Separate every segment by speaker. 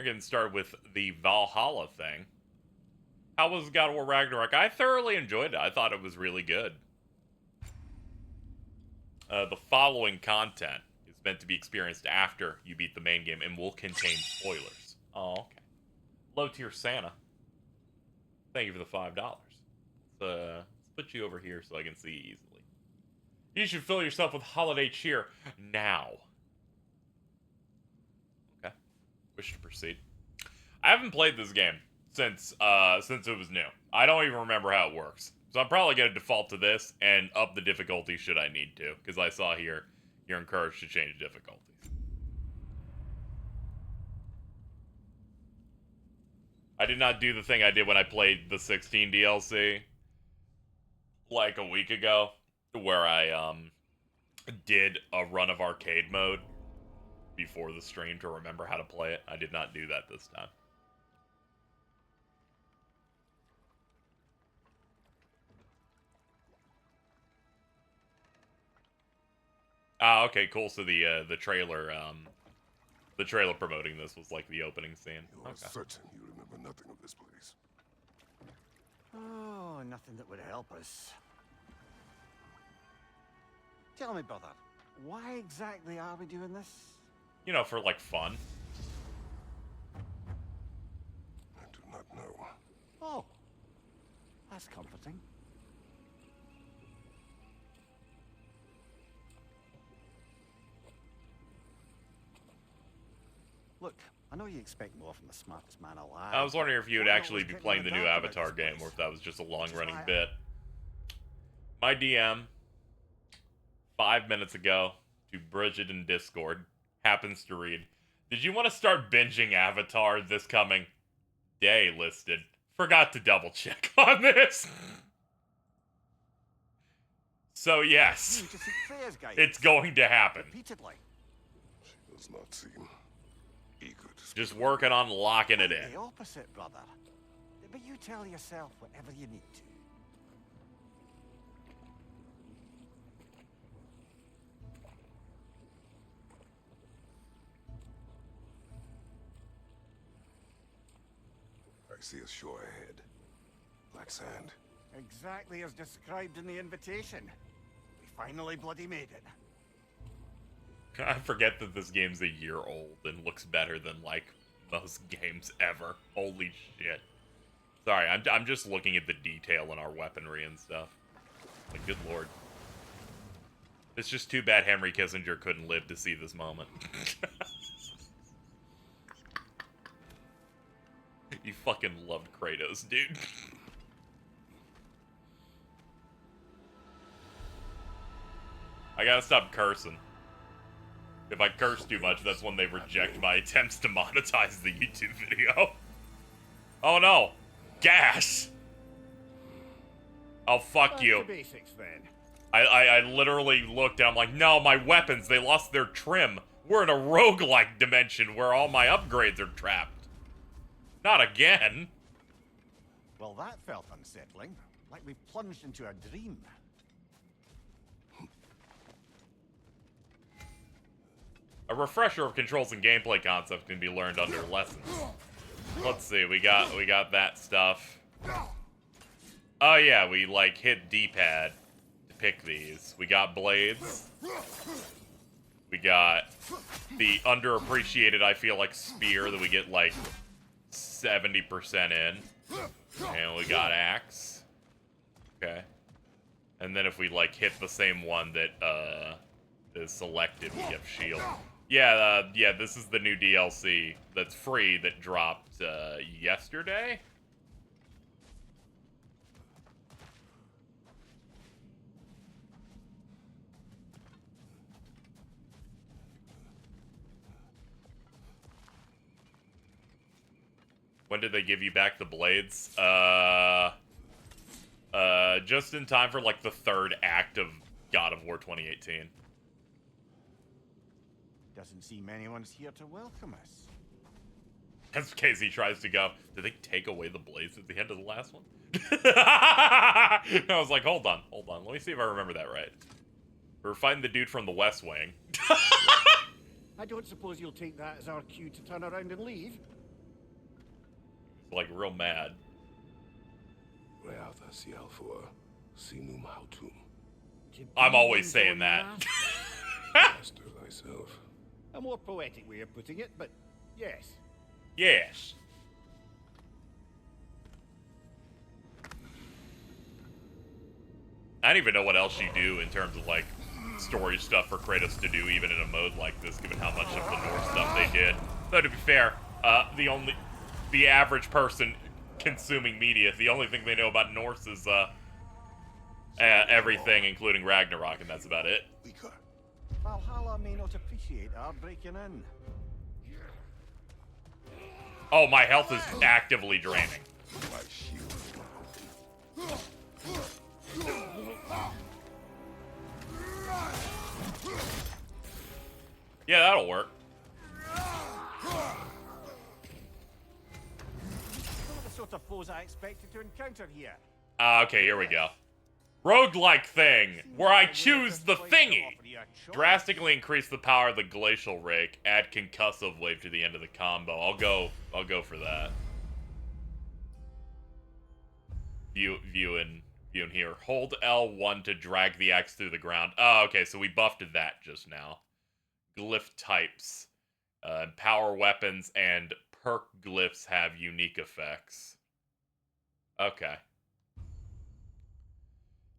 Speaker 1: We're getting started with the Valhalla thing. How was God of War Ragnarok? I thoroughly enjoyed it. I thought it was really good. The following content is meant to be experienced after you beat the main game and will contain spoilers. Oh, okay. Low tier Santa. Thank you for the $5. Let's put you over here so I can see easily. You should fill yourself with holiday cheer now. Okay. Wish to proceed. I haven't played this game since it was new. I don't even remember how it works. So I'm probably going to default to this and up the difficulty should I need to. Because I saw here, you're encouraged to change difficulties. I did not do the thing I did when I played the 16 DLC. Like a week ago. Where I, did a run of arcade mode. Before the stream to remember how to play it. I did not do that this time. Ah, okay, cool. So the trailer promoting this was like the opening scene.
Speaker 2: You're certain you remember nothing of this place?
Speaker 3: Oh, nothing that would help us. Tell me, brother, why exactly are we doing this?
Speaker 1: You know, for like fun.
Speaker 2: I do not know.
Speaker 3: Oh, that's comforting. Look, I know you expect more from the smartest man alive.
Speaker 1: I was wondering if you would actually be playing the new Avatar game or if that was just a long-running bit. My DM, 5 minutes ago, to Bridget in Discord, happens to read, "Did you want to start binging Avatar this coming day listed? Forgot to double check on this." So yes, it's going to happen.
Speaker 3: Repeatedly.
Speaker 2: She does not seem eager to
Speaker 1: Just working on locking it in.
Speaker 3: The opposite, brother. But you tell yourself whatever you need to.
Speaker 2: I see a shore ahead. Black sand.
Speaker 3: Exactly as described in the invitation. We finally bloody made it.
Speaker 1: I forget that this game's a year old and looks better than, like, most games ever. Holy shit. Sorry, I'm just looking at the detail in our weaponry and stuff. Like, good lord. It's just too bad Henry Kissinger couldn't live to see this moment. You fucking loved Kratos, dude. I gotta stop cursing. If I curse too much, that's when they reject my attempts to monetize the YouTube video. Oh no! Gas! Oh, fuck you.
Speaker 3: Basics, then.
Speaker 1: I literally looked and I'm like, no, my weapons, they lost their trim. We're in a roguelike dimension where all my upgrades are trapped. Not again.
Speaker 3: Well, that felt unsettling. Like we plunged into a dream.
Speaker 1: A refresher of controls and gameplay concepts can be learned under lessons. Let's see, we got that stuff. Oh yeah, we like hit D-pad to pick these. We got blades. We got the underappreciated, I feel like, spear that we get like 70% in. And we got axe. Okay. And then if we like hit the same one that is selected, we get shield. Yeah, yeah, this is the new DLC that's free that dropped yesterday. When did they give you back the blades? Just in time for like the third act of God of War 2018.
Speaker 3: Doesn't seem anyone's here to welcome us.
Speaker 1: As KZ tries to go, did they take away the blades at the end of the last one? I was like, hold on. Let me see if I remember that right. We were fighting the dude from the West Wing.
Speaker 3: I don't suppose you'll take that as our cue to turn around and leave?
Speaker 1: like real mad.
Speaker 2: Reatha Sialfua, Sinum Hautum.
Speaker 1: I'm always saying that.
Speaker 2: Master thyself.
Speaker 3: A more poetic way of putting it, but yes.
Speaker 1: Yes. I don't even know what else you do in terms of like story stuff for Kratos to do, even in a mode like this, given how much of the Norse stuff they did. Though to be fair, the average person consuming media, the only thing they know about Norse is everything, including Ragnarok, and that's about it.
Speaker 3: Valhalla may not appreciate our breaking in.
Speaker 1: Oh, my health is actively draining.
Speaker 2: My shield is not open.
Speaker 1: Yeah, that'll work.
Speaker 3: Not the sort of foes I expected to encounter here.
Speaker 1: Okay, here we go. Roguelike thing, where I choose the thingy. Drastically increase the power of the glacial rake. Add concussive wave to the end of the combo. I'll go for that. View in here. Hold L1 to drag the axe through the ground. Oh, okay, so we buffed that just now. Glyph types. Power weapons and perk glyphs have unique effects. Okay.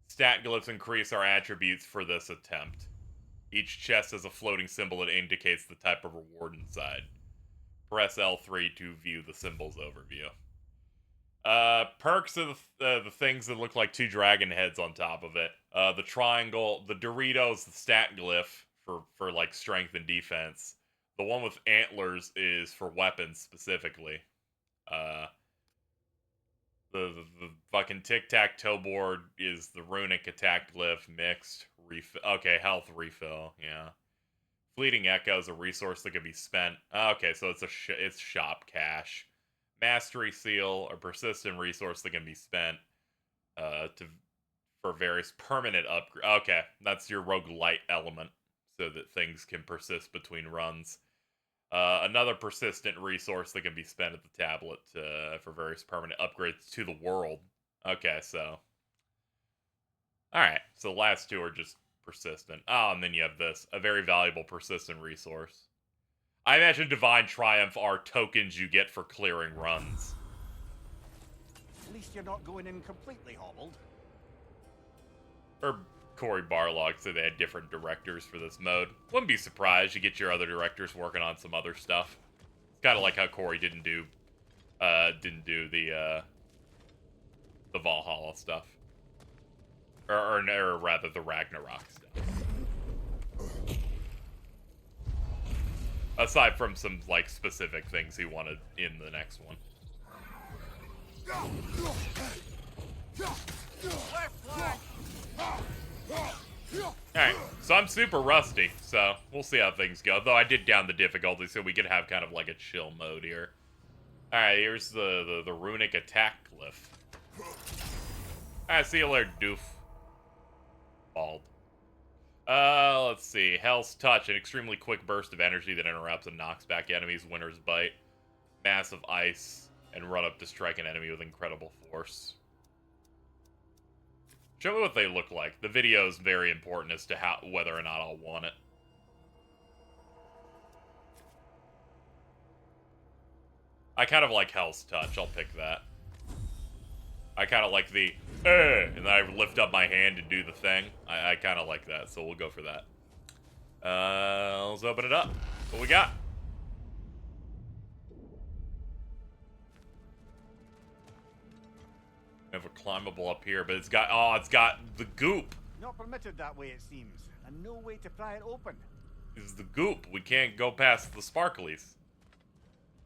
Speaker 1: Stat glyphs increase our attributes for this attempt. Each chest has a floating symbol that indicates the type of reward inside. Press L3 to view the symbols overview. Perks are the things that look like two dragon heads on top of it. The triangle, the Doritos, the stat glyph for like strength and defense. The one with antlers is for weapons specifically. The fucking tic-tac-toe board is the runic attack glyph mixed refill. Okay, health refill. Yeah. Fleeting Echo is a resource that can be spent. Okay, so it's shop cash. Mastery Seal, a persistent resource that can be spent for various permanent upgrades. Okay, that's your roguelite element, so that things can persist between runs. Another persistent resource that can be spent at the tablet for various permanent upgrades to the world. Okay, so... Alright, so the last two are just persistent. Oh, and then you have this. A very valuable persistent resource. I imagine Divine Triumph are tokens you get for clearing runs.
Speaker 3: At least you're not going in completely hobbled.
Speaker 1: Or Corey Barlog said they had different directors for this mode. Wouldn't be surprised you get your other directors working on some other stuff. It's kind of like how Corey didn't do the Valhalla stuff, or rather the Ragnarok stuff. Aside from some like specific things he wanted in the next one. Alright, so I'm super rusty, so we'll see how things go. Though I did down the difficulty so we could have kind of like a chill mode here. Alright, here's the runic attack glyph. Alright, see you later, doof. Bald. Let's see. Hell's Touch, an extremely quick burst of energy that interrupts and knocks back enemies. Winter's Bite. Massive Ice, and run up to strike an enemy with incredible force. Show me what they look like. The video is very important as to whether or not I'll want it. I kind of like Hell's Touch. I'll pick that. I kind of like the, and then I lift up my hand and do the thing. I kind of like that, so we'll go for that. Let's open it up. What we got? We have a climbable up here, but it's got the goop.
Speaker 3: Not permitted that way, it seems, and no way to pry it open.
Speaker 1: This is the goop. We can't go past the sparklies.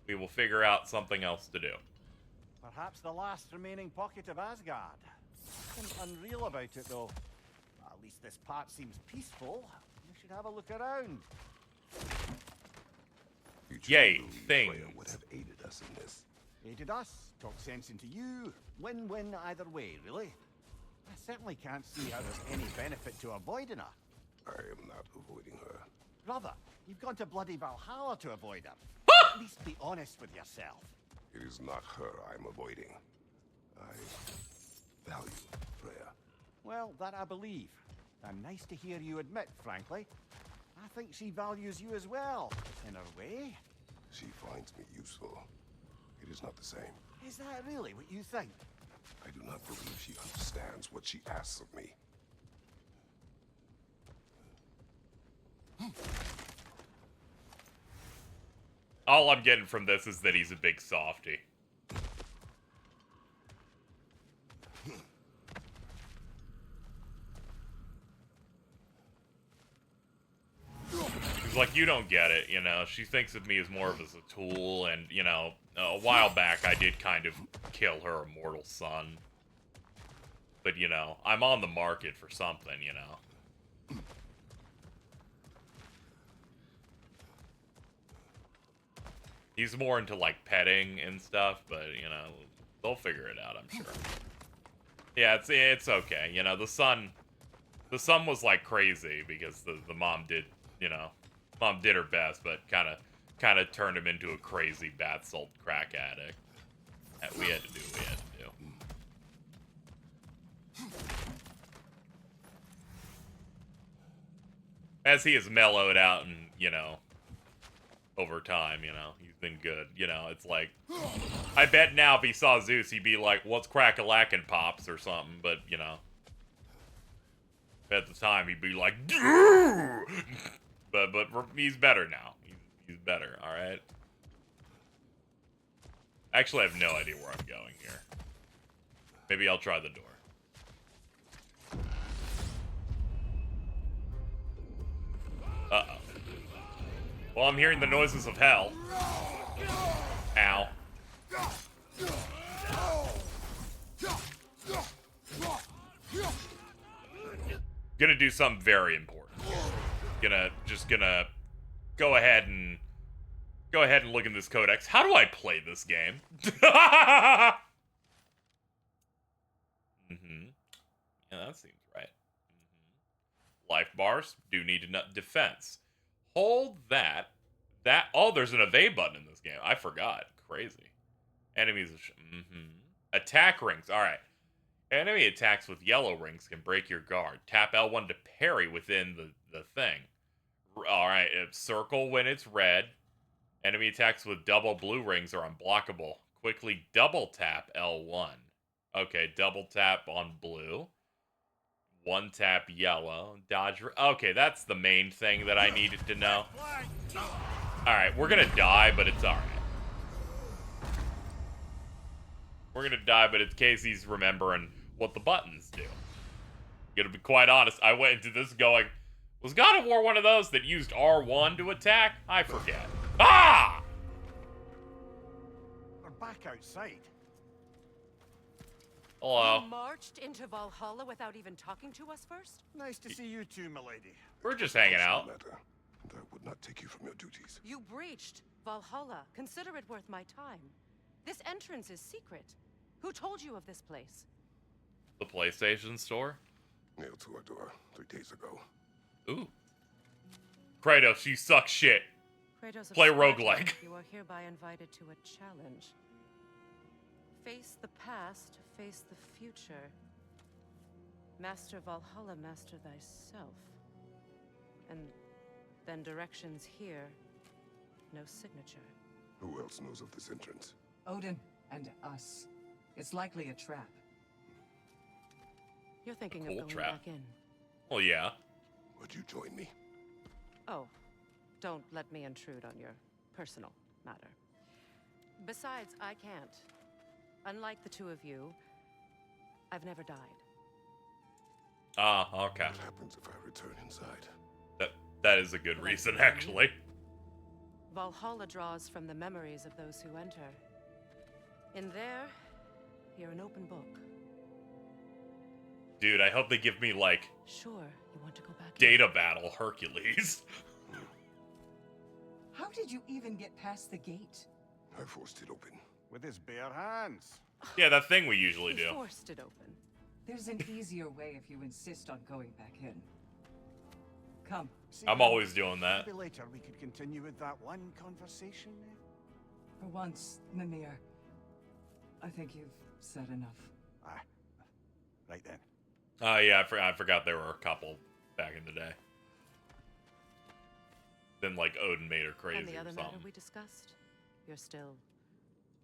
Speaker 1: We will figure out something else to do.
Speaker 3: Perhaps the last remaining pocket of Asgard. Something unreal about it, though. At least this part seems peaceful. We should have a look around.
Speaker 1: Yay, things.
Speaker 2: Would have aided us in this.
Speaker 3: Aided us, talk sense into you. Win-win either way, really. I certainly can't see how there's any benefit to avoiding her.
Speaker 2: I am not avoiding her.
Speaker 3: Brother, you've gone to bloody Valhalla to avoid her. At least be honest with yourself.
Speaker 2: It is not her I'm avoiding. I value Freya.
Speaker 3: Well, that I believe. And nice to hear you admit, frankly. I think she values you as well, in her way.
Speaker 2: She finds me useful. It is not the same.
Speaker 3: Is that really what you think?
Speaker 2: I do not believe she understands what she asks of me.
Speaker 1: All I'm getting from this is that he's a big softy. He's like, you don't get it, you know. She thinks of me as more of as a tool, and, you know, a while back I did kind of kill her immortal son. But, you know, I'm on the market for something, you know. He's more into, like, petting and stuff, but, you know, they'll figure it out, I'm sure. Yeah, it's okay. You know, the son was, like, crazy because the mom did, you know, mom did her best, but kind of turned him into a crazy bath salt crack addict. We had to do what we had to do. As he has mellowed out and, you know, over time, you know, he's been good. You know, it's like, I bet now if he saw Zeus, he'd be like, what's crack-a-lackin' pops or something, but, you know. At the time, he'd be like, but he's better now. He's better, alright? Actually, I have no idea where I'm going here. Maybe I'll try the door. Uh-oh. Well, I'm hearing the noises of hell. Ow. Gonna do something very important. Just gonna go ahead and look in this codex. How do I play this game? Yeah, that seems right. Life bars do need enough defense. Hold that. Oh, there's an evade button in this game. I forgot. Crazy. Enemies. Attack rings. All right. Enemy attacks with yellow rings can break your guard. Tap L1 to parry within the thing. All right. Circle when it's red. Enemy attacks with double blue rings are unblockable. Quickly double tap L1. Okay, double tap on blue. One tap yellow. Dodge. Okay, that's the main thing that I needed to know. Alright, we're gonna die, but it's alright. We're gonna die, but it's Casey's remembering what the buttons do. Gonna be quite honest, I went into this going, was God of War one of those that used R1 to attack? I forget. Ah!
Speaker 3: We're back outside.
Speaker 1: Hello.
Speaker 4: You marched into Valhalla without even talking to us first?
Speaker 3: Nice to see you too, milady.
Speaker 1: We're just hanging out.
Speaker 2: Matter, and I would not take you from your duties.
Speaker 4: You breached Valhalla. Consider it worth my time. This entrance is secret. Who told you of this place?
Speaker 1: The PlayStation Store?
Speaker 2: Nailed to our door 3 days ago.
Speaker 1: Ooh. Kratos, you suck shit.
Speaker 4: Kratos of
Speaker 1: Play
Speaker 4: Sparta,
Speaker 1: roguelike.
Speaker 4: You are hereby invited to a challenge. Face the past, face the future. Master Valhalla, master thyself. And then directions here, no signature.
Speaker 2: Who else knows of this entrance?
Speaker 5: Odin and us. It's likely a trap.
Speaker 4: You're thinking
Speaker 1: Cool
Speaker 4: of going
Speaker 1: trap.
Speaker 4: back in.
Speaker 1: Well, yeah.
Speaker 2: Would you join me?
Speaker 4: Oh, don't let me intrude on your personal matter. Besides, I can't. Unlike the two of you, I've never died.
Speaker 1: Ah, okay.
Speaker 2: What happens if I return inside?
Speaker 1: That is a good reason, actually.
Speaker 4: Valhalla draws from the memories of those who enter. In there, you're an open book.
Speaker 1: Dude, I hope they give me, like,
Speaker 4: Sure, you want to go back in?
Speaker 1: data battle Hercules.
Speaker 5: How did you even get past the gate?
Speaker 2: I forced it open.
Speaker 3: With his bare hands.
Speaker 1: Yeah, that thing we usually
Speaker 4: You
Speaker 1: do.
Speaker 4: forced it open.
Speaker 5: There's an easier way if you insist on going back in. Come.
Speaker 3: See,
Speaker 1: I'm always doing that.
Speaker 3: Maybe later we could continue with that one conversation.
Speaker 5: For once, Mimir, I think you've said enough.
Speaker 3: Ah, right then.
Speaker 1: Oh, yeah, I forgot there were a couple back in the day. Then, like, Odin made her crazy
Speaker 4: And the
Speaker 1: or
Speaker 4: other matter
Speaker 1: something.
Speaker 4: we discussed? You're still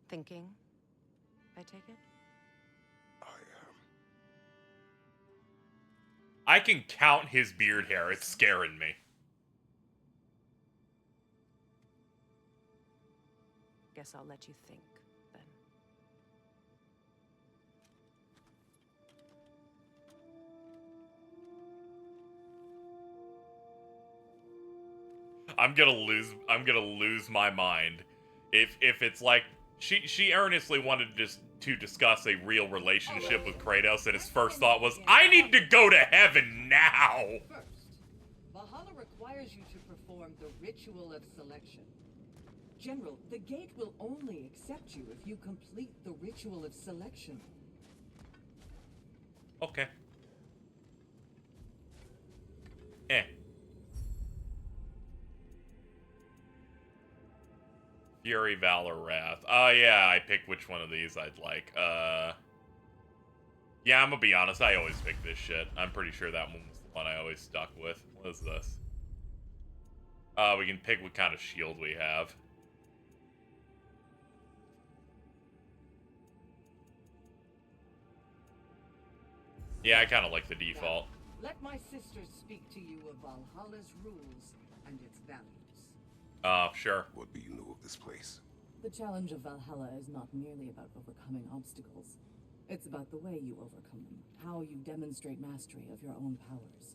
Speaker 4: thinking, I take it?
Speaker 1: I can count his beard hair. It's scaring me.
Speaker 4: Guess I'll let you think, then.
Speaker 1: I'm gonna lose my mind if it's like she earnestly wanted to discuss a real relationship with Kratos, and his first thought was, I need to go to heaven now.
Speaker 5: First, Valhalla requires you to perform the ritual of selection. General, the gate will only accept you if you complete the ritual of selection.
Speaker 1: Okay. Eh. Fury, Valor, Wrath. Oh, yeah, I picked which one of these I'd like. Yeah, I'm gonna be honest, I always pick this shit. I'm pretty sure that one was the one I always stuck with. What is this? We can pick what kind of shield we have. Yeah, I kind of like the default.
Speaker 5: Let my sisters speak to you of Valhalla's rules and its values.
Speaker 1: Sure.
Speaker 2: What do you know of this place?
Speaker 6: The challenge of Valhalla is not merely about overcoming obstacles. It's about the way you overcome them, how you demonstrate mastery of your own powers.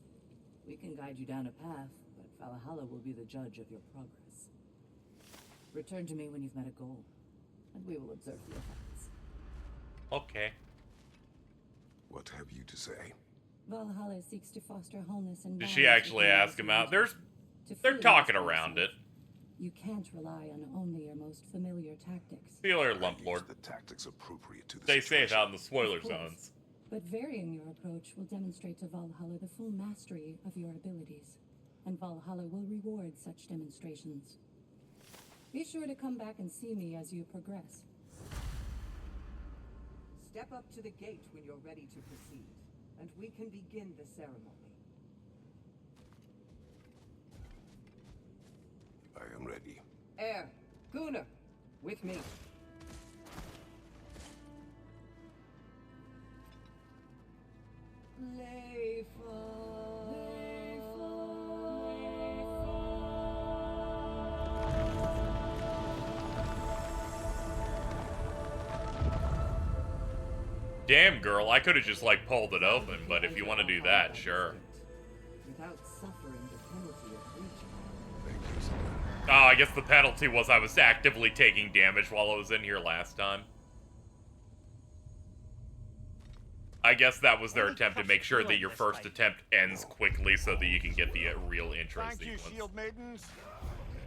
Speaker 6: We can guide you down a path, but Valhalla will be the judge of your progress. Return to me when you've met a goal, and we will observe the effects.
Speaker 1: Okay.
Speaker 2: What have you to say?
Speaker 6: Valhalla seeks to foster wholeness and
Speaker 1: Did she
Speaker 6: balance
Speaker 1: actually
Speaker 6: within
Speaker 1: ask him out?
Speaker 6: To
Speaker 1: They're
Speaker 6: fully
Speaker 1: talking
Speaker 6: master
Speaker 1: around it.
Speaker 6: yourself, you can't rely on only your most familiar tactics.
Speaker 1: See you later,
Speaker 2: I
Speaker 1: Lump
Speaker 2: use
Speaker 1: Lord.
Speaker 2: the tactics appropriate to the
Speaker 1: Stay safe
Speaker 2: situation.
Speaker 1: out in the spoiler
Speaker 6: Of course.
Speaker 1: zones.
Speaker 6: But varying your approach will demonstrate to Valhalla the full mastery of your abilities, and Valhalla will reward such demonstrations. Be sure to come back and see me as you progress.
Speaker 5: Step up to the gate when you're ready to proceed, and we can begin the ceremony.
Speaker 2: I am ready.
Speaker 5: Air, Gunnar, with me.
Speaker 1: Damn, girl, I could have just, like, pulled it open, but if you want to do that, sure.
Speaker 5: Without suffering the penalty of breach.
Speaker 2: Thank you, son.
Speaker 1: Oh, I guess the penalty was I was actively taking damage while I was in here last time. I guess that was their attempt to make sure that your first attempt ends quickly so that you can get the real intro
Speaker 3: Thank you,
Speaker 1: sequence.
Speaker 3: shield maidens.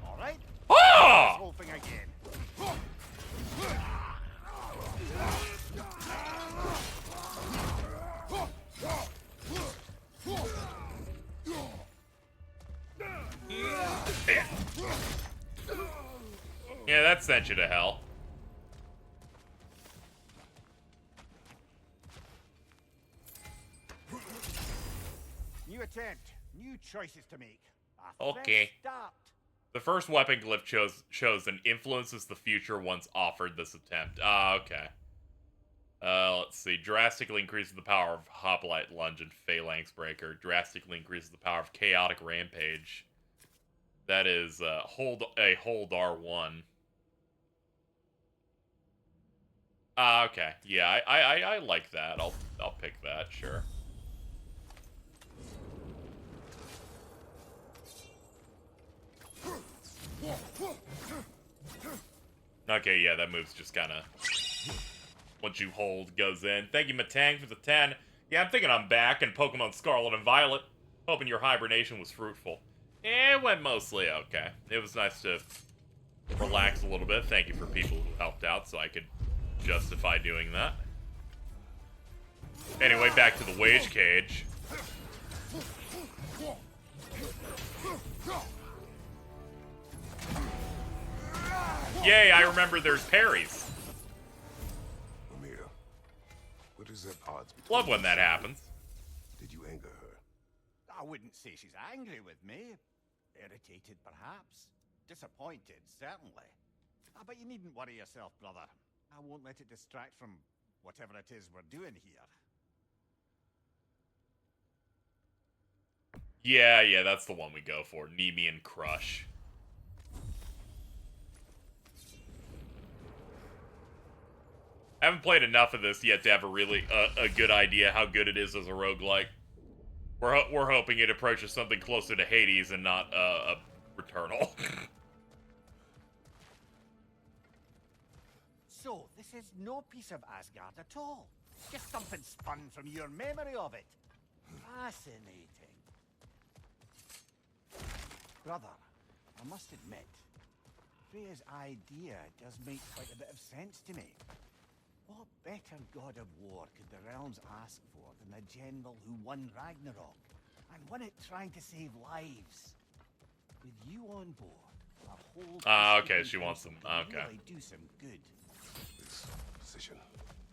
Speaker 3: All right.
Speaker 1: Ah!
Speaker 3: This whole thing again.
Speaker 1: Yeah, that sent you to hell.
Speaker 3: New attempt. New choices to make. A
Speaker 1: Okay.
Speaker 3: fresh start.
Speaker 1: The first weapon glyph shows and influences the future once offered this attempt. Ah, okay. Let's see. Drastically increases the power of Hoplite Lunge and Phalanx Breaker. Drastically increases the power of Chaotic Rampage. That is hold R1. Ah, okay. Yeah, I like that. I'll pick that, sure. Okay, yeah, that move's just kind of... Once you hold, goes in. Thank you, Matang, for the 10. Yeah, I'm thinking I'm back in Pokemon Scarlet and Violet. Hoping your hibernation was fruitful. It went mostly okay. It was nice to relax a little bit. Thank you for people who helped out so I could justify doing that. Anyway, back to the wage cage. Yay, I remember there's parries.
Speaker 2: What is at odds between
Speaker 1: Love when that happens.
Speaker 2: Did you anger her?
Speaker 3: I wouldn't say she's angry with me. Irritated, perhaps. Disappointed, certainly. But you needn't worry yourself, brother. I won't let it distract from whatever it is we're doing here.
Speaker 1: Yeah, that's the one we go for. Nemean Crush. I haven't played enough of this yet to have a really a good idea how good it is as a roguelike. We're hoping it approaches something closer to Hades and not a Returnal.
Speaker 3: So, this is no piece of Asgard at all. Just something spun from your memory of it. Fascinating. Brother, I must admit, Freya's idea does make quite a bit of sense to me. What better god of war could the realms ask for than the general who won Ragnarok, and won it trying to save lives? With you on board, a whole
Speaker 1: okay, she wants them. Okay.
Speaker 3: Really do some good.
Speaker 2: This position,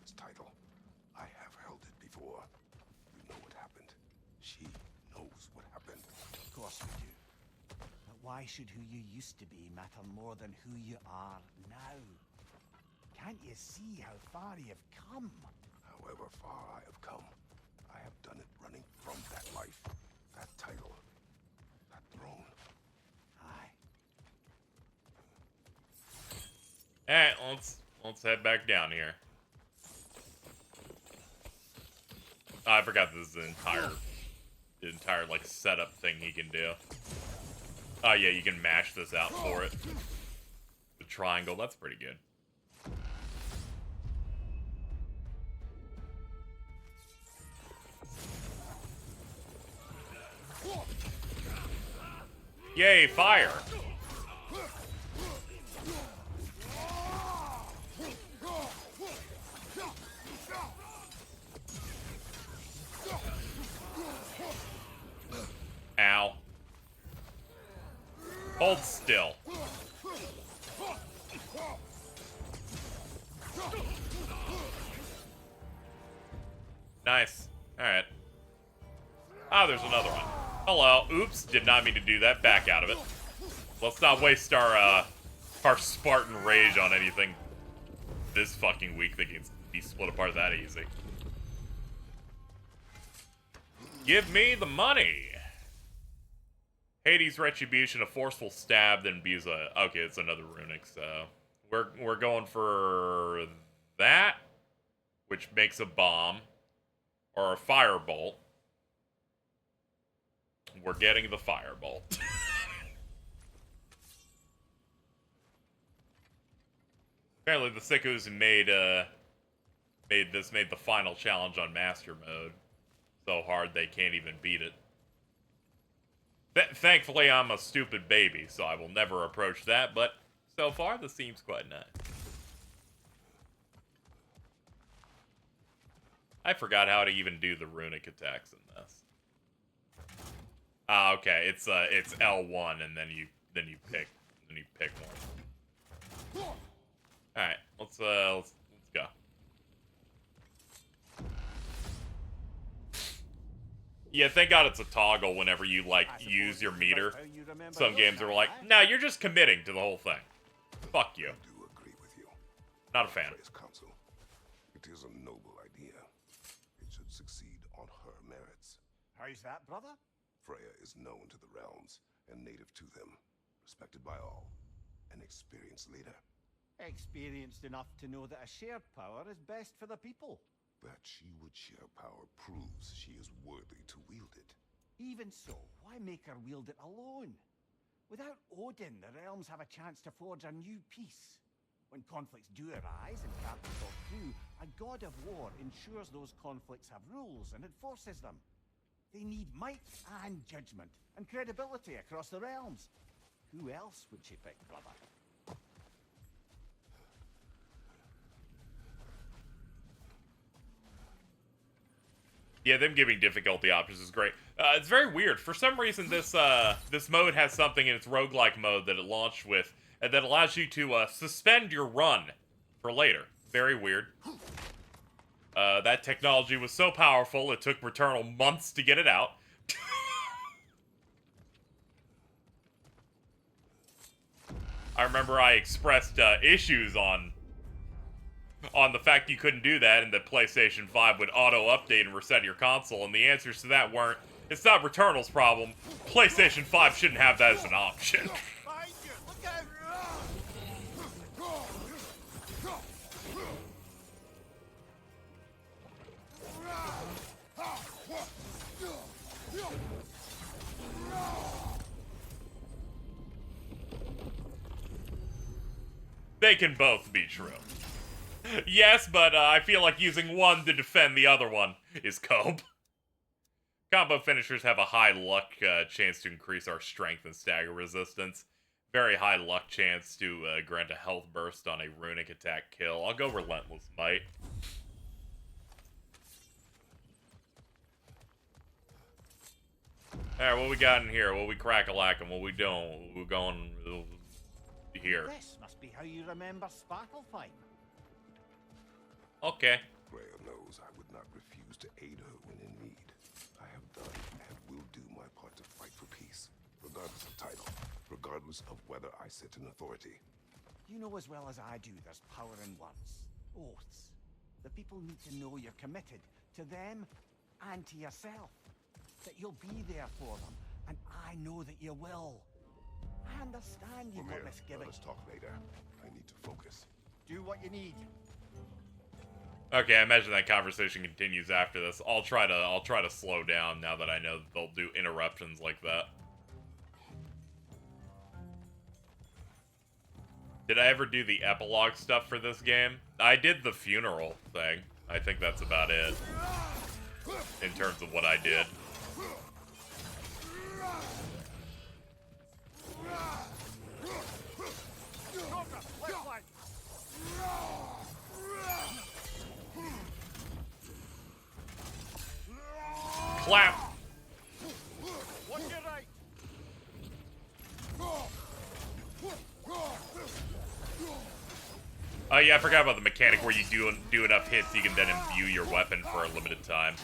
Speaker 2: this title, I have held it before. You know what happened. She knows what happened.
Speaker 3: Of course we do. But why should who you used to be matter more than who you are now? Can't you see how far you've come?
Speaker 2: However far I have come, I have done it running from that life, that title, that throne.
Speaker 3: Aye.
Speaker 1: Alright, let's head back down here. Oh, I forgot this is the entire like setup thing he can do. Oh yeah, you can mash this out for it. The triangle, that's pretty good. Yay, fire! Ow. Hold still. Nice. Alright. Ah, there's another one. Hello. Oops, did not mean to do that. Back out of it. Let's not waste our Spartan rage on anything this fucking week that can be split apart that easy. Give me the money! Hades' Retribution, a forceful stab, then Buza. Okay, it's another runic, so... We're going for that, which makes a bomb. Or a firebolt. We're getting the firebolt. Apparently the sickos made the final challenge on Master Mode so hard they can't even beat it. Thankfully, I'm a stupid baby, so I will never approach that, but so far, this seems quite nice. I forgot how to even do the runic attacks in this. Ah, okay, it's L1 and then you pick one. All right, let's go. Yeah, thank God it's a toggle whenever you like use your meter. Some games are like, "No, you're just committing to the whole thing." Fuck you.
Speaker 2: I do agree with you.
Speaker 1: Not a fan.
Speaker 2: Freya's counsel. It is a noble idea. It should succeed on her merits.
Speaker 3: How's that, brother?
Speaker 2: Freya is known to the realms and native to them, respected by all, an experienced leader.
Speaker 3: Experienced enough to know that a shared power is best for the people.
Speaker 2: That she would share power proves she is worthy to wield it.
Speaker 3: Even so, why make her wield it alone? Without Odin, the realms have a chance to forge a new peace. When conflicts do arise and can't be thought through, a god of war ensures those conflicts have rules and enforces them. They need might and judgment and credibility across the realms. Who else would she pick, brother?
Speaker 1: Yeah, them giving difficulty options is great. It's very weird. For some reason, this mode has something in its roguelike mode that it launched with that allows you to suspend your run for later. Very weird. That technology was so powerful, it took Returnal months to get it out. I remember I expressed issues on the fact you couldn't do that and that PlayStation 5 would auto-update and reset your console, and the answers to that weren't, it's not Returnal's problem, PlayStation 5 shouldn't have that as an option.
Speaker 3: Behind you! Look out!
Speaker 1: They can both be true. Yes, but I feel like using one to defend the other one is cope. Combo finishers have a high luck chance to increase our strength and stagger resistance. Very high luck chance to grant a health burst on a runic attack kill. I'll go Relentless Might. Alright, what we got in here? What we crack-a-lacking? What we doing? We're going here.
Speaker 3: This must be how you remember Sparklefime.
Speaker 1: Okay.
Speaker 2: Freya knows I would not refuse to aid her when in need. I have done and will do my part to fight for peace, regardless of title, regardless of whether I sit in authority.
Speaker 3: You know as well as I do there's power in words. Oaths. The people need to know you're committed to them and to yourself. That you'll be there for them, and I know that you will. I understand you've got
Speaker 2: Let
Speaker 3: misgivings.
Speaker 2: us talk later. I need to focus.
Speaker 3: Do what you need.
Speaker 1: Okay, I imagine that conversation continues after this. I'll try to slow down now that I know that they'll do interruptions like that. Did I ever do the epilogue stuff for this game? I did the funeral thing. I think that's about it. In terms of what I did. Clap!
Speaker 3: Watch your right.
Speaker 1: Oh yeah, I forgot about the mechanic where you do enough hits, you can then imbue your weapon for a limited time.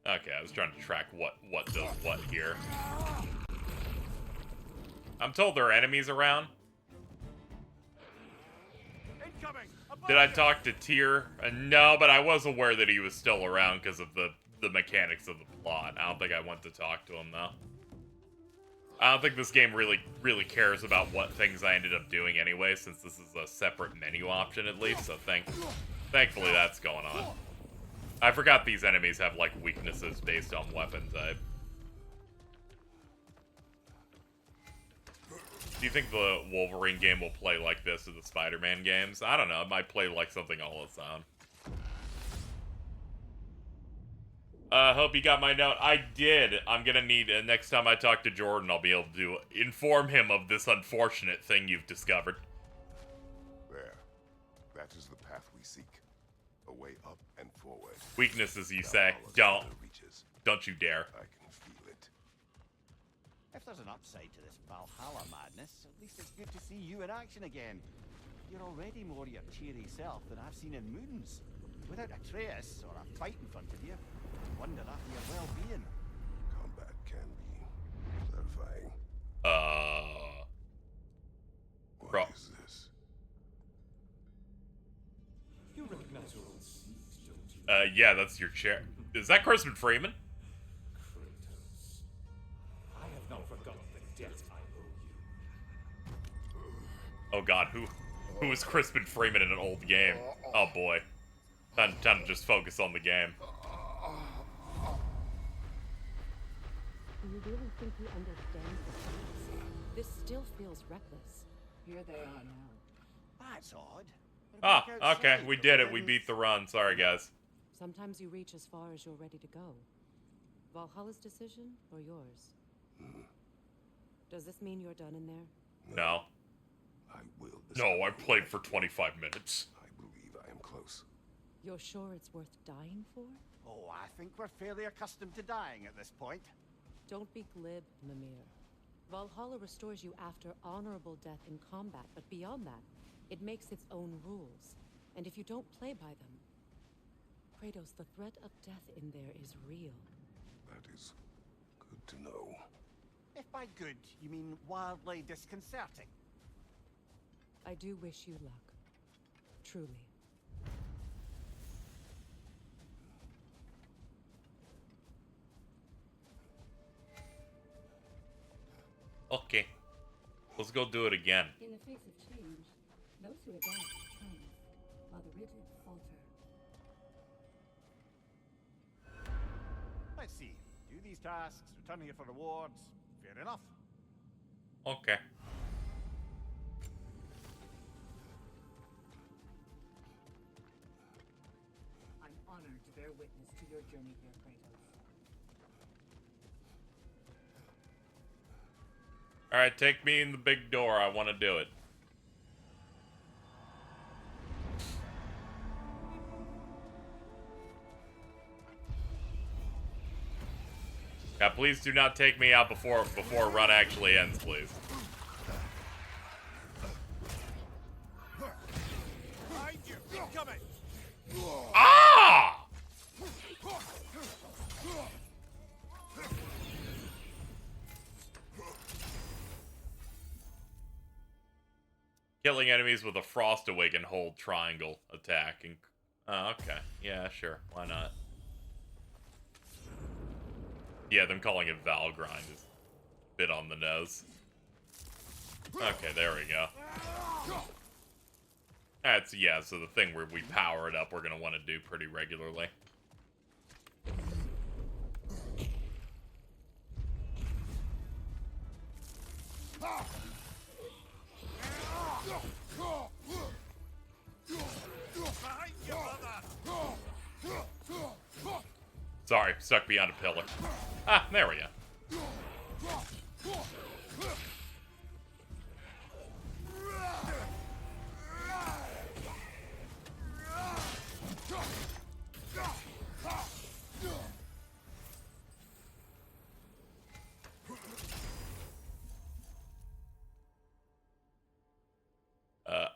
Speaker 1: Okay, I was trying to track what does what here. I'm told there are enemies around.
Speaker 3: Incoming.
Speaker 1: Did I talk to Tyr? No, but I was aware that he was still around because of the mechanics of the plot. I don't think I went to talk to him, though. I don't think this game really cares about what things I ended up doing anyway, since this is a separate menu option at least, so thankfully that's going on. I forgot these enemies have, like, weaknesses based on weapon type. Do you think the Wolverine game will play like this in the Spider-Man games? I don't know. It might play like something all its own. Hope you got my note. I did. I'm gonna need, next time I talk to Jordan, I'll be able to inform him of this unfortunate thing you've discovered.
Speaker 2: There. That is the path we seek. A way up and forward.
Speaker 1: Weaknesses, you
Speaker 2: Now
Speaker 1: say.
Speaker 2: follow the
Speaker 1: Don't.
Speaker 2: other reaches.
Speaker 1: Don't you dare.
Speaker 2: I can feel it.
Speaker 3: If there's an upside to this Valhalla madness, at least it's good to see you in action again. You're already more your cheery self than I've seen in moons. Without Atreus or a fight in front of you, I wonder after your well-being.
Speaker 2: Combat can be clarifying. What
Speaker 1: Bro.
Speaker 2: is this?
Speaker 7: You recognize your old seat, don't you?
Speaker 1: Yeah, that's your chair. Is that Crispin Freeman?
Speaker 7: Kratos. I have not forgotten the debt I owe you.
Speaker 1: Oh god, who is Crispin Freeman in an old game? Oh boy. Time to just focus on the game.
Speaker 4: Do you really think he understands the stakes? This still feels reckless.
Speaker 6: Here they are now.
Speaker 3: That's odd. We're
Speaker 1: Ah,
Speaker 3: back
Speaker 1: okay,
Speaker 3: outside,
Speaker 1: we
Speaker 3: but
Speaker 1: did it. We
Speaker 3: didn't-
Speaker 1: beat the run. Sorry, guys.
Speaker 4: Sometimes you reach as far as you're ready to go. Valhalla's decision or yours? Does this mean you're done in there?
Speaker 1: No.
Speaker 2: I will.
Speaker 1: No, I played for 25 minutes.
Speaker 2: I believe I am close.
Speaker 4: You're sure it's worth dying for?
Speaker 3: Oh, I think we're fairly accustomed to dying at this point.
Speaker 4: Don't be glib, Mimir. Valhalla restores you after honorable death in combat, but beyond that, it makes its own rules. And if you don't play by them... Kratos, the threat of death in there is real.
Speaker 2: That is good to know.
Speaker 3: If by good, you mean wildly disconcerting.
Speaker 4: I do wish you luck. Truly.
Speaker 1: Okay. Let's go do it again.
Speaker 6: In the face of change, those who adapt triumph, while the rigid falter.
Speaker 3: Let's see. Do these tasks, return here for rewards. Fair enough.
Speaker 1: Okay.
Speaker 6: I'm honored to bear witness to your journey here, Kratos.
Speaker 1: Alright, take me in the big door. I want to do it. Yeah, please do not take me out before run actually ends, please.
Speaker 3: Behind you! Incoming!
Speaker 1: Ah! Killing enemies with a Frost Awaken hold triangle attack. Oh, okay. Yeah, sure. Why not? Yeah, them calling it Val Grind is a bit on the nose. Okay, there we go. That's, yeah, so the thing where we power it up, we're gonna want to do pretty regularly. Sorry, stuck behind a pillar. Ah, there we go.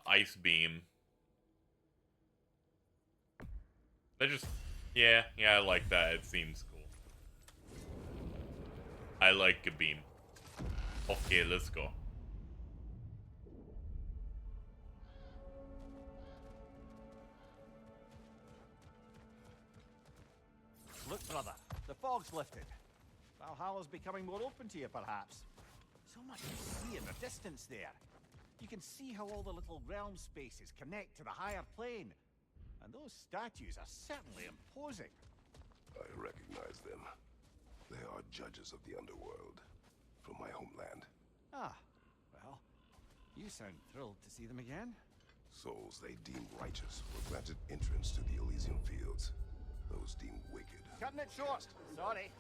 Speaker 1: Ice beam. They just... Yeah, I like that. It seems cool. I like a beam. Okay, let's go.
Speaker 3: Look, brother, the fog's lifted. Valhalla's becoming more open to you, perhaps. So much to see in the distance there. You can see how all the little realm spaces connect to the higher plane. And those statues are certainly imposing.
Speaker 2: I recognize them. They are judges of the underworld from my homeland.
Speaker 3: Ah, well, you sound thrilled to see them again.
Speaker 2: Souls they deemed righteous were granted entrance to the Elysian fields. Those deemed wicked.
Speaker 3: Cutting it short. Sorry.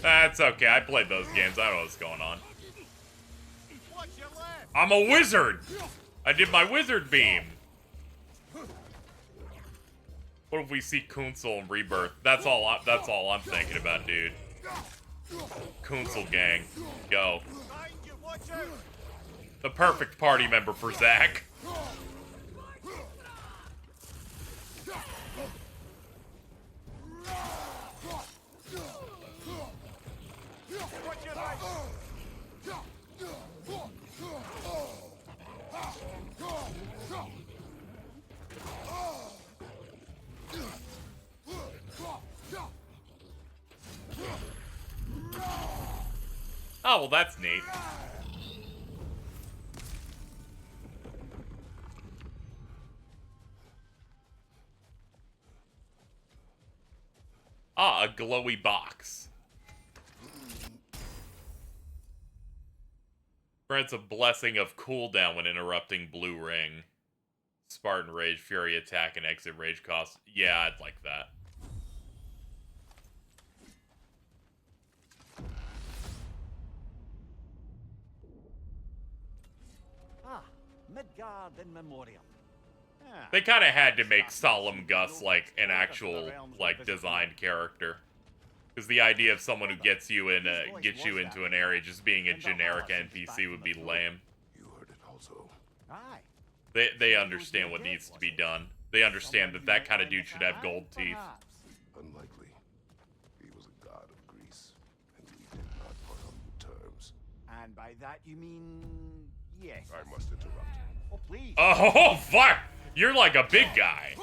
Speaker 1: That's okay. I played those games. I don't know what's going on.
Speaker 3: Watch your left.
Speaker 1: I'm a wizard! I did my wizard beam! What if we see Kunsel in Rebirth? That's all I'm thinking about, dude. Kunsel gang. Go.
Speaker 3: Behind you, watch out.
Speaker 1: The perfect party member for Zack.
Speaker 3: Watch your right.
Speaker 1: Oh, well, that's neat. Ah, a glowy box. Grants a blessing of cooldown when interrupting blue ring. Spartan Rage, Fury Attack, and Exit Rage cost. Yeah, I'd like that.
Speaker 3: Ah, Midgard in Memoriam.
Speaker 1: They kind of had to make Solemn Gus like an actual like designed character, because the idea of someone who gets you into an area just being a generic NPC would be lame.
Speaker 2: You heard it also.
Speaker 3: Aye.
Speaker 1: They understand what needs to be done. They understand that that kind of dude should have gold teeth.
Speaker 2: Unlikely. He was a god of Greece, and we did not part on good terms.
Speaker 3: And by that you mean yes.
Speaker 2: I must interrupt.
Speaker 3: Oh please.
Speaker 1: Oh, fuck! You're like a big guy.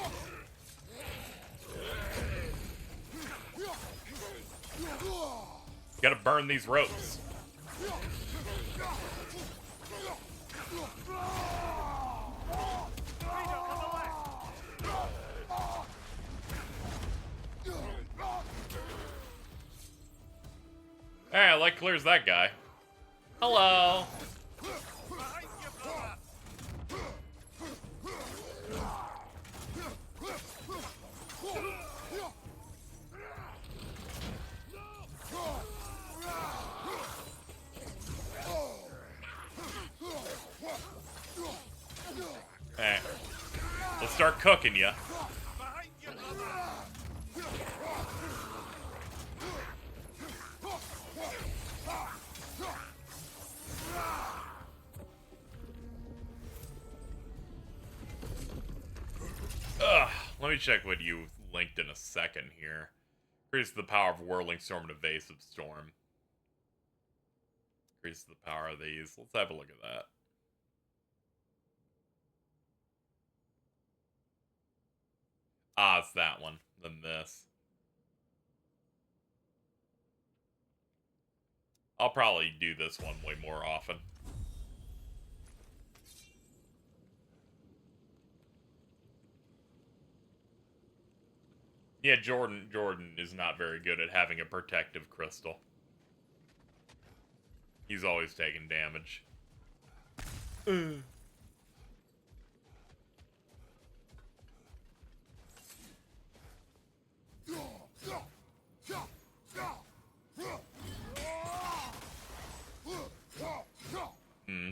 Speaker 1: Gotta burn these ropes. Alright, like clears that guy. Hello. Hey, let's start cooking ya. Let me check what you linked in a second here. Increase the power of whirling storm and evasive storm. Increase the power of these. Let's have a look at that. Ah, it's that one. Then this. I'll probably do this one way more often. Yeah, Jordan is not very good at having a protective crystal. He's always taking damage. I'm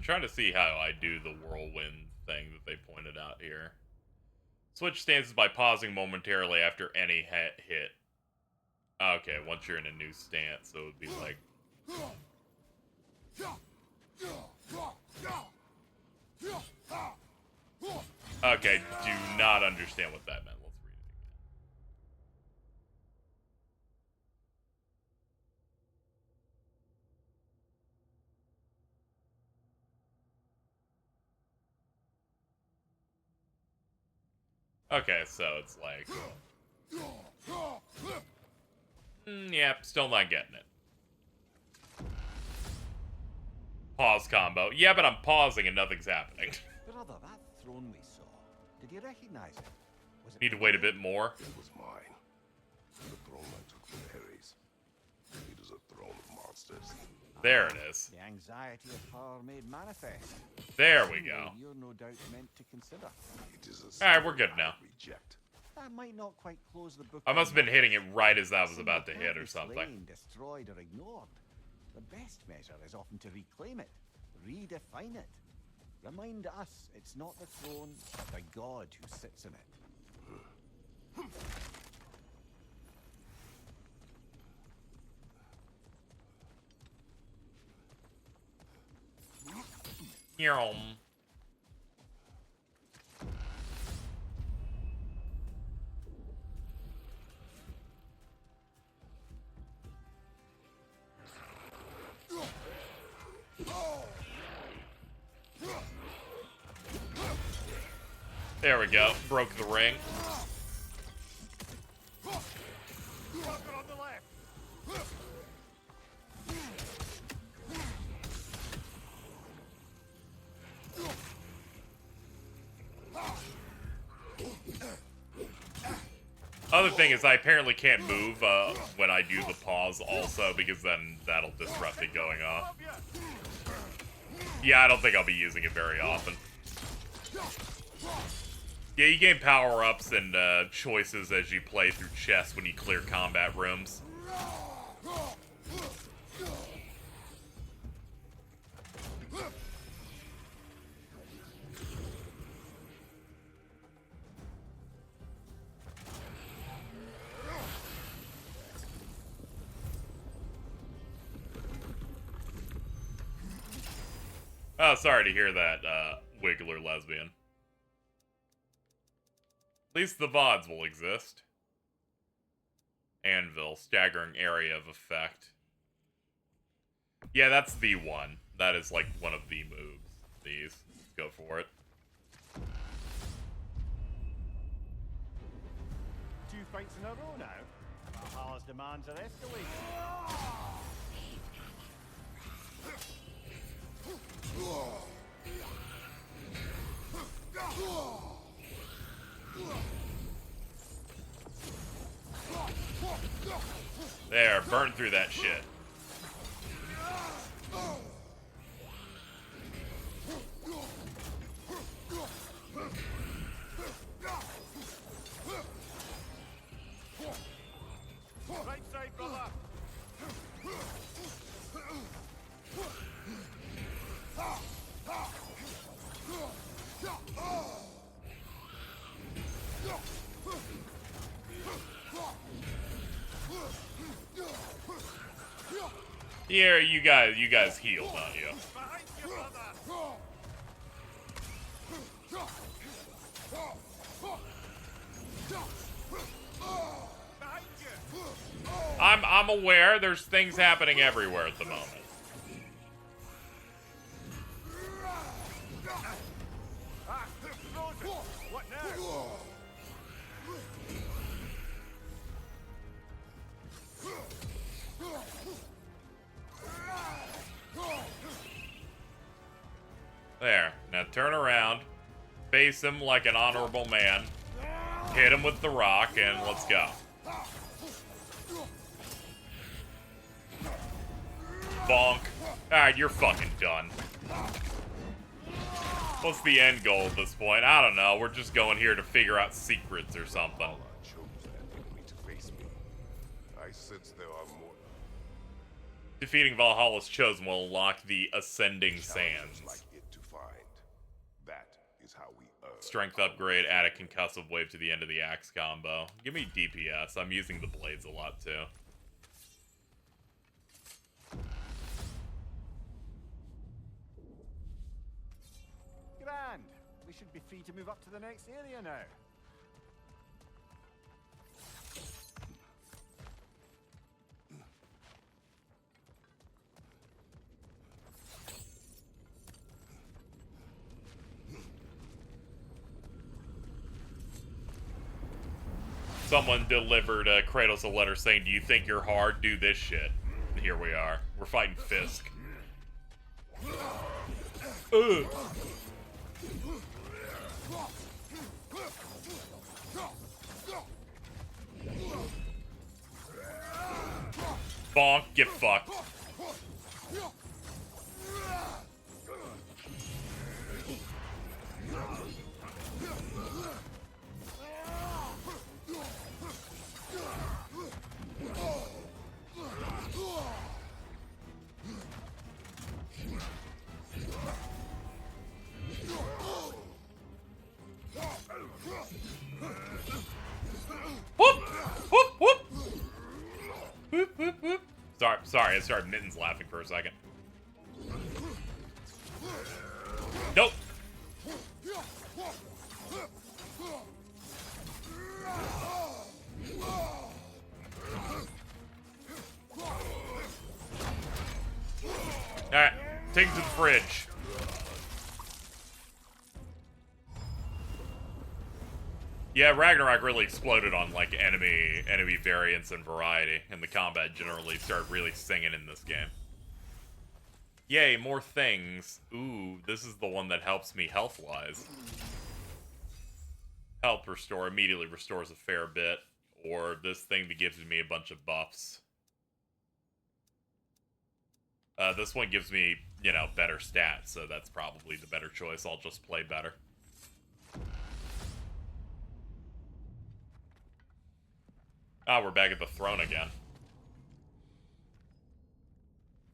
Speaker 1: trying to see how I do the whirlwind thing that they pointed out here. Switch stances by pausing momentarily after any hit. Okay, once you're in a new stance, so it would be like... Okay, do not understand what that meant. Let's read it again. Okay, so it's like... yeah, still not getting it. Pause combo. Yeah, but I'm pausing and nothing's happening.
Speaker 3: Brother, that throne we saw, did you recognize it? Was it
Speaker 1: Need to wait a bit more.
Speaker 2: It was mine. The throne I took from Ares. It is a throne of monsters.
Speaker 1: There it is.
Speaker 3: the anxiety of power made manifest?
Speaker 1: There we go.
Speaker 3: You're no doubt meant to consider.
Speaker 2: It is a
Speaker 1: Alright, we're good now.
Speaker 2: reject.
Speaker 3: That might not quite close the book.
Speaker 1: I must have been hitting it right as that was
Speaker 3: Something
Speaker 1: about to
Speaker 3: can't
Speaker 1: hit
Speaker 3: be
Speaker 1: or something.
Speaker 3: slain, destroyed or ignored. The best measure is often to reclaim it, redefine it. Remind us it's not the throne, but the god who sits in it.
Speaker 1: Yum. There we go. Broke the ring. Other thing is I apparently can't move when I do the pause also, because then that'll disrupt it going off. Yeah, I don't think I'll be using it very often. Yeah, you gain power-ups and choices as you play through chess when you clear combat rooms. Oh, sorry to hear that, Wiggler lesbian. At least the VODs will exist. Anvil, staggering area of effect. Yeah, that's the one. That is like one of the moves. These. Go for it.
Speaker 3: 2 fights in a row now. Valhalla's demands are escalating.
Speaker 1: There, burn through that shit.
Speaker 3: Right side, brother.
Speaker 1: Yeah, you guys heal, don't you?
Speaker 3: Behind you, brother. Behind you.
Speaker 1: I'm aware there's things happening everywhere at the moment.
Speaker 3: Ah, frozen. What now?
Speaker 1: There. Now turn around, face him like an honorable man, hit him with the rock, and let's go. Bonk. Alright, you're fucking done. What's the end goal at this point? I don't know. We're just going here to figure out secrets or something.
Speaker 2: Valhalla chose that enemy to face me. I sense there are more
Speaker 1: Defeating Valhalla's Chosen will unlock the Ascending
Speaker 2: challenges
Speaker 1: Sands.
Speaker 2: like it to find. That is how we earn.
Speaker 1: Strength upgrade, add a concussive wave to the end of the axe combo. Give me DPS. I'm using the blades a lot too.
Speaker 3: Grand. We should be free to move up to the next area now.
Speaker 1: Someone delivered Kratos a letter saying, "Do you think you're hard? Do this shit." And here we are. We're fighting Fisk. Ugh. Bonk, get fucked. Whoop! Whoop! Whoop! Whoop! Whoop! Whoop! Sorry, I started Mittens laughing for a second. Nope. Alright, take him to the fridge. Yeah, Ragnarok really exploded on, like, enemy variance and variety, and the combat generally started really singing in this game. Yay, more things. Ooh, this is the one that helps me health-wise. Health restore immediately restores a fair bit, or this thing that gives me a bunch of buffs. This one gives me, you know, better stats, so that's probably the better choice. I'll just play better. Ah, we're back at the throne again.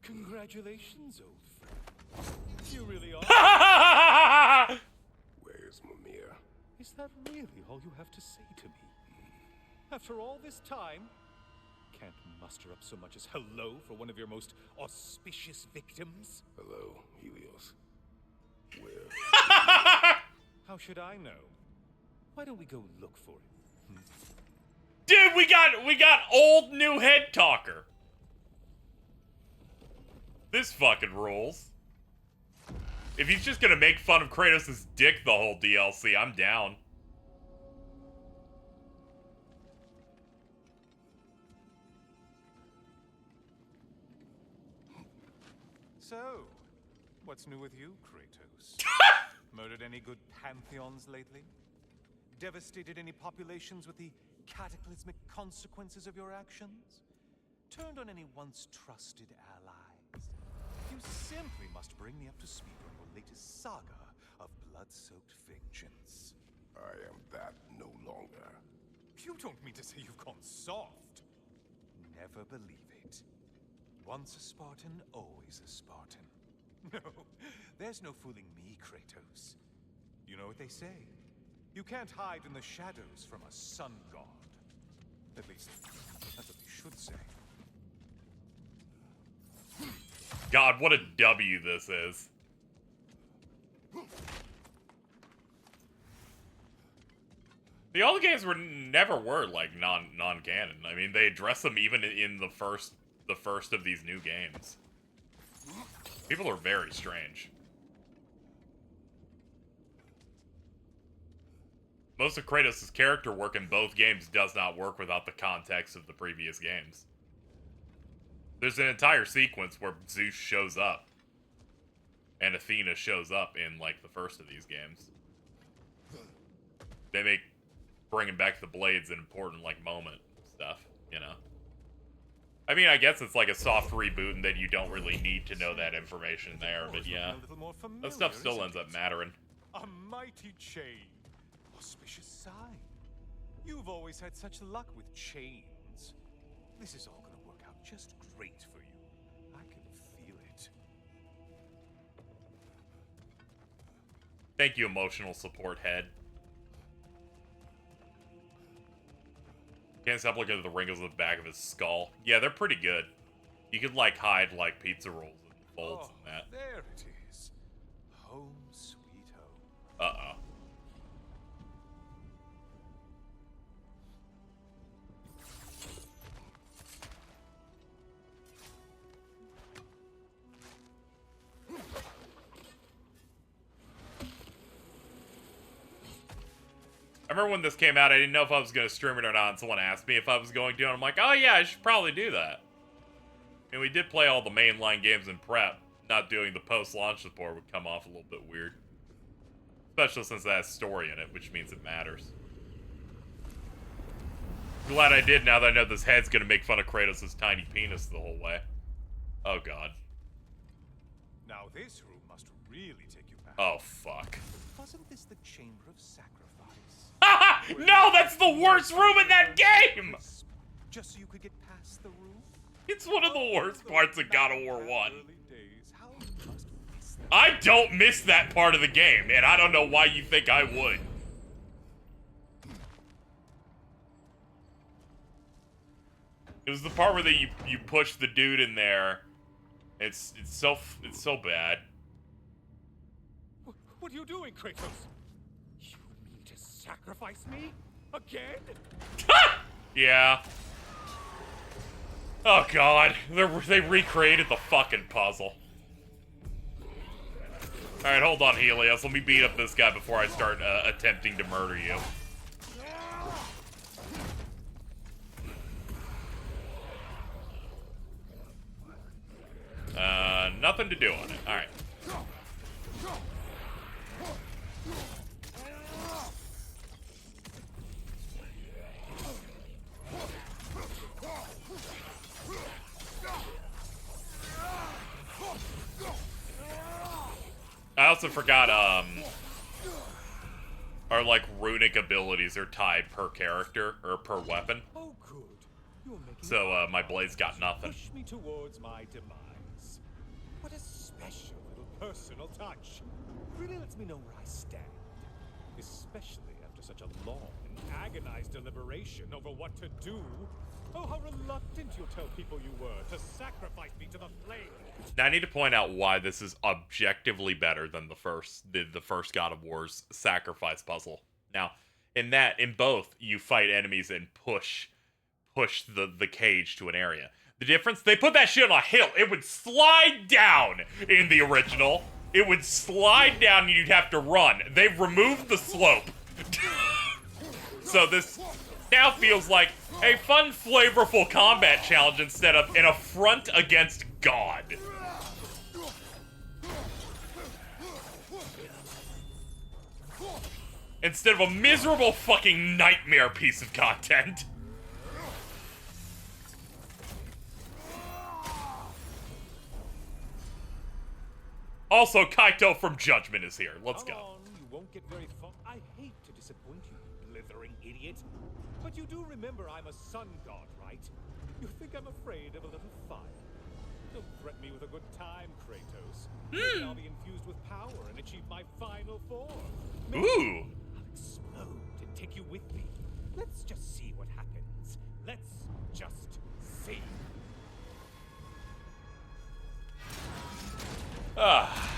Speaker 7: Congratulations, old friend. You really are.
Speaker 2: Where's Mimir?
Speaker 7: Is that really all you have to say to me? After all this time, can't muster up so much as hello for one of your most auspicious victims?
Speaker 2: Hello, Helios.
Speaker 7: How should I know? Why don't we go look for it?
Speaker 1: Dude, we got old new head talker. This fucking rules. If he's just gonna make fun of Kratos' dick the whole DLC, I'm down.
Speaker 7: So, what's new with you, Kratos? Murdered any good pantheons lately? Devastated any populations with the cataclysmic consequences of your actions? Turned on any once trusted allies? You simply must bring me up to speed on your latest saga of blood-soaked vengeance.
Speaker 2: I am that no longer.
Speaker 7: You don't mean to say you've gone soft? Never believe it. Once a Spartan, always a Spartan. No, there's no fooling me, Kratos. You know what they say? You can't hide in the shadows from a sun god. At least, that's what they should say.
Speaker 1: God, what a W this is. The old games never were like non-canon. I mean, they address them even in the first of these new games. People are very strange. Most of Kratos' character work in both games does not work without the context of the previous games. There's an entire sequence where Zeus shows up. And Athena shows up in, like, the first of these games. They make bringing back the blades an important, like, moment stuff, you know? I mean, I guess it's like a soft reboot and that you don't really need to know that information there, but yeah. That stuff still ends up mattering.
Speaker 7: A mighty chain. Auspicious sign. You've always had such luck with chains. This is all gonna work out just great for you. I can feel it.
Speaker 1: Thank you, emotional support head. Can't stop looking at the wrinkles in the back of his skull. Yeah, they're pretty good. You could, like, hide, like, pizza rolls and folds in that.
Speaker 7: There it is. Home sweet home.
Speaker 1: Uh-oh. I remember when this came out, I didn't know if I was going to stream it or not, and someone asked me if I was going to, and I'm like, oh yeah, I should probably do that. And we did play all the mainline games in prep. Not doing the post-launch support would come off a little bit weird. Especially since that has story in it, which means it matters. Glad I did now that I know this head's going to make fun of Kratos' tiny penis the whole way. Oh god.
Speaker 7: Now this room must really take you back.
Speaker 1: Oh fuck.
Speaker 7: Wasn't this the Chamber of Sacrifice?
Speaker 1: No, that's the worst room in that game!
Speaker 7: Just so you could get past the roof?
Speaker 1: It's one of the worst parts of God of War 1. I don't miss that part of the game, and I don't know why you think I would. It was the part where you push the dude in there. It's so bad.
Speaker 7: What are you doing, Kratos? You mean to sacrifice me? Again?
Speaker 1: Yeah. Oh god, they recreated the fucking puzzle. Alright, hold on, Helios. Let me beat up this guy before I start attempting to murder you. Nothing to do on it. Alright. I also forgot, our, like, runic abilities are tied per character, or per weapon.
Speaker 7: Oh, good. You're making
Speaker 1: So, my blade's got nothing.
Speaker 7: push me towards my demise. What a special little personal touch. Really lets me know where I stand. Especially after such a long and agonized deliberation over what to do. Oh, how reluctant you'll tell people you were to sacrifice me to the flame.
Speaker 1: Now I need to point out why this is objectively better than the first God of War's sacrifice puzzle. Now, in both, you fight enemies and push the cage to an area. The difference, they put that shit on a hill. It would slide down in the original. It would slide down and you'd have to run. They've removed the slope. So this now feels like a fun, flavorful combat challenge instead of an affront against God. Instead of a miserable fucking nightmare piece of content. Also, Kaito from Judgment is here. Let's go.
Speaker 7: Come on, you won't get very far. I hate to disappoint you, blithering idiot. But you do remember I'm a sun god, right? You think I'm afraid of a little fire? Don't threaten me with a good time, Kratos. Maybe I'll be infused with power and achieve my final form. Maybe
Speaker 1: Ooh.
Speaker 7: I'll explode and take you with me. Let's just see what happens. Let's just see.
Speaker 1: Ah.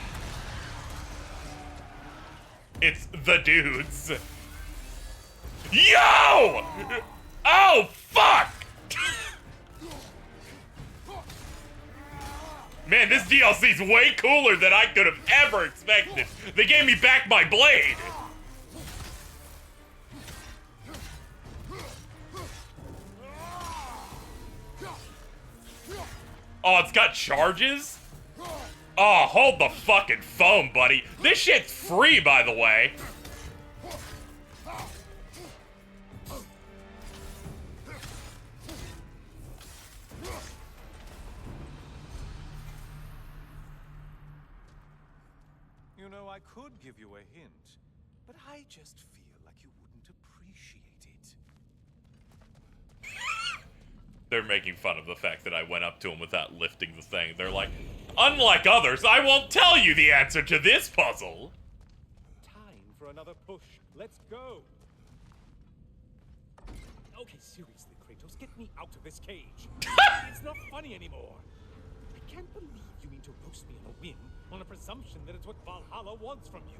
Speaker 1: It's the dudes. Yo! Oh, fuck! Man, this DLC's way cooler than I could have ever expected. They gave me back my blade. Oh, it's got charges? Oh, hold the fucking phone, buddy. This shit's free, by the way.
Speaker 7: You know, I could give you a hint, but I just feel like you wouldn't appreciate it.
Speaker 1: They're making fun of the fact that I went up to him without lifting the thing. They're like, unlike others, I won't tell you the answer to this puzzle.
Speaker 7: Time for another push. Let's go. Okay, seriously, Kratos, get me out of this cage. It's not funny anymore. I can't believe you mean to roast me on a whim on a presumption that it's what Valhalla wants from you.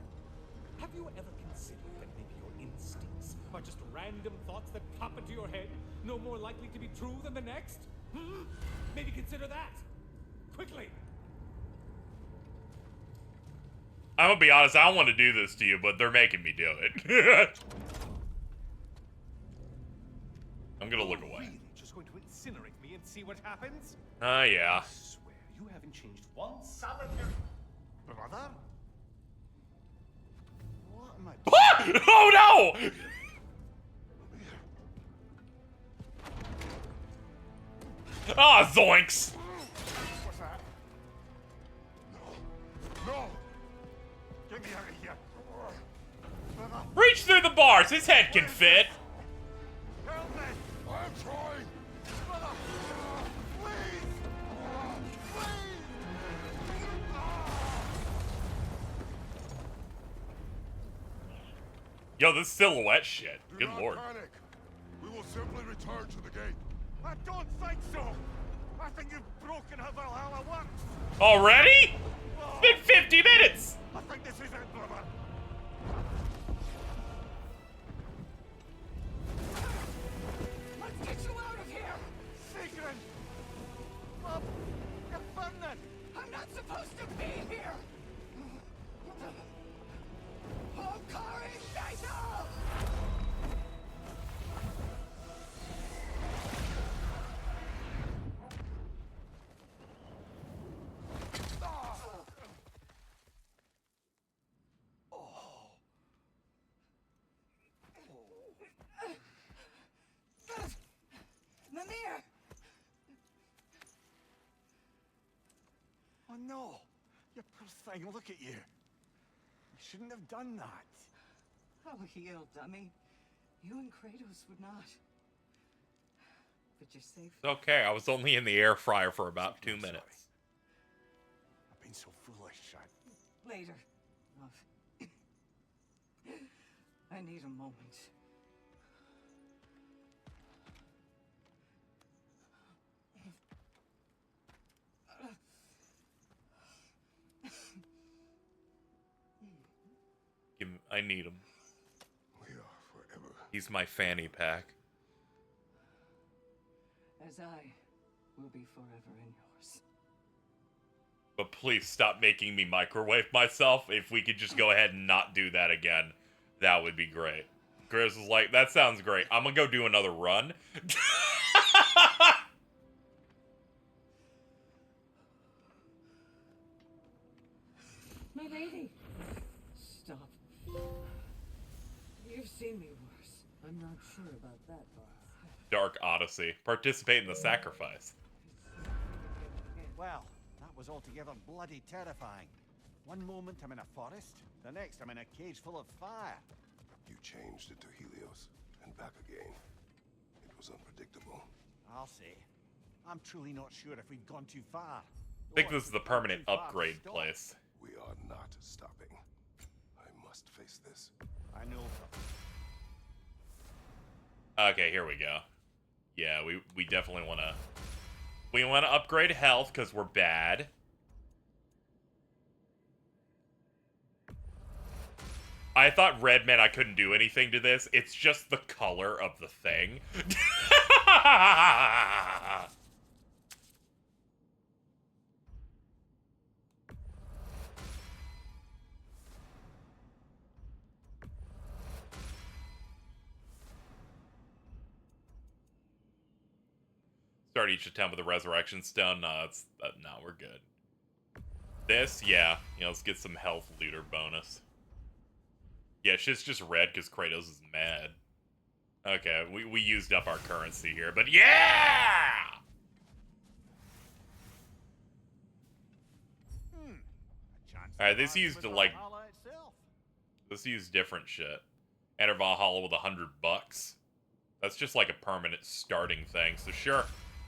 Speaker 7: Have you ever considered that maybe your instincts are just random thoughts that pop into your head, no more likely to be true than the next? Maybe consider that. Quickly.
Speaker 1: I'm gonna be honest, I don't want to do this to you, but they're making me do it. I'm gonna look away.
Speaker 7: Really just going to incinerate me and see what happens?
Speaker 1: Yeah.
Speaker 7: I swear, you haven't changed one solitary...
Speaker 3: Brother? What am I...
Speaker 1: Oh no! Ah, zoinks!
Speaker 3: What's that? No! No! Get me out of here! Brother!
Speaker 1: Reach through the bars, his head can fit.
Speaker 3: Help me!
Speaker 2: I'm trying.
Speaker 3: Brother! Please! Please!
Speaker 1: Yo, this silhouette shit.
Speaker 2: Do
Speaker 1: Good
Speaker 2: not
Speaker 1: lord.
Speaker 2: panic. We will simply return to the gate.
Speaker 3: I don't think so! I think you've broken how Valhalla works!
Speaker 1: Already? It's been 50 minutes!
Speaker 3: I think this is it, brother! Let's get you out of here! Sigrun! Mom, you're burning! I'm not supposed to be here! Oh, Kari, Naito! Mimir! Oh no! You poor thing, look at you. You shouldn't have done that.
Speaker 5: Oh, heal, dummy. You and Kratos would not. But you're safe.
Speaker 1: Okay, I was only in the air fryer for about 2
Speaker 3: I'm sorry.
Speaker 1: minutes.
Speaker 3: I've been so foolish.
Speaker 5: Later, love. I need a moment.
Speaker 1: I need him.
Speaker 2: We are forever.
Speaker 1: He's my fanny pack.
Speaker 5: As I will be forever in yours.
Speaker 1: But please stop making me microwave myself. If we could just go ahead and not do that again, that would be great. Chris was like, that sounds great. I'm gonna go do another run.
Speaker 5: My lady! Stop. You've seen me worse.
Speaker 6: I'm not sure about that, boss.
Speaker 1: Dark Odyssey. Participate in the sacrifice.
Speaker 3: Well, that was altogether bloody terrifying. One moment I'm in a forest, the next I'm in a cage full of fire.
Speaker 2: You changed into Helios and back again. It was unpredictable.
Speaker 3: I'll say. I'm truly not sure if we've gone too far.
Speaker 1: I think this is the permanent upgrade place.
Speaker 2: We are not stopping. I must face this.
Speaker 3: I know.
Speaker 1: Okay, here we go. Yeah, we definitely want to... We want to upgrade health because we're bad. I thought red meant I couldn't do anything to this. It's just the color of the thing. Start each attempt with a resurrection stone. No, no, we're good. This, yeah. You know, let's get some health looter bonus. Yeah, shit's just red because Kratos is mad. Okay, we used up our currency here, but yeah! Alright, this used to, like... This used different shit. Enter Valhalla with $100. That's just like a permanent starting thing, so sure.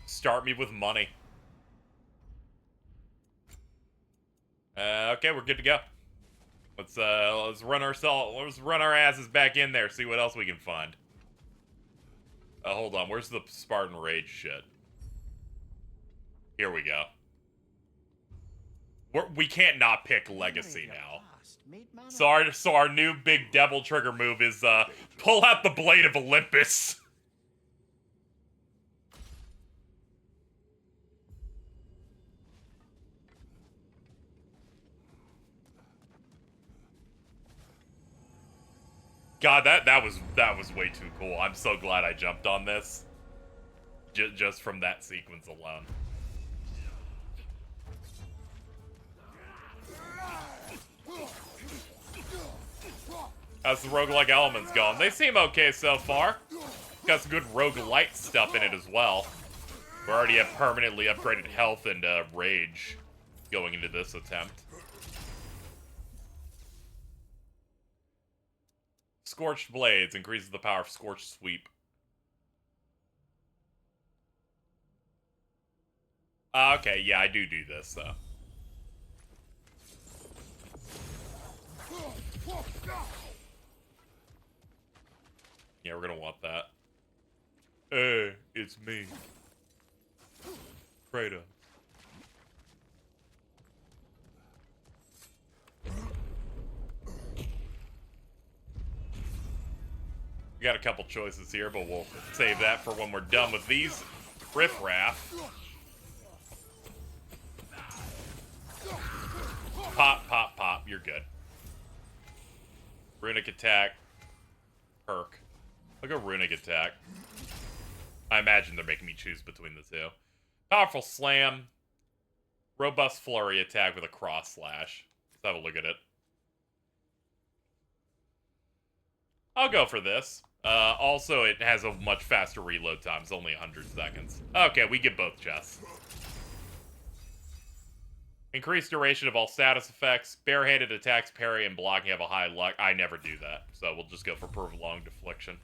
Speaker 1: Start me with money. Okay, we're good to go. Let's run our asses back in there, see what else we can find. Hold on, where's the Spartan Rage shit? Here we go. We can't not pick Legacy now. So our new big devil trigger move is pull out the Blade of Olympus. God, that was way too cool. I'm so glad I jumped on this. Just from that sequence alone. How's the roguelike elements going? They seem okay so far. Got some good roguelite stuff in it as well. We already have permanently upgraded health and rage going into this attempt. Scorched Blades increases the power of Scorched Sweep. Okay, yeah, I do this, though. Yeah, we're gonna want that. Hey, it's me. Kratos. We got a couple choices here, but we'll save that for when we're done with these riffraff. Pop, pop, pop. You're good. Runic attack. Perk. I'll go runic attack. I imagine they're making me choose between the two. Powerful slam. Robust flurry attack with a cross slash. Let's have a look at it. I'll go for this. Also, it has a much faster reload time. It's only 100 seconds. Okay, we get both chests. Increased duration of all status effects. Barehanded attacks, parry, and blocking have a high luck. I never do that, so we'll just go for prolonged affliction.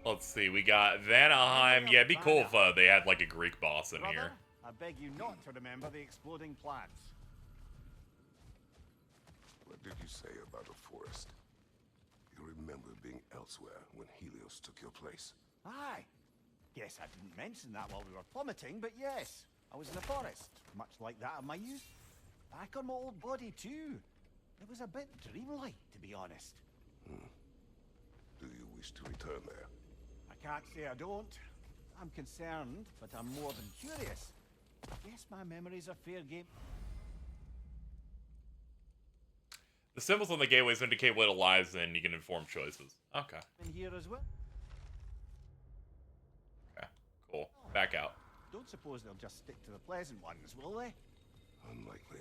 Speaker 1: Let's see, we got Vanaheim. Yeah, it'd be cool if they had like a Greek boss in here.
Speaker 3: I beg you not to remember the exploding plants.
Speaker 2: What did you say about a forest? You remember being elsewhere when Helios took your place?
Speaker 3: Aye. Guess I didn't mention that while we were plummeting, but yes, I was in the forest, much like that of my youth. Back on my old body, too. It was a bit dreamlike, to be honest.
Speaker 2: Do you wish to return there?
Speaker 3: I can't say I don't. I'm concerned, but I'm more than curious. I guess my memory's a fair game.
Speaker 1: The symbols on the gateways indicate what it lies in. You can inform choices. Okay.
Speaker 3: In here as well.
Speaker 1: Okay. Cool. Back out.
Speaker 3: Don't suppose they'll just stick to the pleasant ones, will they?
Speaker 2: Unlikely.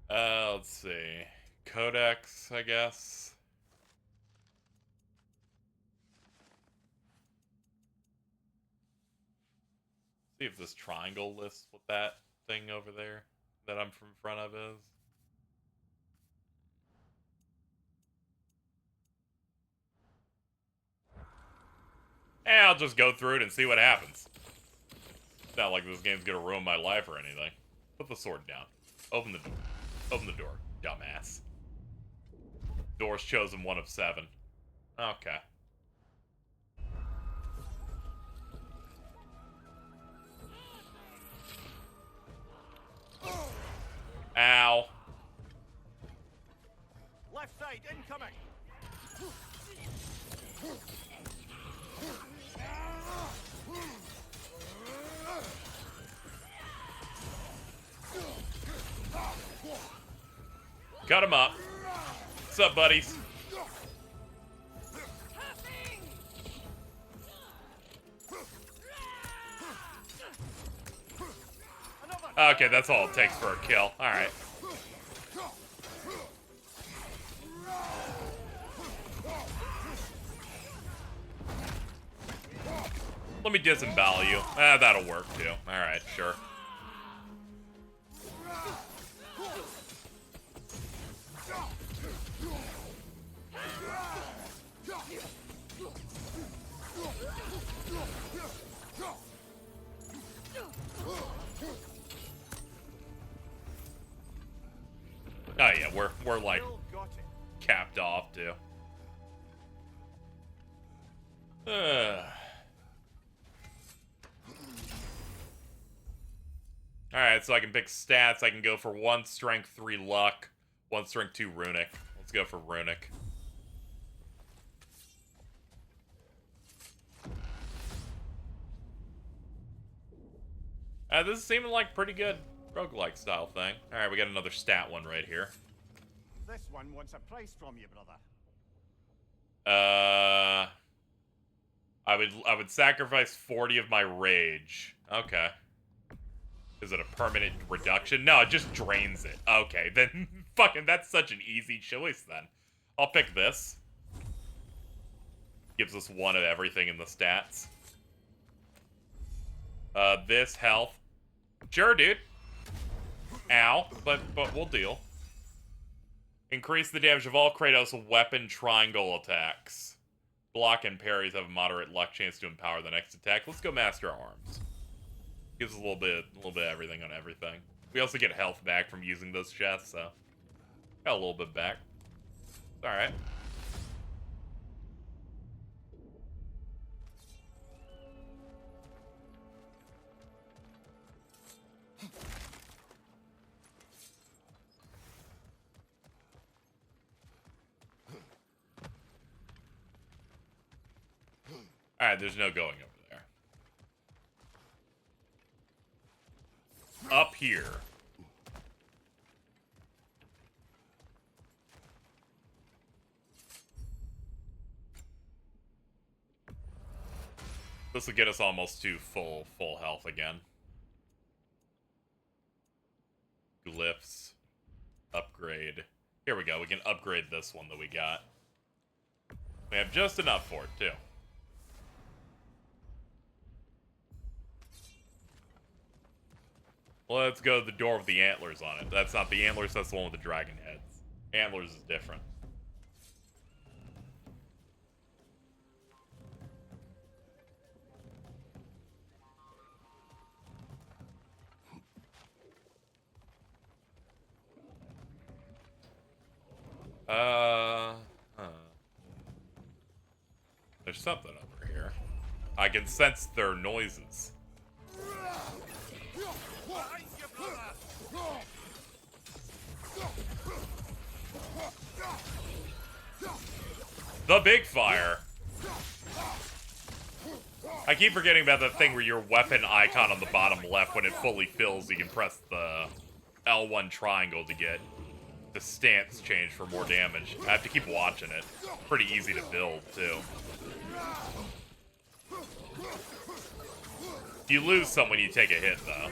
Speaker 1: Let's see. Codex, I guess. See if this triangle lists what that thing over there that I'm from front of is. I'll just go through it and see what happens. It's not like this game's gonna ruin my life or anything. Put the sword down. Open the door. Open the door, dumbass. Door's chosen 1 of 7. Okay. Ow.
Speaker 3: Left side, incoming!
Speaker 1: Cut him up. What's up, buddies? Okay, that's all it takes for a kill. Alright. Let me disembowel you. That'll work too. Alright, sure. Oh yeah, we're like capped off too. Alright, so I can pick stats. I can go for 1 strength, 3 luck, 1 strength, 2 runic. Let's go for runic. This is seeming like pretty good roguelike style thing. Alright, we got another stat one right here.
Speaker 3: This one wants a price from you, brother.
Speaker 1: I would sacrifice 40 of my rage. Okay. Is it a permanent reduction? No, it just drains it. Okay, then fucking that's such an easy choice then. I'll pick this. Gives us 1 of everything in the stats. This health. Sure, dude. Ow, but we'll deal. Increase the damage of all Kratos weapon triangle attacks. Block and parries have a moderate luck chance to empower the next attack. Let's go Master Arms. Gives us a little bit of everything on everything. We also get health back from using those chests, so got a little bit back. It's all right. Alright, there's no going over there. Up here. This will get us almost to full health again. Glyphs. Upgrade. Here we go, we can upgrade this one that we got. We have just enough for it, too. Let's go to the door with the antlers on it. That's not the antlers, that's the one with the dragon heads. Antlers is different. There's There's something over here. I can sense their noises. The big fire. I keep forgetting about the thing where your weapon icon on the bottom left, when it fully fills, you can press the L1 triangle to get the stance change for more damage. I have to keep watching it. Pretty easy to build, too. You lose some when you take a hit, though.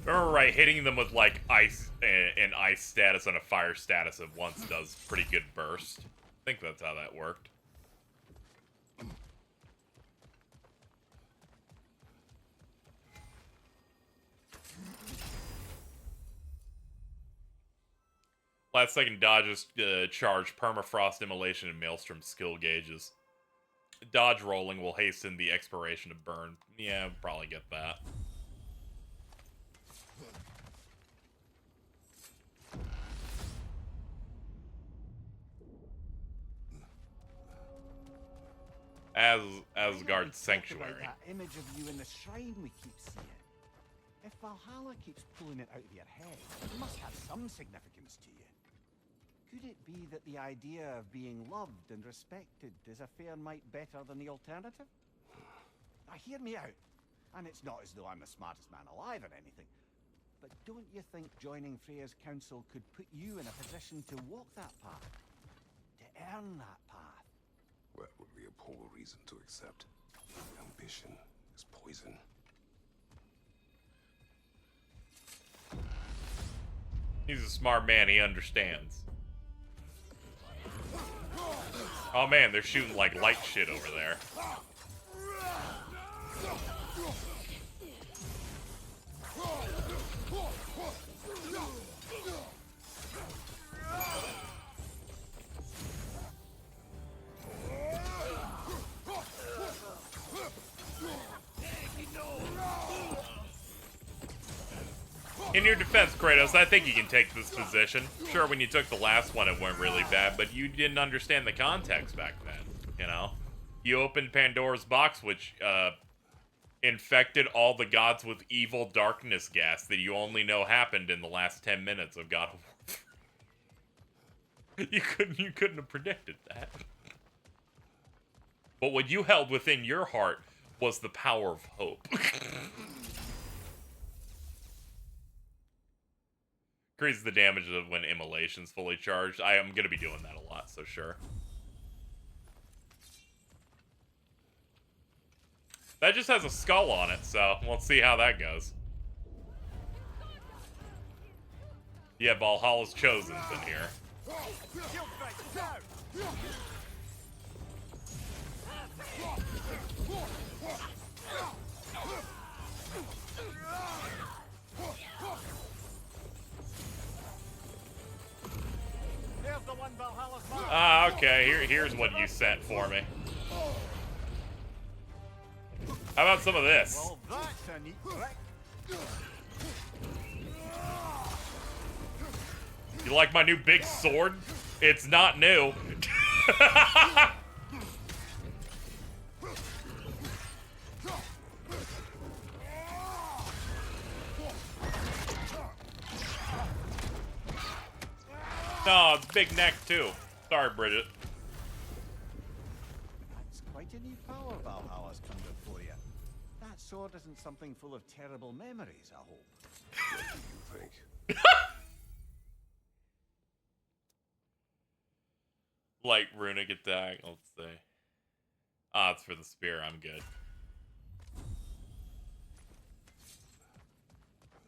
Speaker 1: Remember, right, hitting them with, like, ice, an ice status and a fire status at once does pretty good burst. I think that's how that worked. Last second dodges charge permafrost, immolation, and maelstrom skill gauges. Dodge rolling will hasten the expiration of burn. Yeah, probably get that. Asgard's sanctuary.
Speaker 3: That image of you in the shrine we keep seeing. If Valhalla keeps pulling it out of your head, it must have some significance to you. Could it be that the idea of being loved and respected is a fair mite better than the alternative? Now hear me out. And it's not as though I'm the smartest man alive or anything. But don't you think joining Freya's council could put you in a position to walk that path? To earn that path?
Speaker 2: That would be a poor reason to accept. Ambition is poison.
Speaker 1: He's a smart man, he understands. Oh man, they're shooting like light shit over there. In your defense, Kratos, I think you can take this position. Sure, when you took the last one, it went really bad, but you didn't understand the context back then, you know? You opened Pandora's box, which, infected all the gods with evil darkness gas that you only know happened in the last 10 minutes of God of War. You couldn't have predicted that. But what you held within your heart was the power of hope. Increases the damage of when immolation's fully charged. I am going to be doing that a lot, so sure. That just has a skull on it, so we'll see how that goes. Yeah, Valhalla's Chosen's in here. Ah, okay, here's what you sent for me. How about some of this?
Speaker 3: Well, that's a neat trick.
Speaker 1: You like my new big sword? It's not new. No, it's big neck too. Sorry, Bridget.
Speaker 3: That's quite a new power Valhalla's come before you. That sword isn't something full of terrible memories, I hope.
Speaker 2: What do you think?
Speaker 1: Light runic attack, let's see. Ah, it's for the spear, I'm good.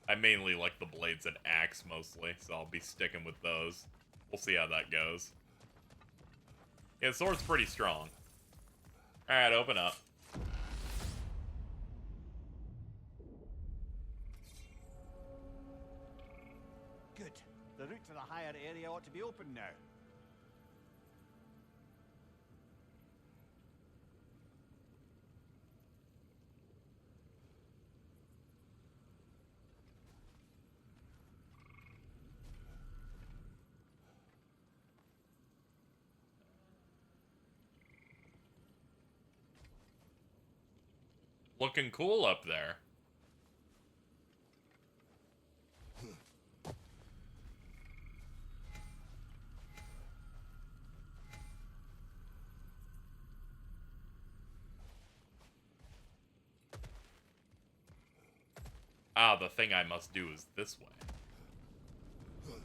Speaker 1: I mainly like the blades and axe mostly, so I'll be sticking with those. We'll see how that goes. Yeah, sword's pretty strong. Alright, open up.
Speaker 3: Good. The route to the higher area ought to be open now.
Speaker 1: Looking cool up there. Ah, the thing I must do is this way.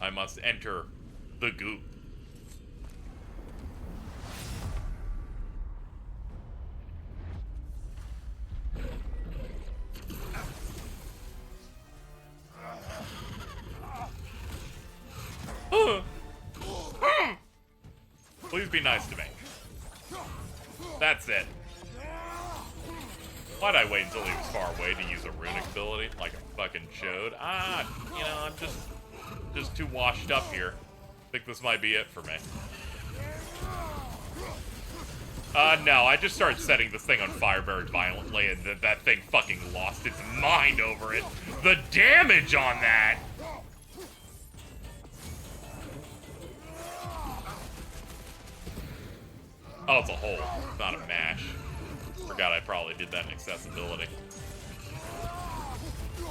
Speaker 1: I must enter the goop. Please be nice to me. That's it. Why'd I wait until he was far away to use a runic ability? Like a fucking chode? Ah, you know, I'm just too washed up here. I think this might be it for me. No, I just started setting this thing on fire very violently, and that thing fucking lost its mind over it. The damage on that! Oh, it's a hole, not a mash. Forgot I probably did that in accessibility.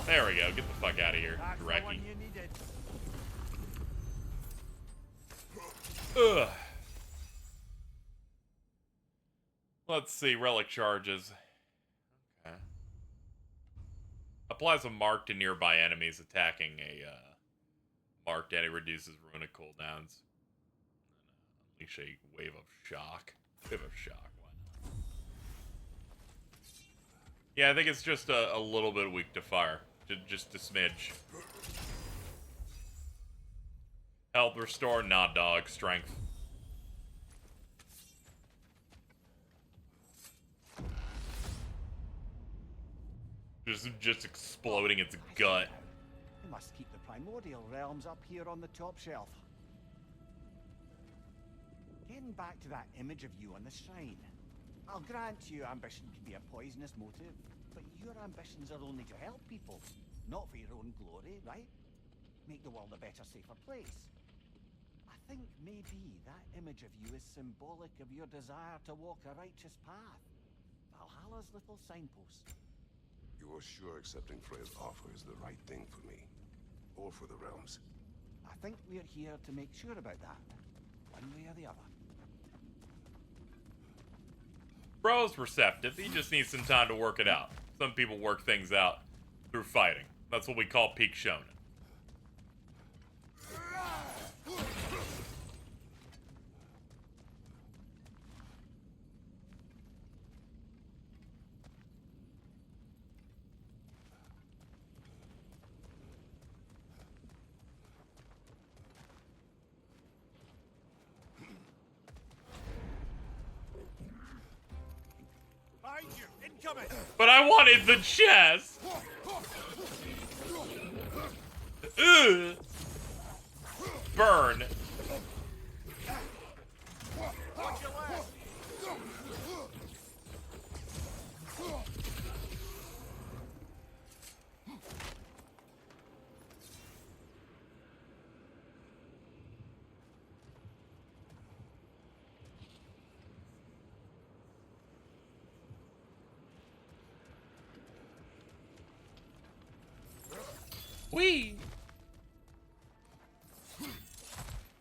Speaker 1: There we go, get the fuck out of here, Dreki. Ugh. Let's see, relic charges. Okay. Applies a mark to nearby enemies attacking a marked enemy, reduces runic cooldowns. Unleash a wave of shock. Wave of shock, why not? Yeah, I think it's just a little bit weak to fire. Just a smidge. Health restore, not dog. Strength. Just exploding its gut.
Speaker 3: We must keep the primordial realms up here on the top shelf. Getting back to that image of you on the shrine. I'll grant you ambition can be a poisonous motive, but your ambitions are only to help people, not for your own glory, right? Make the world a better, safer place. I think maybe that image of you is symbolic of your desire to walk a righteous path. Valhalla's little signpost.
Speaker 2: You are sure accepting Freya's offer is the right thing for me? Or for the realms?
Speaker 3: I think we're here to make sure about that, one way or the other.
Speaker 1: Bro's receptive. He just needs some time to work it out. Some people work things out through fighting. That's what we call peak shonen. But I wanted the chest! Ugh! Burn. Whee!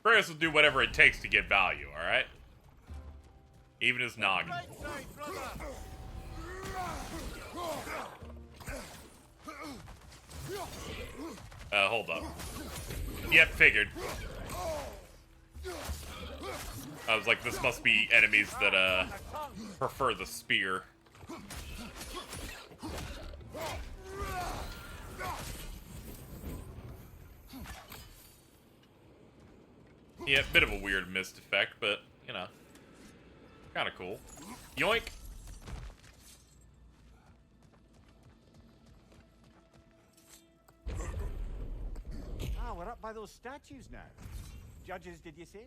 Speaker 1: Kratos will do whatever it takes to get value, alright? Even his noggin. Hold up. Yep, figured. I was like, this must be enemies that, prefer the spear. Yeah, bit of a weird missed effect, but, you you know, kind of cool. Yoink!
Speaker 3: Ah, we're up by those statues now. Judges, did you say?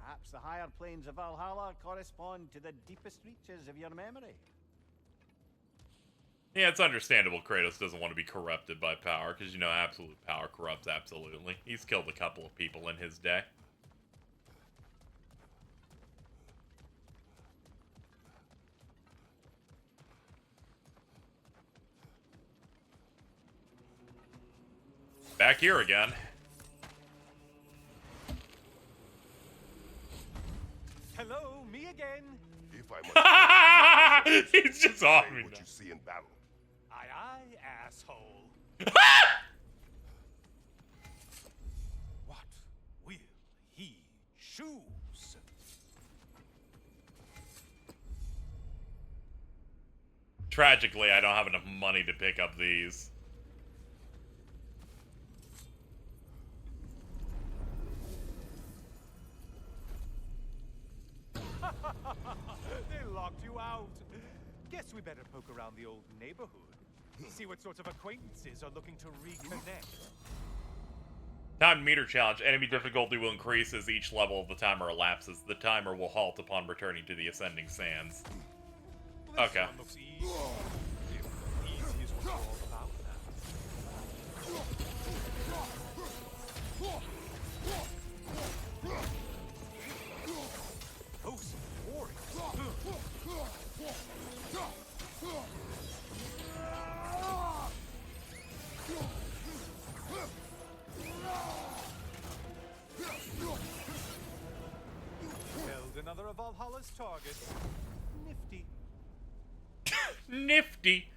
Speaker 3: Perhaps the higher planes of Valhalla correspond to the deepest reaches of your memory.
Speaker 1: Yeah, it's understandable Kratos doesn't want to be corrupted by power, because, you know, absolute power corrupts absolutely. He's killed a couple of people in his day. Back here again.
Speaker 7: Hello, me again.
Speaker 2: If I must,
Speaker 1: He's just on me
Speaker 2: what
Speaker 1: now.
Speaker 2: you see in battle.
Speaker 7: Aye, aye, asshole. What will he choose?
Speaker 1: Tragically, I don't have enough money to pick up these.
Speaker 7: They locked you out. Guess we better poke around the old neighborhood. See what sorts of acquaintances are looking to reconnect.
Speaker 1: Time meter challenge. Enemy difficulty will increase as each level of the timer elapses. The timer will halt upon returning to the ascending sands.
Speaker 7: This
Speaker 1: Okay.
Speaker 7: one looks easy. If easy is what you're all about now. Those warriors. Held another of Valhalla's targets. Nifty.
Speaker 1: Nifty.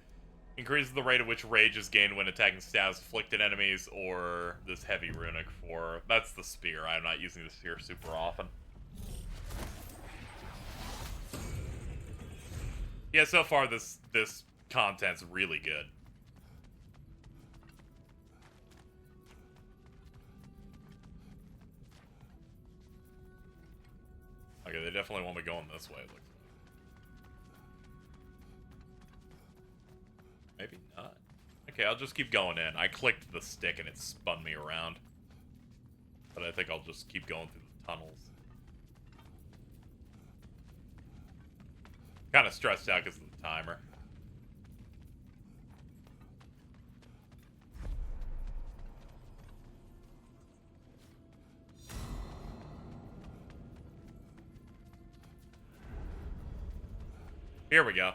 Speaker 1: Increases the rate at which rage is gained when attacking status afflicted enemies, or this heavy runic for... That's the spear. I'm not using the spear super often. Yeah, so far this content's really good. Okay, they definitely want me going this way, it looks like. Maybe not. Okay, I'll just keep going in. I clicked the stick and it spun me around. But I think I'll just keep going through the tunnels. Kind of stressed out because of the timer. Here we go.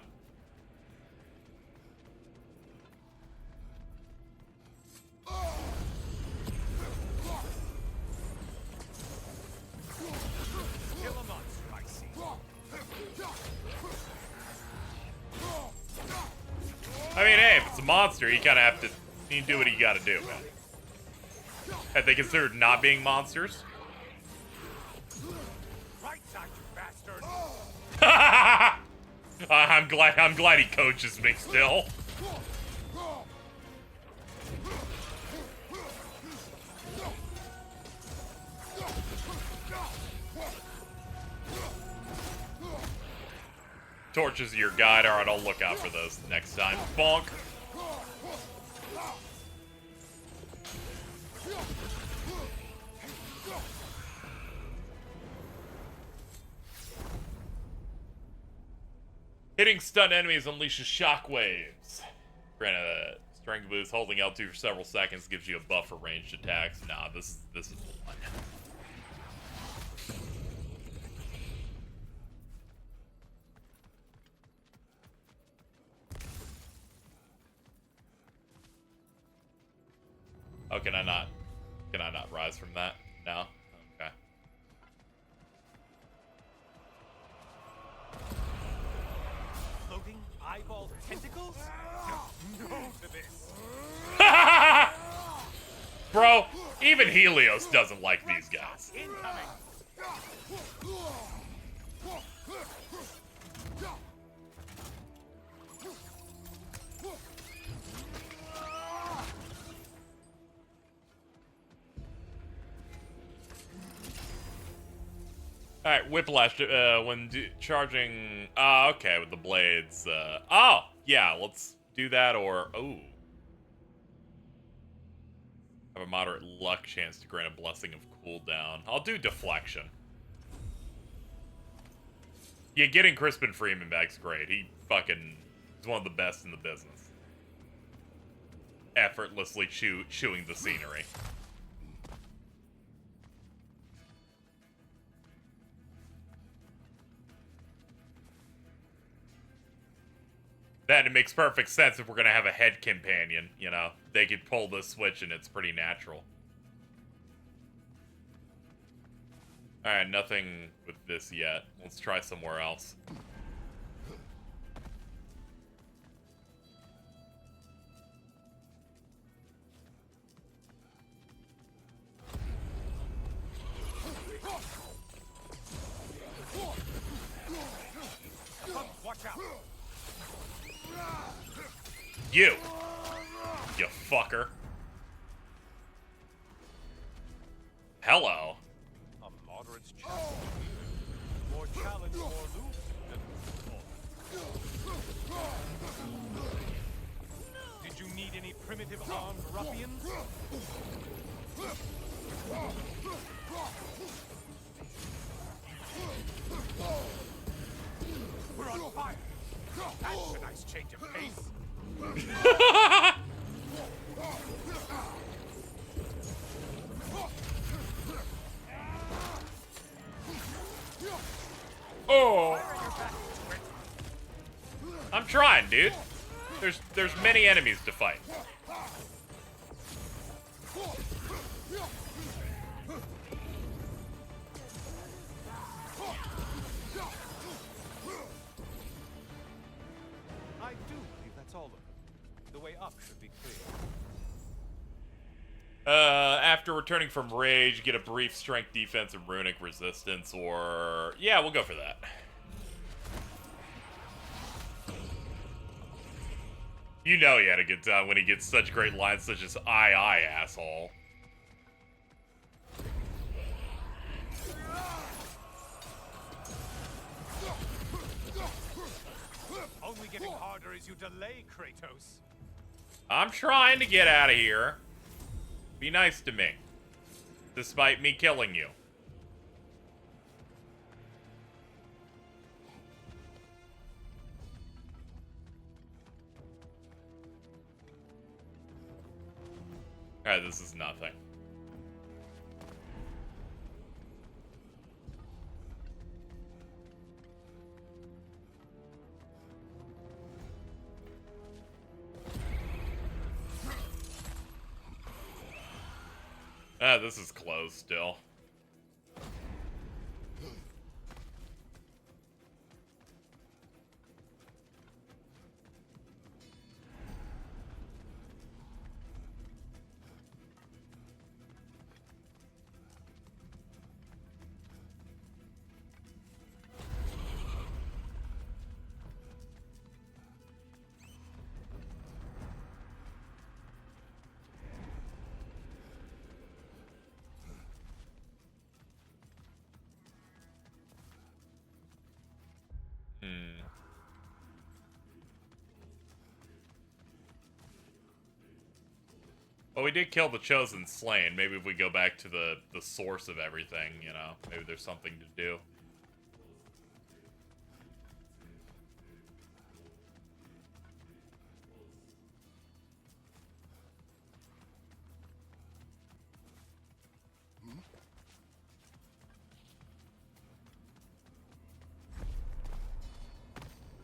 Speaker 7: Kill a monster, I see.
Speaker 1: I mean, hey, if it's a monster, you kind of have to do what you gotta do, man. Have they considered not being monsters?
Speaker 7: Right side, you bastard.
Speaker 1: I'm glad he coaches me still. Torches are your guide. Alright, I'll look out for those next time. Bonk. Hitting stun enemies unleashes shockwaves. Granted, strength boost holding L2 for several seconds gives you a buff for ranged attacks. Nah, this is the one. Oh, can I not rise from that? No? Okay.
Speaker 7: Floating eyeball tentacles? No to this.
Speaker 1: Bro, even Helios doesn't like these guys.
Speaker 7: Incoming.
Speaker 1: Alright, Whiplash, when charging... okay, with the blades. Oh, yeah, let's do that, or... Ooh. Have a moderate luck chance to grant a blessing of cooldown. I'll do deflection. Yeah, getting Crispin Freeman back's great. He fucking is one of the best in the business. Effortlessly chewing the scenery. That it makes perfect sense if we're gonna have a head companion, you know. They could pull this switch and it's pretty natural. Alright, nothing with this yet. Let's try somewhere else.
Speaker 7: Watch out!
Speaker 1: You fucker. Hello.
Speaker 7: A moderate challenge. More challenge, more loot than before. Did you need any primitive armed ruffians? We're on fire! That's a nice change of pace.
Speaker 1: Oh! I'm trying, dude. There's many enemies to fight.
Speaker 7: I do believe that's all of them. The way up should be clear.
Speaker 1: After returning from rage, get a brief strength defense and runic resistance, or... Yeah, we'll go for that. You know he had a good time when he gets such great lines such as, aye, asshole.
Speaker 7: Only getting harder as you delay, Kratos.
Speaker 1: I'm trying to get out of here. Be nice to me. Despite me killing you. Alright, this is nothing. This is closed still. Well, we did kill the Chosen Slain. Maybe if we go back to the source of everything, you know, maybe there's something to do.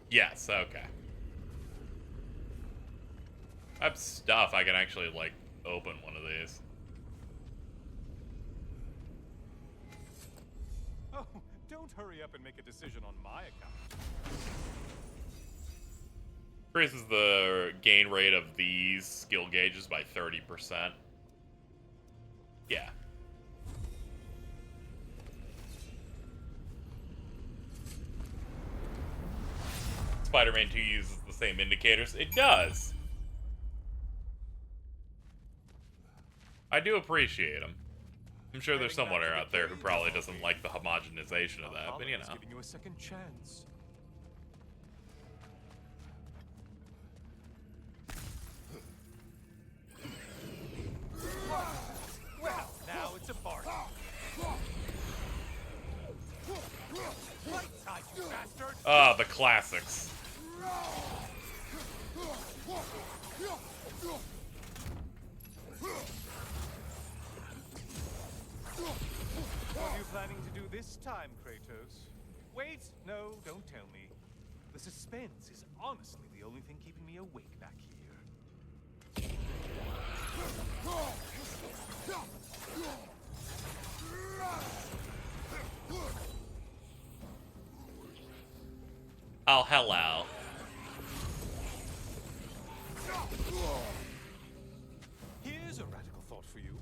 Speaker 1: Yes, okay. I have stuff I can actually, like, open one of these.
Speaker 7: Oh, don't hurry up and make a decision on my account.
Speaker 1: Increases the gain rate of these skill gauges by 30%. Yeah. Spider-Man 2 uses the same indicators. It does. I do appreciate them. I'm sure there's someone out there who probably doesn't like the homogenization of that, but you know.
Speaker 7: Giving you a second chance. Well, now it's a party. Right side, you bastard!
Speaker 1: Ah, the classics.
Speaker 7: What are you planning to do this time, Kratos? Wait, no, don't tell me. The suspense is honestly the only thing keeping me awake back here.
Speaker 1: Oh, hello.
Speaker 7: Here's a radical thought for you.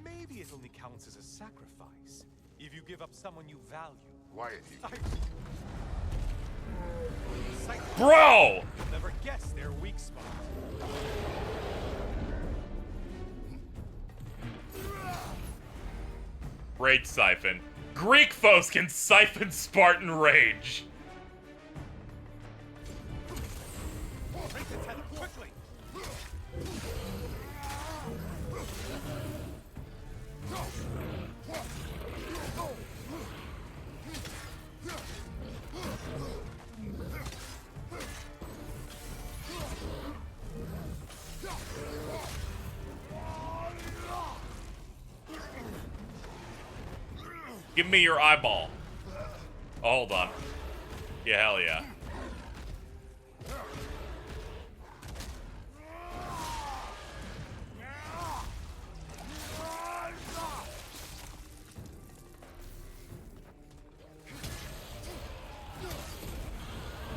Speaker 7: Maybe it only counts as a sacrifice if you give up someone you value.
Speaker 2: Wyatt,
Speaker 1: Bro!
Speaker 7: You'll never guess their weak spot.
Speaker 1: Rage siphon. Greek foes can siphon Spartan rage.
Speaker 7: Break the tether quickly.
Speaker 1: Give me your eyeball. Oh, hold on. Yeah, hell yeah.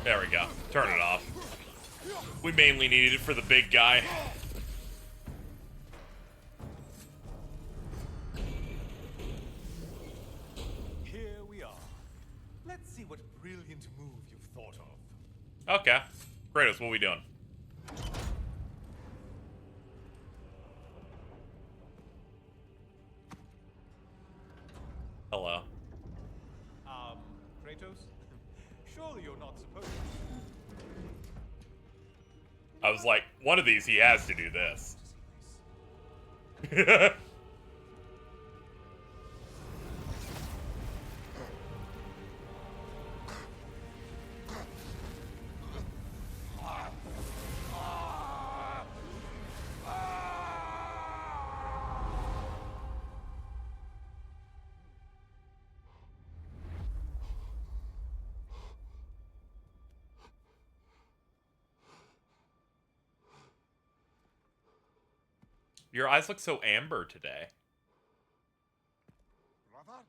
Speaker 1: There we go. Turn it off. We mainly needed it for the big guy.
Speaker 7: Here we are. Let's see what brilliant move you've thought of.
Speaker 1: Okay. Kratos, what we doing? Hello.
Speaker 7: Kratos? Surely you're not supposed to.
Speaker 1: I was like, one of these he has to do this. Your eyes look so amber today.
Speaker 2: Brother?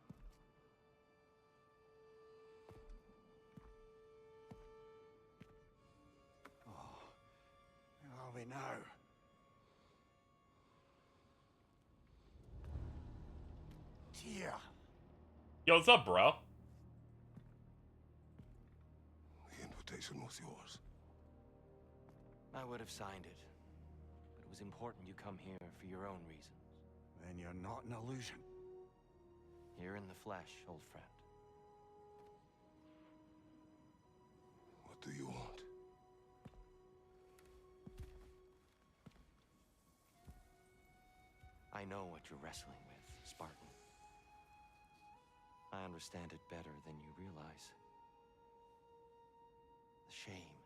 Speaker 3: Where are we now? Tyr.
Speaker 1: Yo, what's up, bro?
Speaker 2: The invitation was yours.
Speaker 8: I would have signed it. But it was important you come here for your own reasons.
Speaker 3: Then you're not an illusion.
Speaker 8: Here in the flesh, old friend.
Speaker 2: What do you want?
Speaker 8: I know what you're wrestling with, Spartan. I understand it better than you realize. The shame.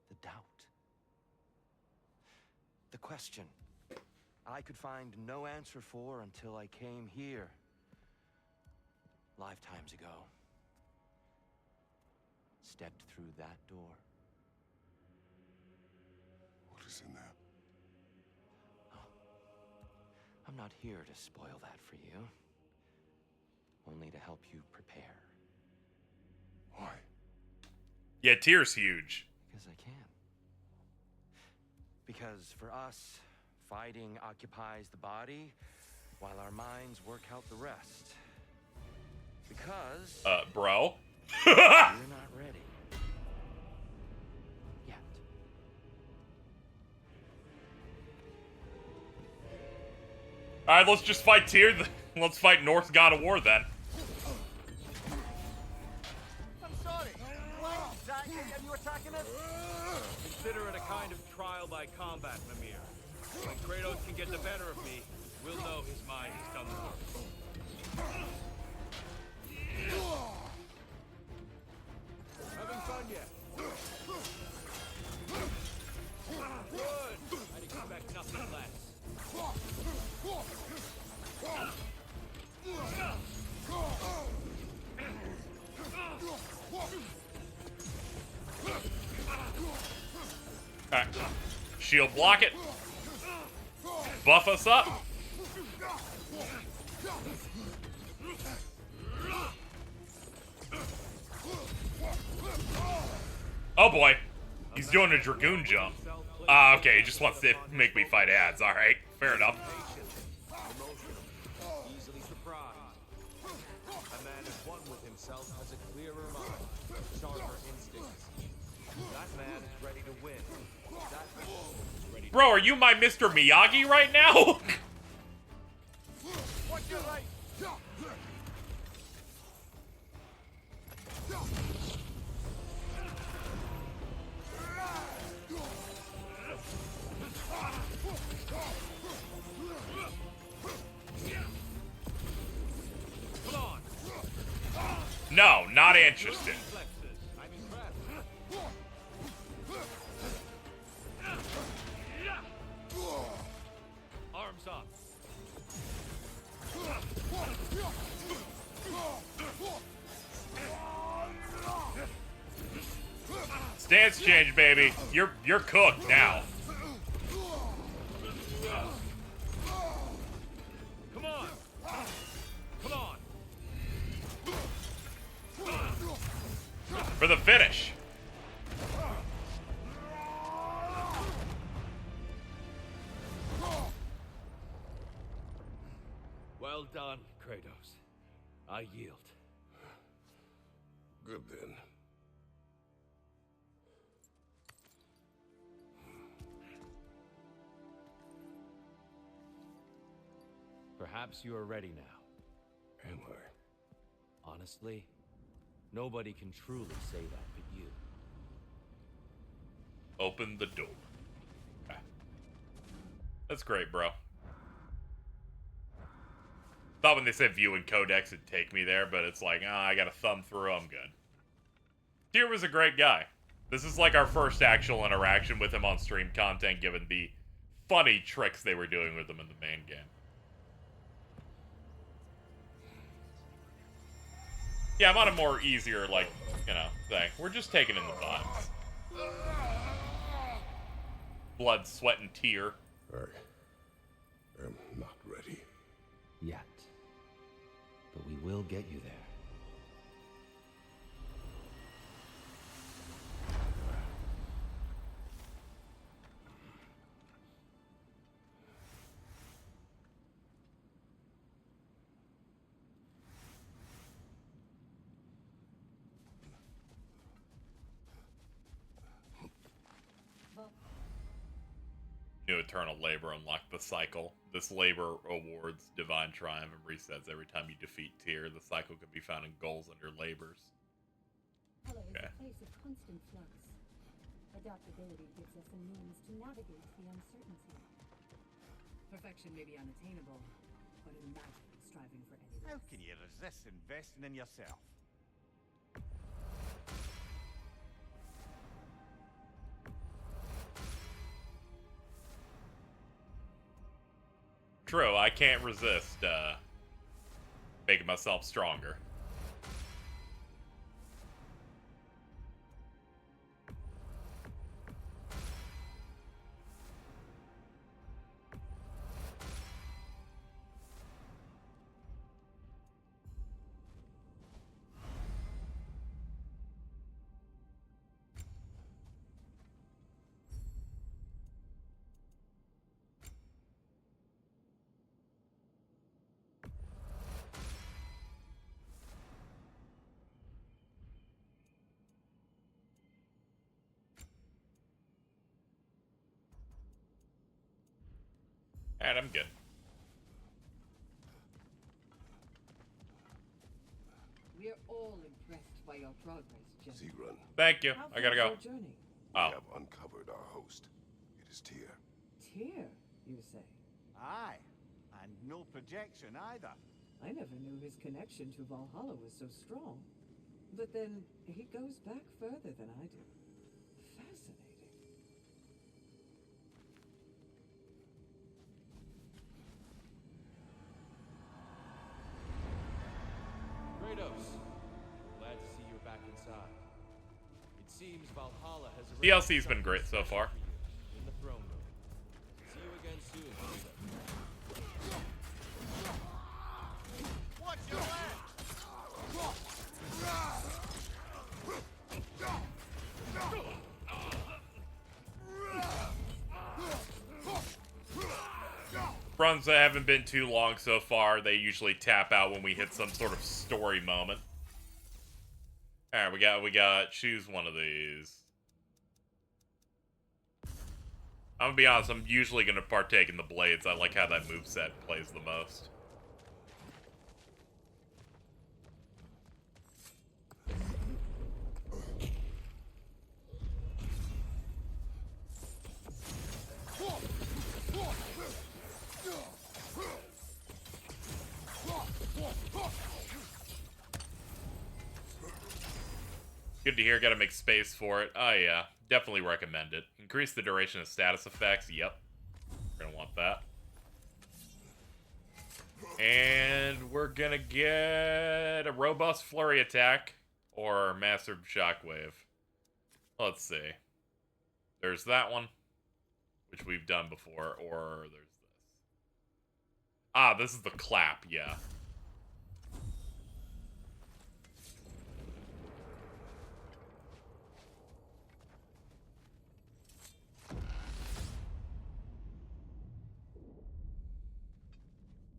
Speaker 8: The doubt. The question I could find no answer for until I came here. Lifetimes ago. Stepped through that door.
Speaker 2: What is in there?
Speaker 8: I'm not here to spoil that for you. Only to help you prepare.
Speaker 2: Why?
Speaker 1: Yeah, Tyr's huge.
Speaker 8: Because I can. Because for us, fighting occupies the body, while our minds work out the rest. Because...
Speaker 1: Bro?
Speaker 8: you're not ready. Yet.
Speaker 1: Alright, let's just fight Tyr. Let's fight Norse God of War then.
Speaker 3: I'm sorry. Why exactly are you attacking us?
Speaker 9: Consider it a kind of trial by combat, Mimir. When Kratos can get the better of me, we'll know his mind has done the work. Having fun yet? Good! I'd expect nothing less.
Speaker 1: Alright. Shield block it. Buff us up. Oh boy. He's doing a Dragoon jump. Okay, he just wants to make me fight ads. Alright, fair enough.
Speaker 9: Easily surprised. A man at one with himself has a clearer mind, sharper instincts. That man is ready to win. That man is ready to
Speaker 1: Bro, are you my Mr. Miyagi right now?
Speaker 3: Watch your right.
Speaker 1: No, not interested.
Speaker 9: I'm impressed. Arms up.
Speaker 1: Stance change, baby. You're cooked now.
Speaker 9: Come on. Come on.
Speaker 1: For the finish.
Speaker 9: Well done, Kratos. I yield.
Speaker 2: Good then.
Speaker 8: Perhaps you are ready now.
Speaker 2: Am I?
Speaker 8: Honestly, nobody can truly say that but you.
Speaker 1: Open the door. Okay. That's great, bro. Thought when they said view and codex it'd take me there, but it's like, I got a thumb through, I'm good. Tyr was a great guy. This is like our first actual interaction with him on stream content, given the funny tricks they were doing with him in the main game. Yeah, I'm on a more easier, like, you know, thing. We're just taking in the vibes. Blood, sweat, and tear.
Speaker 2: I am not ready.
Speaker 8: Yet. But we will get you there.
Speaker 1: New Eternal Labor unlocked the cycle. This labor awards Divine Triumph and resets every time you defeat Tyr. The cycle can be found in goals under labors.
Speaker 10: Valhalla
Speaker 1: Okay.
Speaker 10: is a place of constant flux. Adaptability gives us a means to navigate the uncertainty.
Speaker 6: Perfection may be unattainable, but imagine striving for any
Speaker 3: How
Speaker 6: less.
Speaker 3: can you resist investing in yourself?
Speaker 1: True, I can't resist making myself stronger. Alright, I'm good.
Speaker 5: all impressed by your progress, gentlemen.
Speaker 2: Zerun,
Speaker 1: Thank you.
Speaker 5: How
Speaker 1: I gotta
Speaker 5: far
Speaker 1: go.
Speaker 5: is your journey?
Speaker 2: we
Speaker 1: Oh.
Speaker 2: have uncovered our host. It is Tyr.
Speaker 5: Tyr, you say?
Speaker 3: Aye, and no projection either.
Speaker 5: I never knew his connection to Valhalla was so strong. But then, he goes back further than I do. Fascinating.
Speaker 9: Kratos, glad to see you're back inside. It seems Valhalla has
Speaker 1: DLC's been great so far.
Speaker 9: in the throne room. See you again soon, Kratos.
Speaker 3: Watch your left!
Speaker 1: Runs that haven't been too long so far, they usually tap out when we hit some sort of story moment. Alright, we got choose one of these. I'm gonna be honest, I'm usually gonna partake in the blades. I like how that moveset plays the most. Good to hear, gotta make space for it. Oh yeah, definitely recommend it. Increase the duration of status effects, yep. We're gonna want that. And we're gonna get a robust flurry attack or massive shockwave. Let's see. There's that one, which we've done before, or there's this. Ah, this is the clap, yeah.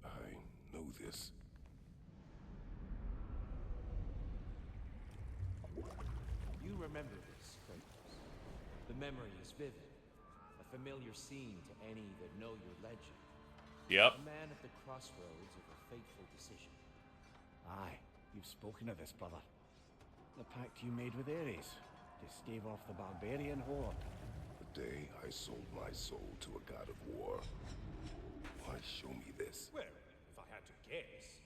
Speaker 2: I know this.
Speaker 9: You remember this, Kratos. The memory is vivid. A familiar scene to any that know your legend.
Speaker 1: Yep.
Speaker 9: A man at the crossroads of a fateful decision.
Speaker 3: Aye, you've spoken of this, brother. The pact you made with Ares to stave off the barbarian horde.
Speaker 2: The day I sold my soul to a god of war. Why show me this?
Speaker 7: Well, if I had to guess,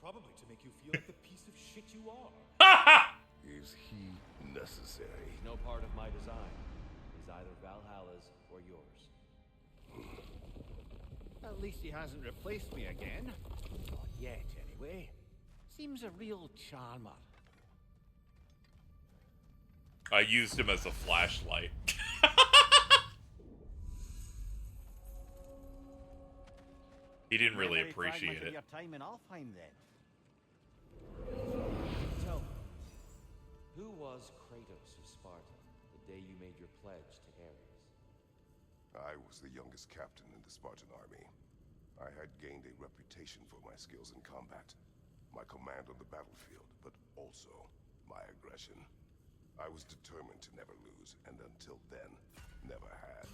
Speaker 7: probably to make you feel like the piece of shit you are.
Speaker 2: Is he necessary?
Speaker 9: No part of my design is either Valhalla's or yours.
Speaker 3: At least he hasn't replaced me again. Not yet, anyway. Seems a real charmer.
Speaker 1: I used him as a flashlight. He didn't really
Speaker 3: Very
Speaker 1: appreciate
Speaker 3: fragmented
Speaker 1: it.
Speaker 3: Your time in Alfheim, then.
Speaker 9: Tell me, who was Kratos of Sparta the day you made your pledge to Ares?
Speaker 2: I was the youngest captain in the Spartan army. I had gained a reputation for my skills in combat, my command on the battlefield, but also my aggression. I was determined to never lose, and until then, never had.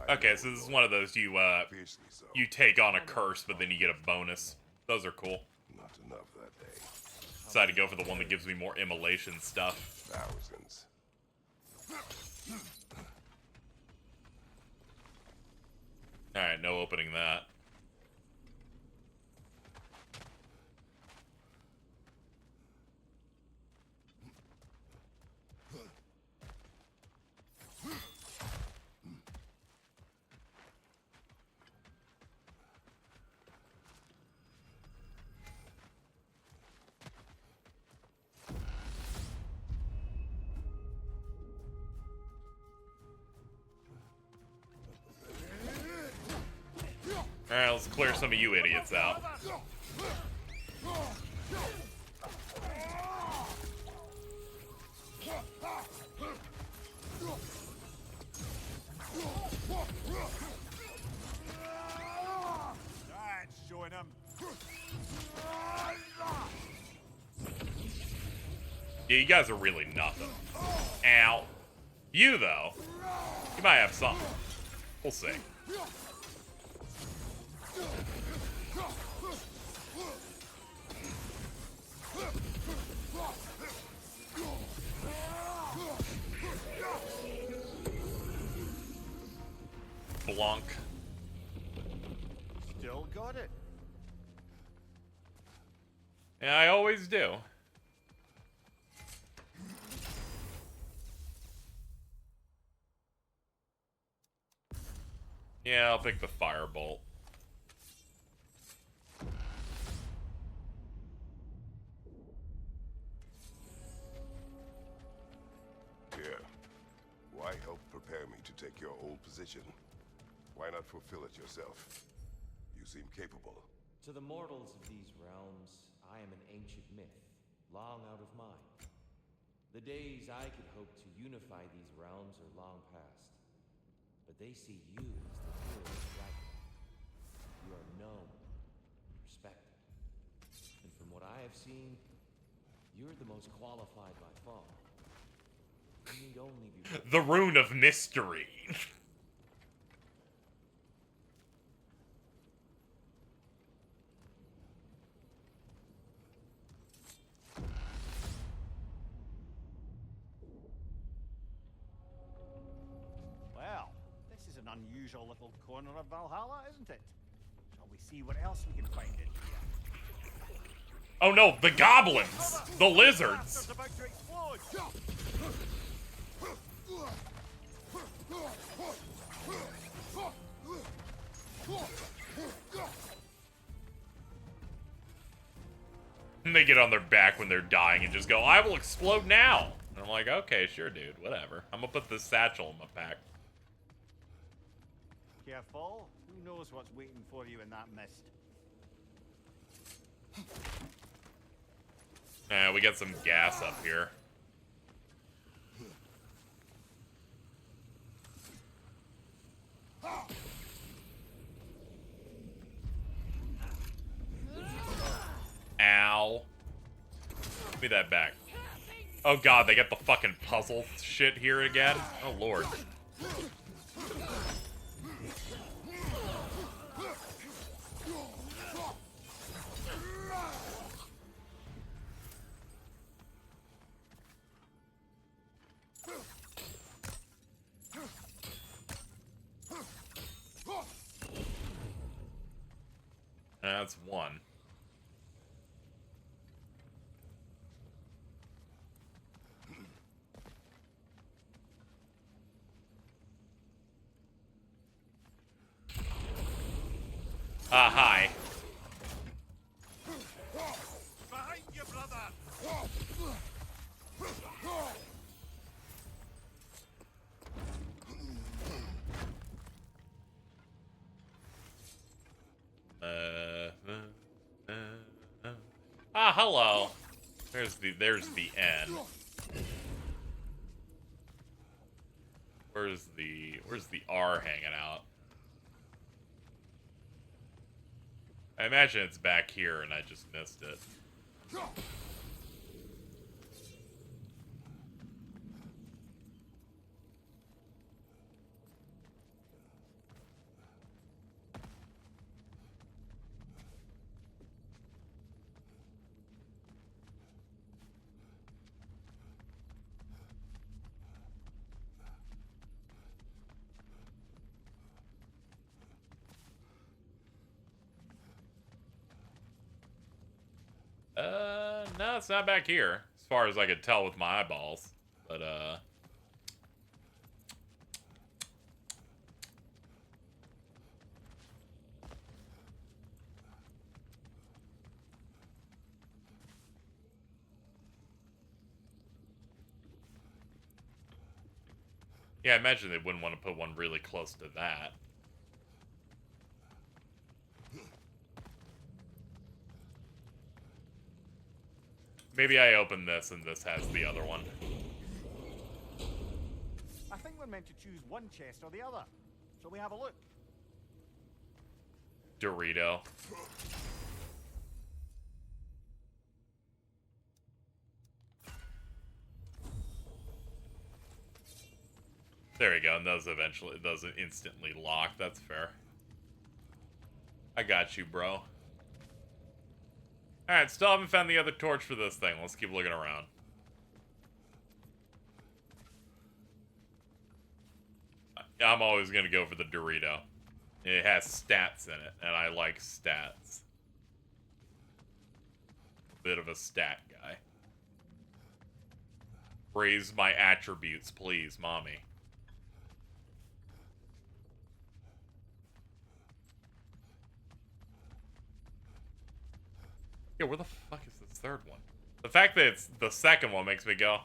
Speaker 1: Okay, so this is one of those you
Speaker 2: Fiercely so.
Speaker 1: you take on a curse, but then you get a bonus. Those are cool.
Speaker 2: Not enough that day.
Speaker 1: Decided to go for the one that gives me more immolation stuff.
Speaker 2: Thousands.
Speaker 1: Alright, no opening that. Alright, let's clear some of you idiots out.
Speaker 3: That's showing him.
Speaker 1: Yeah, you guys are really nothing. Ow. You, though, you might have something. We'll see. Spelunk.
Speaker 3: Still got it.
Speaker 1: Yeah, I always do. Yeah, I'll pick the Firebolt.
Speaker 2: Here. Why help prepare me to take your old position? Why not fulfill it yourself? You seem capable.
Speaker 9: To the mortals of these realms, I am an ancient myth, long out of mind. The days I could hope to unify these realms are long past. But they see you as the hero of Ragnarok. You are known, respected. And from what I have seen, you're the most qualified by far. You need only be ready.
Speaker 1: The Rune of Mystery.
Speaker 3: Well, this is an unusual little corner of Valhalla, isn't it? Shall we see what else we can find in here?
Speaker 1: Oh no, the goblins! The lizards!
Speaker 3: Bastards about to explode!
Speaker 1: And they get on their back when they're dying and just go, I will explode now! And I'm like, okay, sure, dude, whatever. I'm gonna put this satchel in my pack.
Speaker 3: Careful. Who knows what's waiting for you in that mist?
Speaker 1: We got some gas up here. Ow. Give me that back. Oh god, they got the fucking puzzle shit here again? Oh lord. That's one. Hi.
Speaker 3: Behind you, brother!
Speaker 1: Hello. There's the end. Where's the R hanging out? I imagine it's back here and I just missed it. No, it's not back here, as far as I could tell with my eyeballs. But, yeah, I imagine they wouldn't want to put one really close to that. Maybe I open this and this has the other one.
Speaker 3: I think we're meant to choose one chest or the other. Shall we have a look?
Speaker 1: Dorito. There we go, and those instantly lock. That's fair. I got you, bro. Alright, still haven't found the other torch for this thing. Let's keep looking around. I'm always gonna go for the Dorito. It has stats in it, and I like stats. Bit of a stat guy. Praise my attributes, please, mommy. Yeah, where the fuck is this third one? The fact that it's the second one makes me go,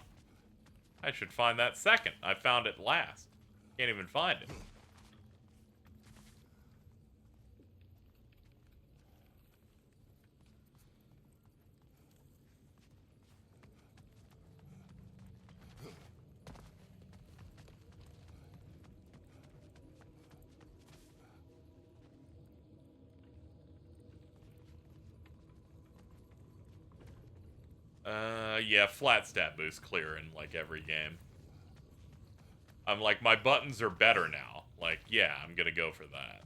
Speaker 1: I should find that second. I found it last. Can't even find it. Yeah, flat stat boost clear in, like, every game. I'm like, my buttons are better now. Like, yeah, I'm gonna go for that.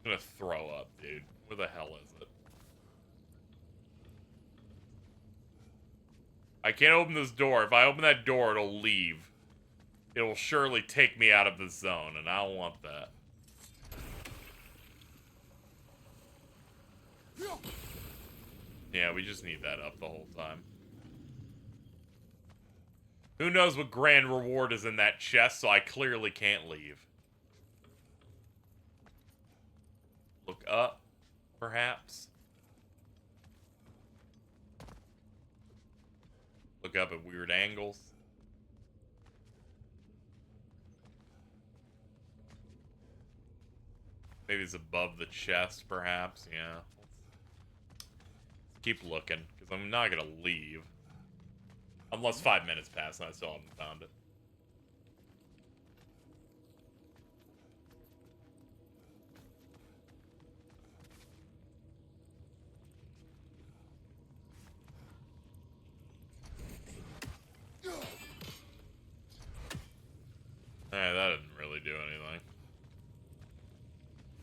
Speaker 1: I'm gonna throw up, dude. Where the hell is it? I can't open this door. If I open that door, it'll leave. It'll surely take me out of the zone, and I don't want that. Yeah, we just need that up the whole time. Who knows what grand reward is in that chest, so I clearly can't leave. Look up, perhaps. Look up at weird angles. Maybe it's above the chest, perhaps. Yeah. Let's keep looking, because I'm not going to leave. Unless 5 minutes pass and I still haven't found it. Alright, that didn't really do anything.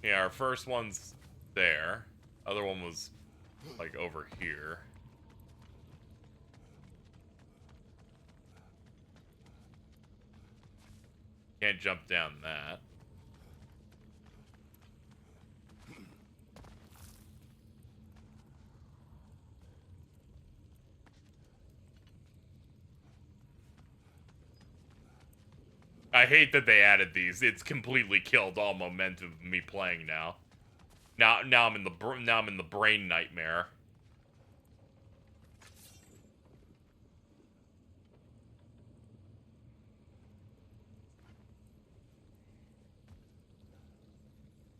Speaker 1: Yeah, our first one's there. Other one was, like, over here. Can't jump down that. I hate that they added these. It's completely killed all momentum of me playing now. Now I'm in the brain nightmare.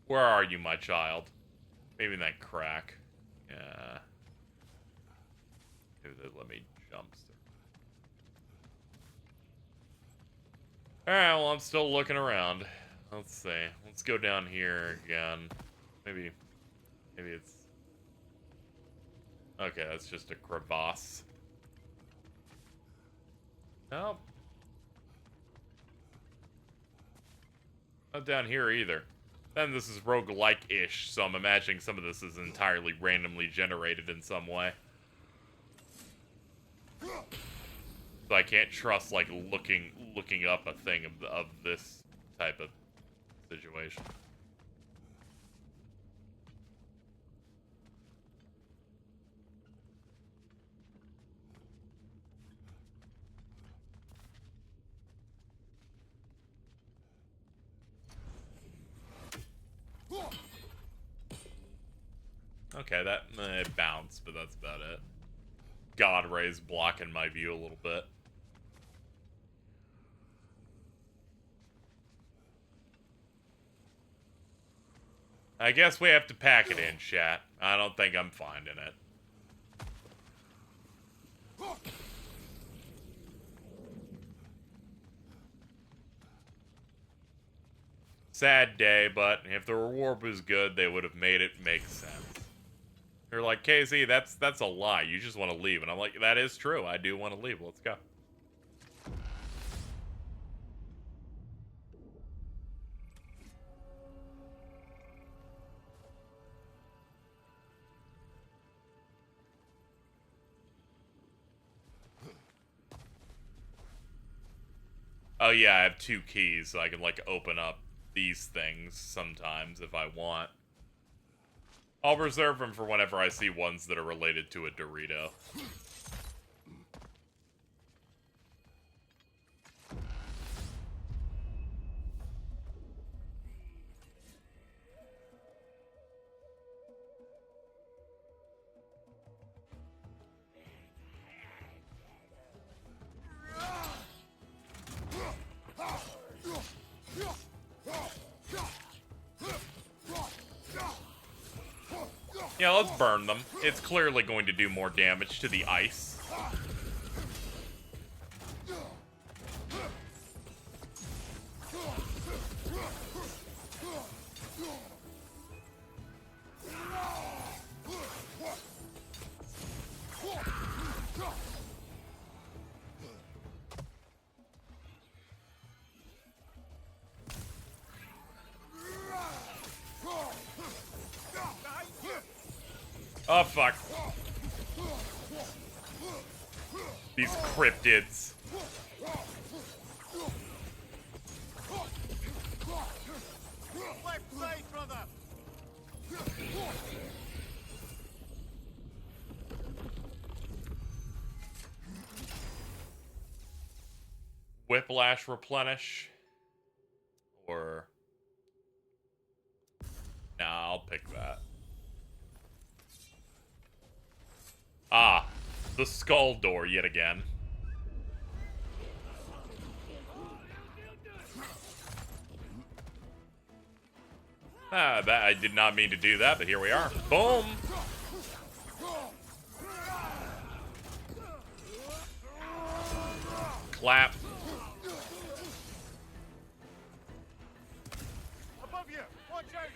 Speaker 1: Where are you, my child? Maybe in that crack. Yeah. Maybe they let me jump. Alright, well, I'm still looking around. Let's see. Let's go down here again. Maybe it's... Okay, that's just a crevasse. Nope. Not down here either. Then this is roguelike-ish, so I'm imagining some of this is entirely randomly generated in some way. So I can't trust, like, looking up a thing of this type of situation. Okay, that it bounced, but that's about it. God Ray's blocking my view a little bit. I guess we have to pack it in, chat. I don't think I'm finding it. Sad day, but if the reward was good, they would have made it make sense. They're like, KZ, that's a lie. You just want to leave. And I'm like, that is true. I do want to leave. Let's go. Oh yeah, I have 2 keys, so I can, like, open up these things sometimes if I want. I'll reserve them for whenever I see ones that are related to a Dorito. Yeah, let's burn them. It's clearly going to do more damage to the ice. Oh, fuck. These cryptids.
Speaker 3: Left side, brother!
Speaker 1: Whiplash replenish. Or... Nah, I'll pick that. Ah, the skull door yet again. Ah, that I did not mean to do that, but here we are. Boom! Clap.
Speaker 3: Above you! Watch out!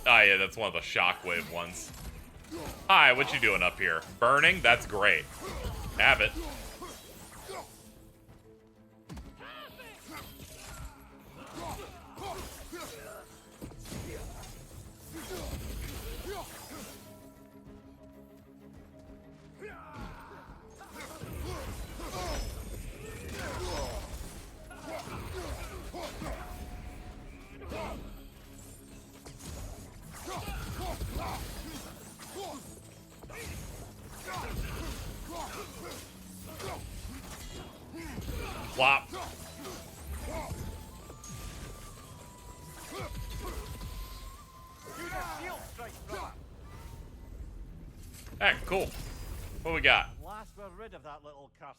Speaker 1: Ah, yeah, that's one of the shockwave ones. Hi, what you doing up here? Burning? That's great. Have it. Flop. Hey, cool. What we got?
Speaker 3: Last we're rid of that little curse.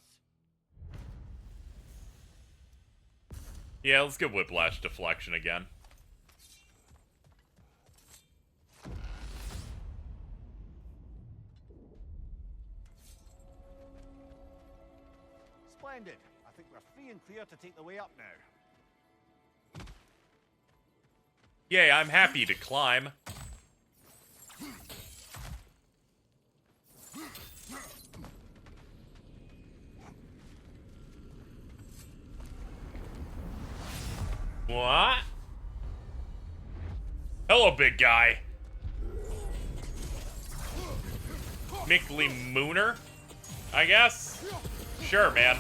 Speaker 1: Yeah, let's get Whiplash Deflection again.
Speaker 3: Splendid. I think we're free and clear to take the way up now.
Speaker 1: Yay, I'm happy to climb. What? Hello, big guy. Mickly Mooner, I guess? Sure, man.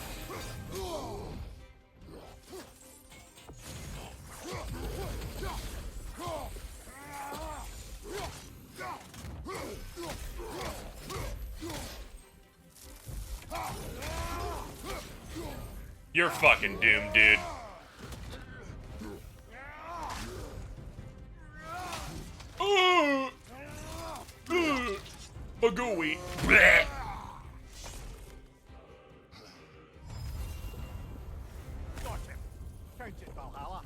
Speaker 1: You're fucking doomed, dude. Bagooey. Blech.
Speaker 3: Got him. Count it, Valhalla.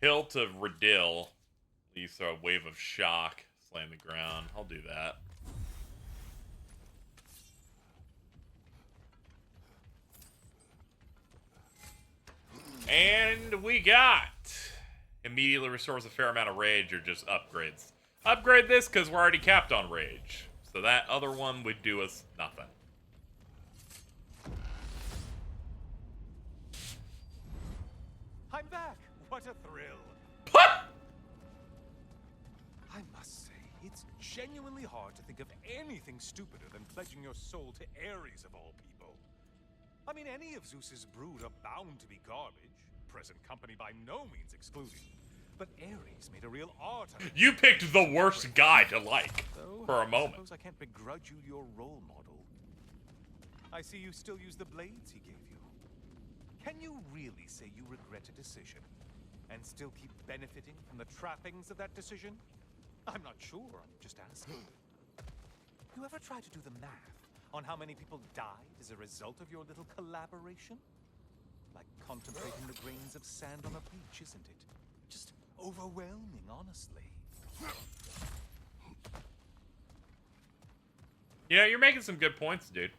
Speaker 1: Hilt of Radill. You throw a wave of shock. Slam the ground. I'll do that. And we got immediately restores a fair amount of rage or just upgrades. Upgrade this because we're already capped on rage. So that other one would do us nothing.
Speaker 7: I'm back! What a thrill!
Speaker 1: What?
Speaker 7: I must say, it's genuinely hard to think of anything stupider than pledging your soul to Ares of all people. I mean, any of Zeus's brood are bound to be garbage, present company by no means excluded. But Ares made a real art of it.
Speaker 1: You picked the worst guy to like for a
Speaker 7: I
Speaker 1: moment.
Speaker 7: suppose I can't begrudge you your role model. I see you still use the blades he gave you. Can you really say you regret a decision and still keep benefiting from the trappings of that decision? I'm not sure, I'm just asking. You ever try to do the math on how many people died as a result of your little collaboration? Like contemplating the grains of sand on a beach, isn't it? Just overwhelming, honestly.
Speaker 1: You know, you're making some good points, dude.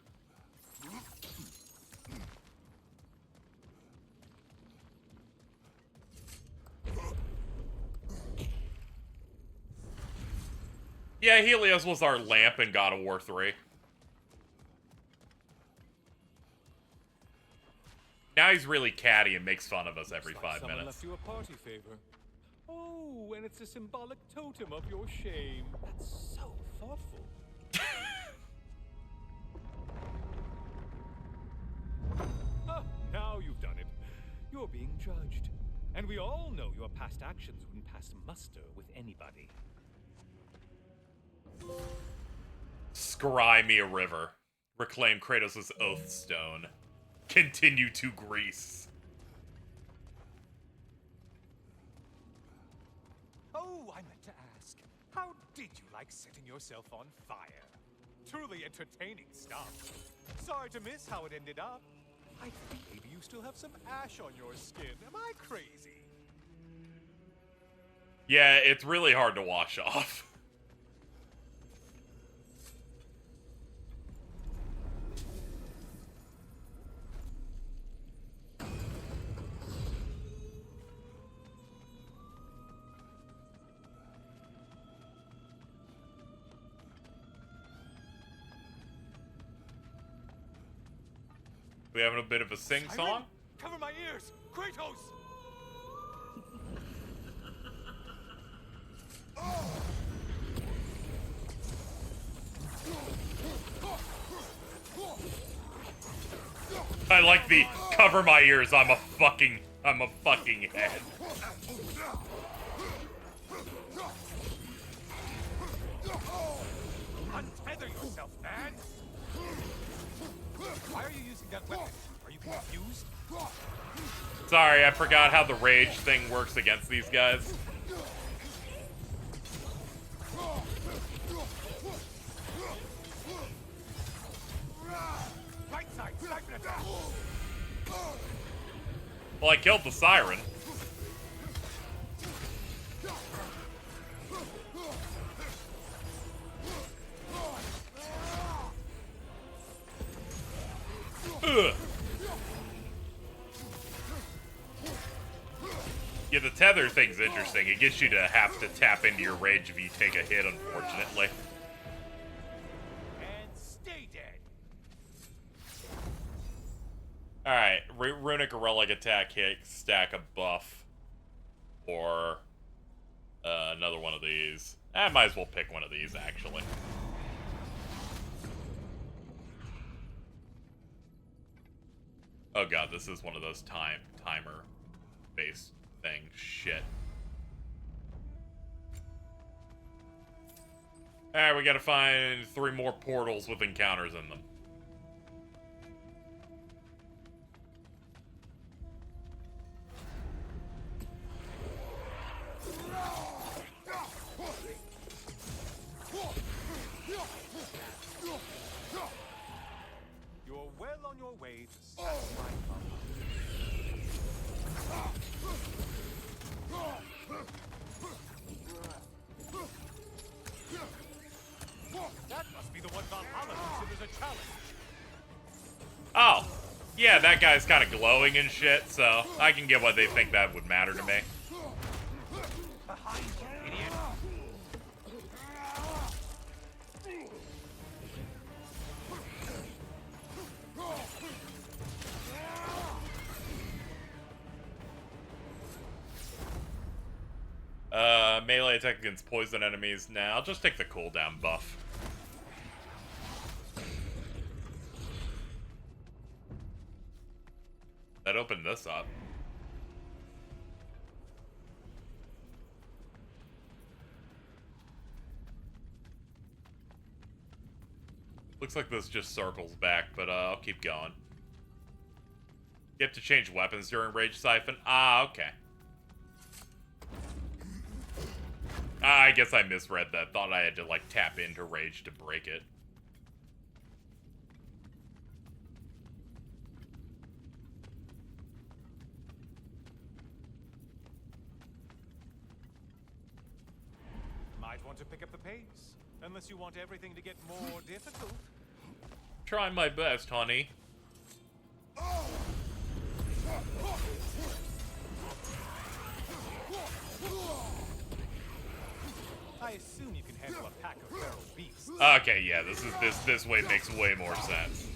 Speaker 1: Yeah, Helios was our lamp in God of War 3. Now he's really catty and makes fun of us every 5
Speaker 11: Someone
Speaker 1: minutes.
Speaker 11: left you a party favor. Oh, and it's a symbolic totem of your shame. That's so thoughtful. Ah, now you've done it. You're being judged. And we all know your past actions wouldn't pass muster with anybody.
Speaker 1: Scry me a river. Reclaim Kratos' oath stone. Continue to Greece.
Speaker 7: Oh, I meant to ask, how did you like setting yourself on fire? Truly entertaining stuff. Sorry to miss how it ended up. I think maybe you still have some ash on your skin. Am I crazy?
Speaker 1: Yeah, it's really hard to wash off. We having a bit of a sing-song?
Speaker 7: Cover my ears! Kratos!
Speaker 1: I like the cover my ears, I'm a fucking head.
Speaker 7: Untether yourself, man! Why are you using that weapon? Are you confused?
Speaker 1: Sorry, I forgot how the rage thing works against these guys.
Speaker 7: Right side, sniper attack!
Speaker 1: Well, I killed the siren. Ugh. Yeah, the tether thing's interesting. It gets you to have to tap into your rage if you take a hit, unfortunately.
Speaker 7: And stay dead.
Speaker 1: Alright, Runic Relic attack hit, stack a buff. Or another one of these. I might as well pick one of these, actually. Oh god, this is one of those timer-based things. Shit. Alright, we gotta find 3 more portals with encounters in them.
Speaker 7: You're well on your way to satisfying That must be the one Valhalla considers a challenge.
Speaker 1: Oh, yeah, that guy's kind of glowing and shit, so I can get what they think that would matter to me.
Speaker 7: Behind you, idiot.
Speaker 1: melee attack against poison enemies. Nah, I'll just take the cooldown buff. That opened this up. Looks like this just circles back, but I'll keep going. You have to change weapons during Rage Siphon? Ah, okay. I guess I misread that. Thought I had to, like, tap into Rage to break it.
Speaker 7: Might want to pick up the pace, unless you want everything to get more difficult.
Speaker 1: Trying my best, honey.
Speaker 7: I assume you can handle a pack of feral beasts.
Speaker 1: Okay, yeah, this way makes way more sense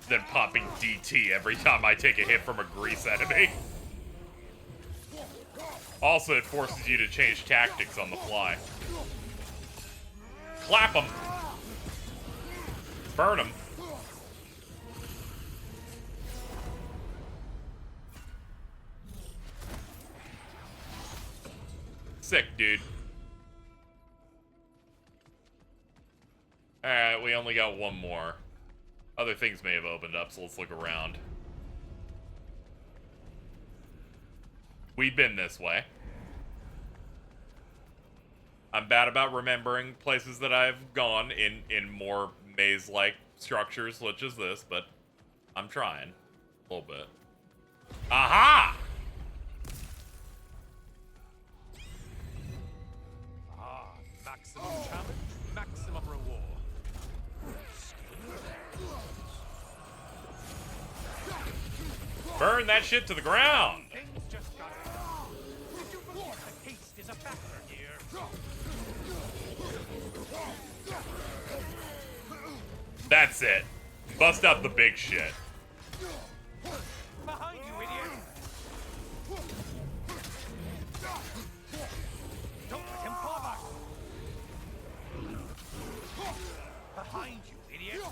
Speaker 1: than popping DT every time I take a hit from a grease enemy. Also, it forces you to change tactics on the fly. Clap them. Burn them. Sick, dude. Alright, we only got one more. Other things may have opened up, so let's look around. We've been this way. I'm bad about remembering places that I've gone in more maze-like structures such as this, but I'm trying. A little bit. Aha!
Speaker 7: Maximum challenge, maximum reward.
Speaker 1: Burn that shit to the ground!
Speaker 7: Things just got it. Did you believe that haste is a factor here?
Speaker 1: That's it. Bust out the big shit.
Speaker 7: Behind you, idiot! Don't let him fall back! Behind you, idiot!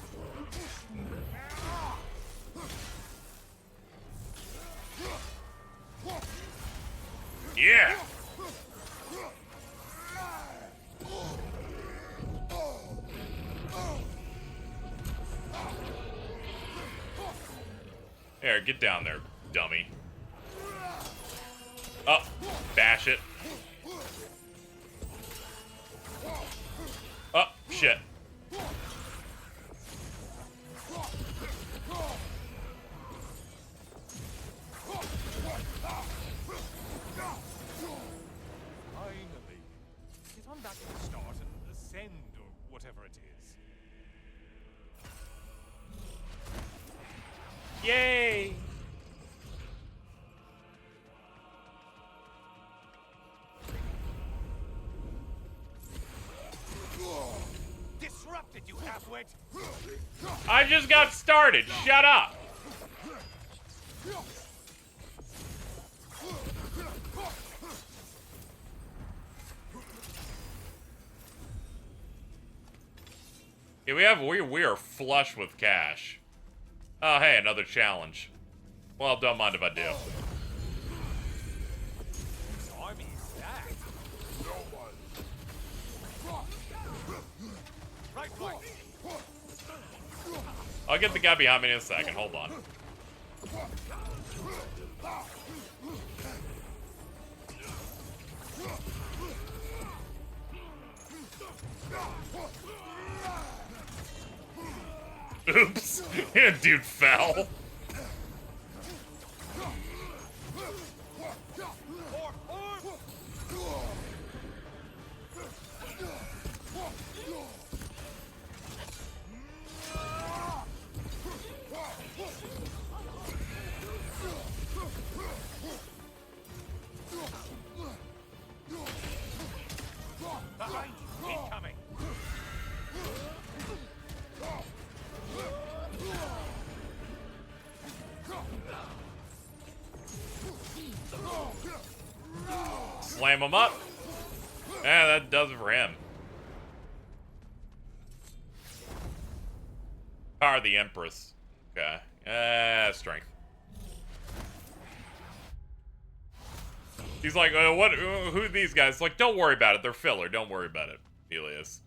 Speaker 1: Yeah! There, get down there, dummy. Oh, bash it. Oh, shit.
Speaker 7: Finally. Get on back to the start and ascend, or whatever it is.
Speaker 1: Yay!
Speaker 7: Disrupted, you halfwit!
Speaker 1: I just got started. Shut up. Yeah, we are flush with cash. Oh, hey, another challenge. Well, don't mind if I do.
Speaker 7: This army is stacked.
Speaker 2: No one.
Speaker 7: Right way.
Speaker 1: I'll get the guy behind me in a second. Hold on. Oops. Dude fell.
Speaker 7: Behind you, incoming.
Speaker 1: slam him up. Yeah, that does it for him. Power of the Empress. Okay. Strength. He's like, what? Who are these guys? Like, don't worry about it. They're filler. Don't worry about it, Helios.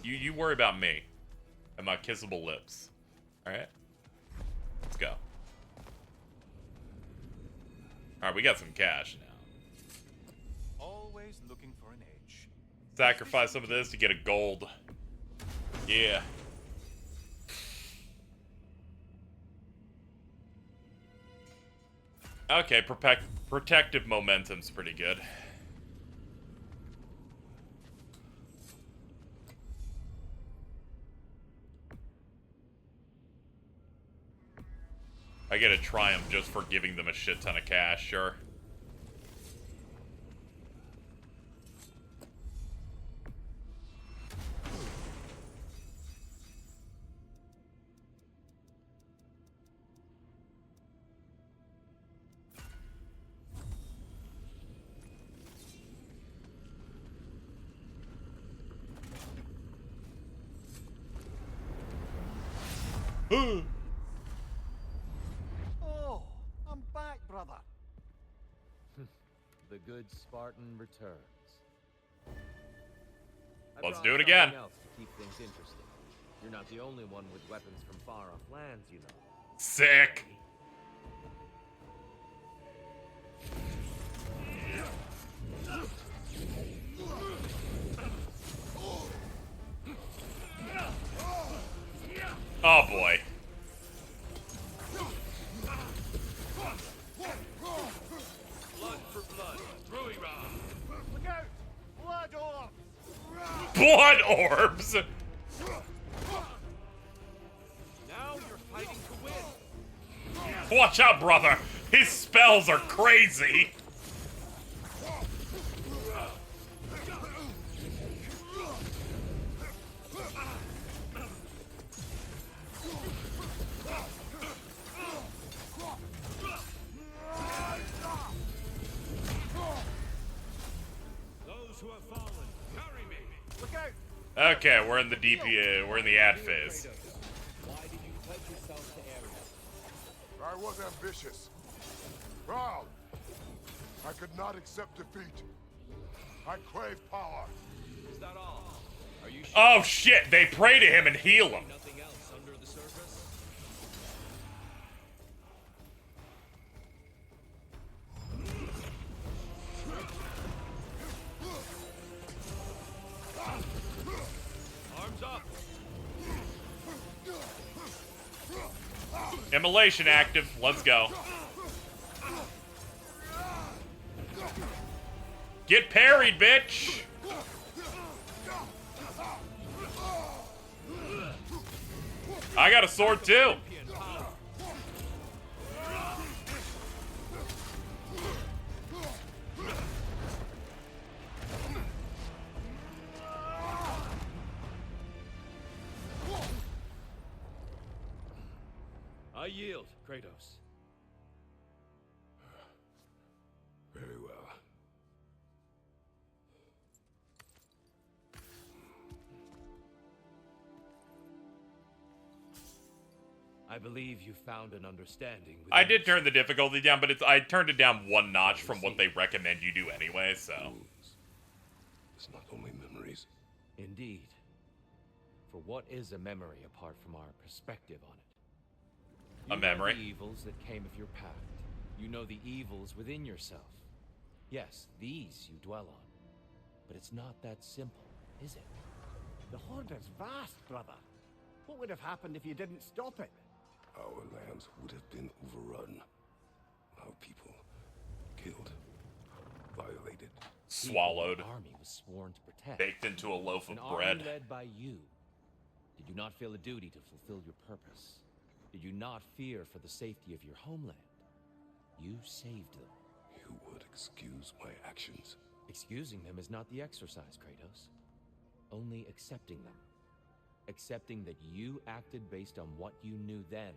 Speaker 1: You worry about me and my kissable lips. All right. Let's go. All right, we got some cash now.
Speaker 7: Always looking for an edge.
Speaker 1: Sacrifice some of this to get a gold. Yeah. Okay, protective momentum's pretty good. I get a triumph just for giving them a shit ton of cash, sure.
Speaker 3: Oh, I'm back, brother.
Speaker 9: The good Spartan returns.
Speaker 1: Let's do it again.
Speaker 9: Else to keep things interesting. You're not the only one with weapons from far-off lands, you know.
Speaker 1: Sick. Oh boy.
Speaker 11: Blood for blood.
Speaker 3: Look out! Blood orbs!
Speaker 1: Blood orbs!
Speaker 11: Now you're fighting to win.
Speaker 1: Watch out, brother! His spells are crazy!
Speaker 11: Those who have fallen, carry me.
Speaker 3: Look out!
Speaker 1: Okay, we're in the DP, we're in the ad phase.
Speaker 9: Why did you pledge yourself to Ares?
Speaker 2: I was ambitious. Proud. I could not accept defeat. I crave power.
Speaker 9: Is that all? Are you sure
Speaker 1: Oh shit, they pray to him and heal him.
Speaker 9: nothing else under the surface?
Speaker 11: Arms up.
Speaker 1: Immolation active, let's go. Get parried, bitch! I got a sword too.
Speaker 11: I yield, Kratos.
Speaker 2: Very well.
Speaker 9: I believe you found an understanding.
Speaker 1: I did turn the difficulty down, but I turned it down one notch from what they recommend you do anyway, so.
Speaker 2: It's not only memories.
Speaker 9: Indeed. For what is a memory apart from our perspective on it?
Speaker 1: A memory.
Speaker 9: You know the evils that came of your pact. You know the evils within yourself. Yes, these you dwell on. But it's not that simple, is it?
Speaker 3: The Horde is vast, brother. What would have happened if you didn't stop it?
Speaker 2: Our lands would have been overrun. Our people killed, violated.
Speaker 1: Swallowed.
Speaker 9: An army was sworn to protect.
Speaker 1: Baked into a loaf of
Speaker 9: An
Speaker 1: bread.
Speaker 9: army led by you. Did you not feel a duty to fulfill your purpose? Did you not fear for the safety of your homeland? You saved them.
Speaker 2: You would excuse my actions.
Speaker 9: Excusing them is not the exercise, Kratos. Only accepting them. Accepting that you acted based on what you knew then,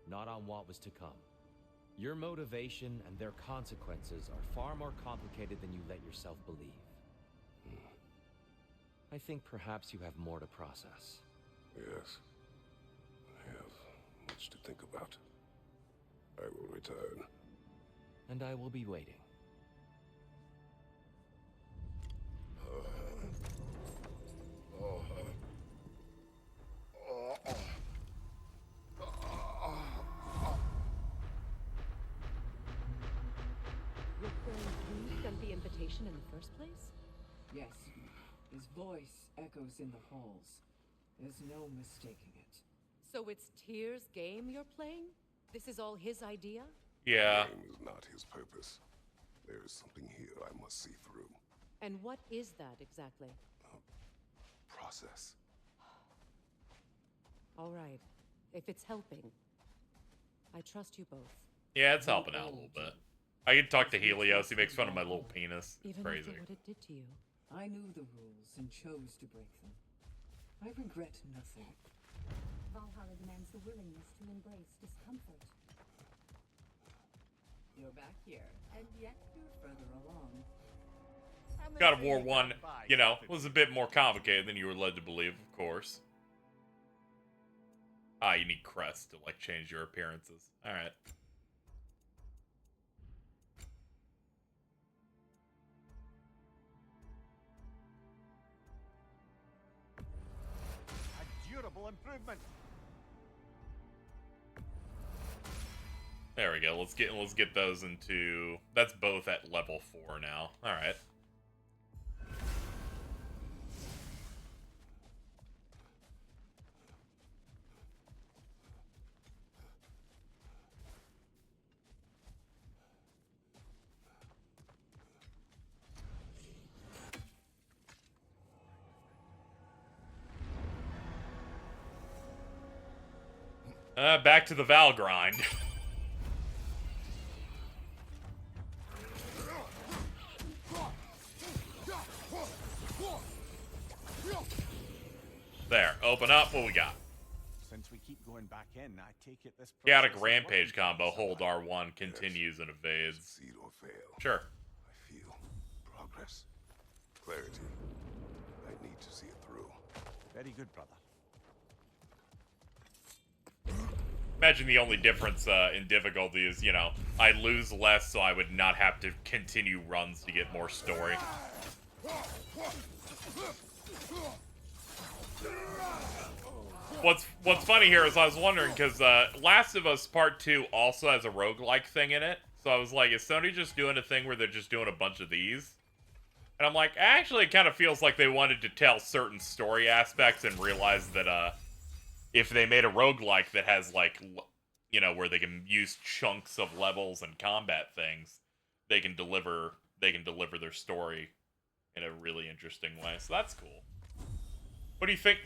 Speaker 9: not on what was to come.
Speaker 8: Your motivation and their consequences are far more complicated than you let yourself believe. I think perhaps you have more to process.
Speaker 2: Yes. I have much to think about. I will return.
Speaker 8: And I will be waiting.
Speaker 6: You sent the invitation in the first place?
Speaker 5: Yes. His voice echoes in the halls. There's no mistaking it.
Speaker 6: So it's Tyr's game you're playing? This is all his idea?
Speaker 1: Yeah.
Speaker 2: The game is not his purpose. There is something here I must see through.
Speaker 6: And what is that exactly?
Speaker 2: Process.
Speaker 6: All right. If it's helping, I trust you both.
Speaker 1: Yeah, it's helping out a little bit. I can talk to Helios. He makes fun of my little penis. It's
Speaker 6: Even
Speaker 1: crazy.
Speaker 6: after what it did to you.
Speaker 5: I knew the rules and chose to break them. I regret nothing.
Speaker 10: Valhalla demands the willingness to embrace discomfort.
Speaker 6: You're back here, and yet you're further along.
Speaker 1: God of War 1, you know, was a bit more complicated than you were led to believe, of course. Ah, you need Crest to, like, change your appearances. Alright.
Speaker 3: A durable improvement.
Speaker 1: There we go. Let's get those into. That's both at level 4 now. All right. Back to the Val grind. There, open up. What we got?
Speaker 3: Since we keep going back in, I take it this
Speaker 1: Chaotic
Speaker 3: process is
Speaker 1: Rampage
Speaker 3: working.
Speaker 1: combo. Hold R1 continues and evades.
Speaker 2: Succeed or fail.
Speaker 1: Sure.
Speaker 2: I feel progress. Clarity. I need to see it through.
Speaker 3: Very good, brother.
Speaker 1: Imagine the only difference in difficulty is, you know, I lose less so I would not have to continue runs to get more story. What's funny here is I was wondering, because Last of Us Part 2 also has a roguelike thing in it. So I was like, is Sony just doing a thing where they're just doing a bunch of these? And I'm like, actually, it kind of feels like they wanted to tell certain story aspects and realized that if they made a roguelike that has, like, you know, where they can use chunks of levels and combat things, they can deliver their story in a really interesting way. So that's cool. What do you think?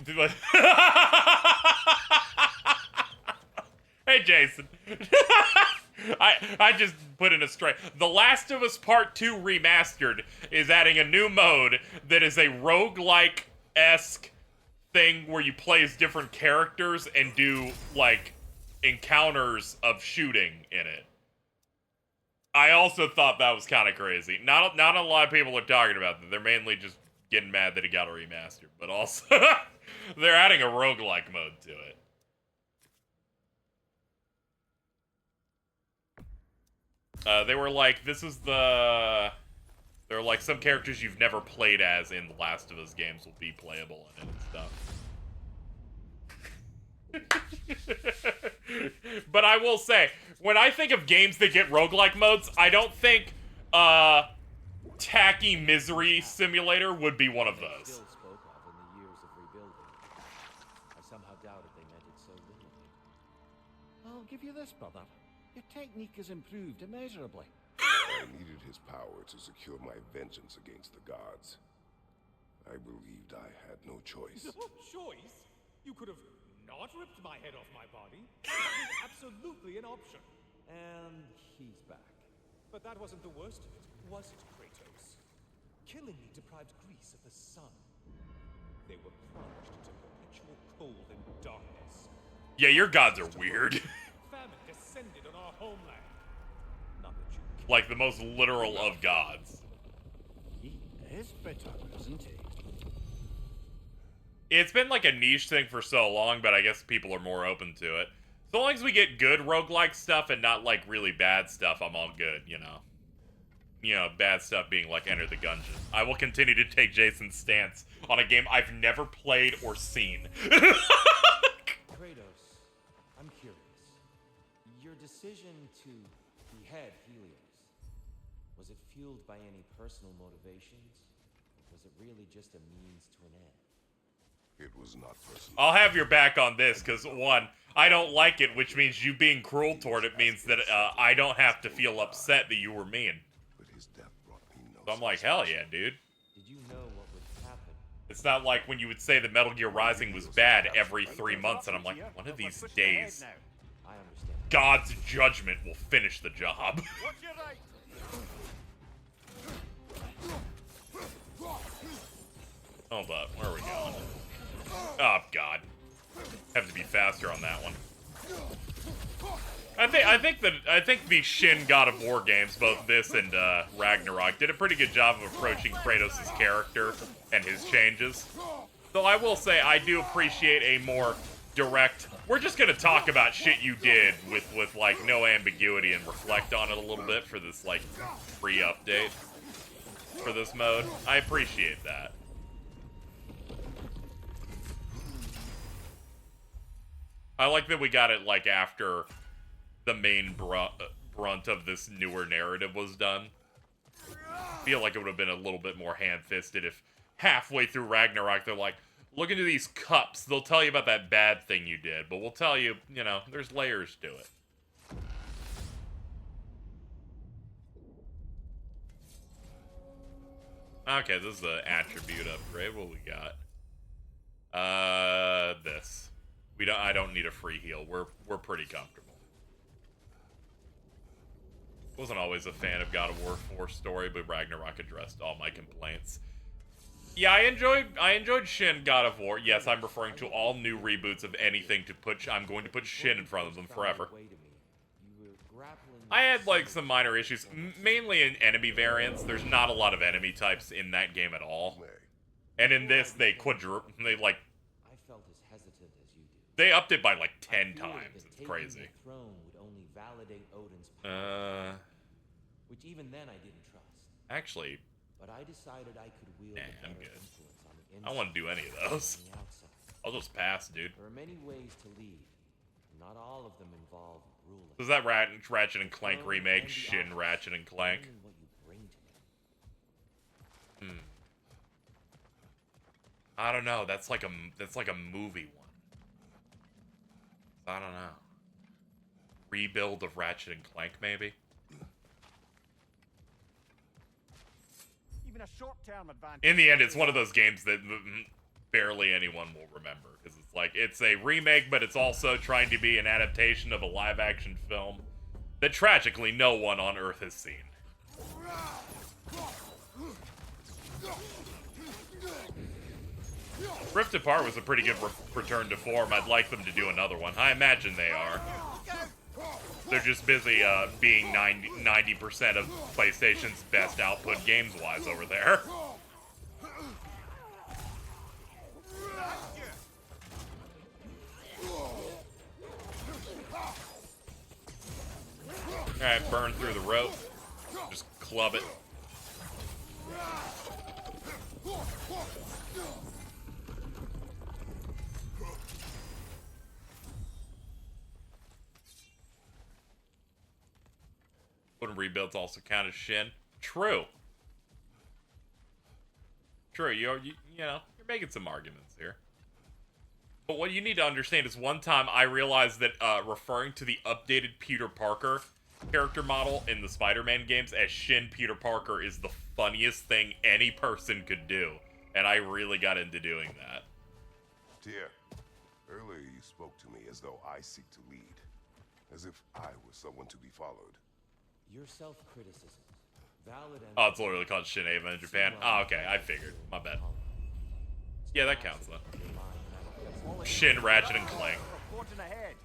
Speaker 1: Hey, Jason. I just put in a straight. The Last of Us Part 2 Remastered is adding a new mode that is a roguelike-esque thing where you play as different characters and do, like, encounters of shooting in it. I also thought that was kind of crazy. Not a lot of people are talking about that. They're mainly just getting mad that it got a remaster, but also they're adding a roguelike mode to it. They were like, this is the... They're like, some characters you've never played as in The Last of Us games will be playable in it and stuff. But I will say, when I think of games that get roguelike modes, I don't think, Tacky Misery Simulator would be one of those.
Speaker 9: Still spoke of in the years of rebuilding. I somehow doubted they meant it so literally.
Speaker 3: I'll give you this, brother. Your technique has improved immeasurably.
Speaker 2: I needed his power to secure my vengeance against the gods. I believed I had no choice.
Speaker 11: No choice? You could have not ripped my head off my body. That was absolutely an option.
Speaker 9: And he's back.
Speaker 11: But that wasn't the worst of it, was it, Kratos? Killing me deprived Greece of the sun. They were plunged into perpetual cold and darkness.
Speaker 1: Yeah, your gods are weird.
Speaker 11: Famine descended on our homeland.
Speaker 1: Like the most literal of gods.
Speaker 3: He is bitter, isn't he?
Speaker 1: It's been like a niche thing for so long, but I guess people are more open to it. So long as we get good roguelike stuff and not like really bad stuff, I'm all good, you know. You know, bad stuff being like Enter the Gungeon. I will continue to take Jason's stance on a game I've never played or seen.
Speaker 9: Kratos, I'm curious. Your decision to behead Helios, was it fueled by any personal motivations? Or was it really just a means to an end?
Speaker 2: It was not personal.
Speaker 1: I'll have your back on this, because one, I don't like it, which means you being cruel toward it means that I don't have to feel upset that you were mean.
Speaker 2: But his death brought me no
Speaker 1: So I'm like, hell yeah, dude.
Speaker 9: Did you know what would happen?
Speaker 1: It's not like when you would say that Metal Gear Rising was bad every 3 months, and I'm like, one of these days,
Speaker 9: I understand.
Speaker 1: God's judgment will finish the job.
Speaker 3: Watch your right.
Speaker 1: Hold up, where are we going? Oh God, have to be faster on that one. I think the Shin God of War games, both this and Ragnarok, did a pretty good job of approaching Kratos' character and his changes. Though I will say I do appreciate a more direct, we're just gonna talk about shit you did with like no ambiguity and reflect on it a little bit for this like free update for this mode. I appreciate that. I like that we got it, like, after the main brunt of this newer narrative was done. I feel like it would have been a little bit more ham-fisted if halfway through Ragnarok they're like, look into these cups, they'll tell you about that bad thing you did, but we'll tell you, you know, there's layers to it. Okay, this is the attribute upgrade. What we got? This. I don't need a free heal. We're pretty comfortable. Wasn't always a fan of God of War 4 story, but Ragnarok addressed all my complaints. Yeah, I enjoyed Shin God of War. Yes, I'm referring to all new reboots of anything to put. I'm going to put Shin in front of them forever. I had like some minor issues, mainly in enemy variants. There's not a lot of enemy types in that game at all, and in this they like. They upped it by like 10 times. It's crazy.
Speaker 9: The throne would only validate Odin's which even then I didn't trust.
Speaker 1: Actually,
Speaker 9: but I decided I could wield
Speaker 1: I'm good.
Speaker 9: influence on the
Speaker 1: I don't want to do any of those. I'll just pass, dude.
Speaker 9: There are many ways to lead. Not all of them involve ruling.
Speaker 1: Does that Ratchet and Clank remake Shin Ratchet and Clank? I don't know. That's like a movie one. I don't know. Rebuild of Ratchet and Clank, maybe?
Speaker 3: Even a short-term advantage.
Speaker 1: In the end, it's one of those games that barely anyone will remember. Because it's like, it's a remake, but it's also trying to be an adaptation of a live-action film that tragically no one on Earth has seen. Rift Apart was a pretty good return to form. I'd like them to do another one. I imagine they are. They're just busy being 90% of PlayStation's best output games-wise over there. Alright, burn through the rope. Just club it. Wouldn't rebuilds also count as Shin? True. True, you know, you're making some arguments here. But what you need to understand is one time I realized that referring to the updated Peter Parker character model in the Spider-Man games as Shin Peter Parker is the funniest thing any person could do. And I really got into doing that.
Speaker 2: Tyr, earlier you spoke to me as though I seek to lead. As if I was someone to be followed.
Speaker 9: Your self-criticism, valid and...
Speaker 1: Oh, it's literally called Shin Eva in Japan? Oh, okay, I figured. My bad. Yeah, that counts, though. Shin, Ratchet, and Clank.
Speaker 3: Reporting ahead.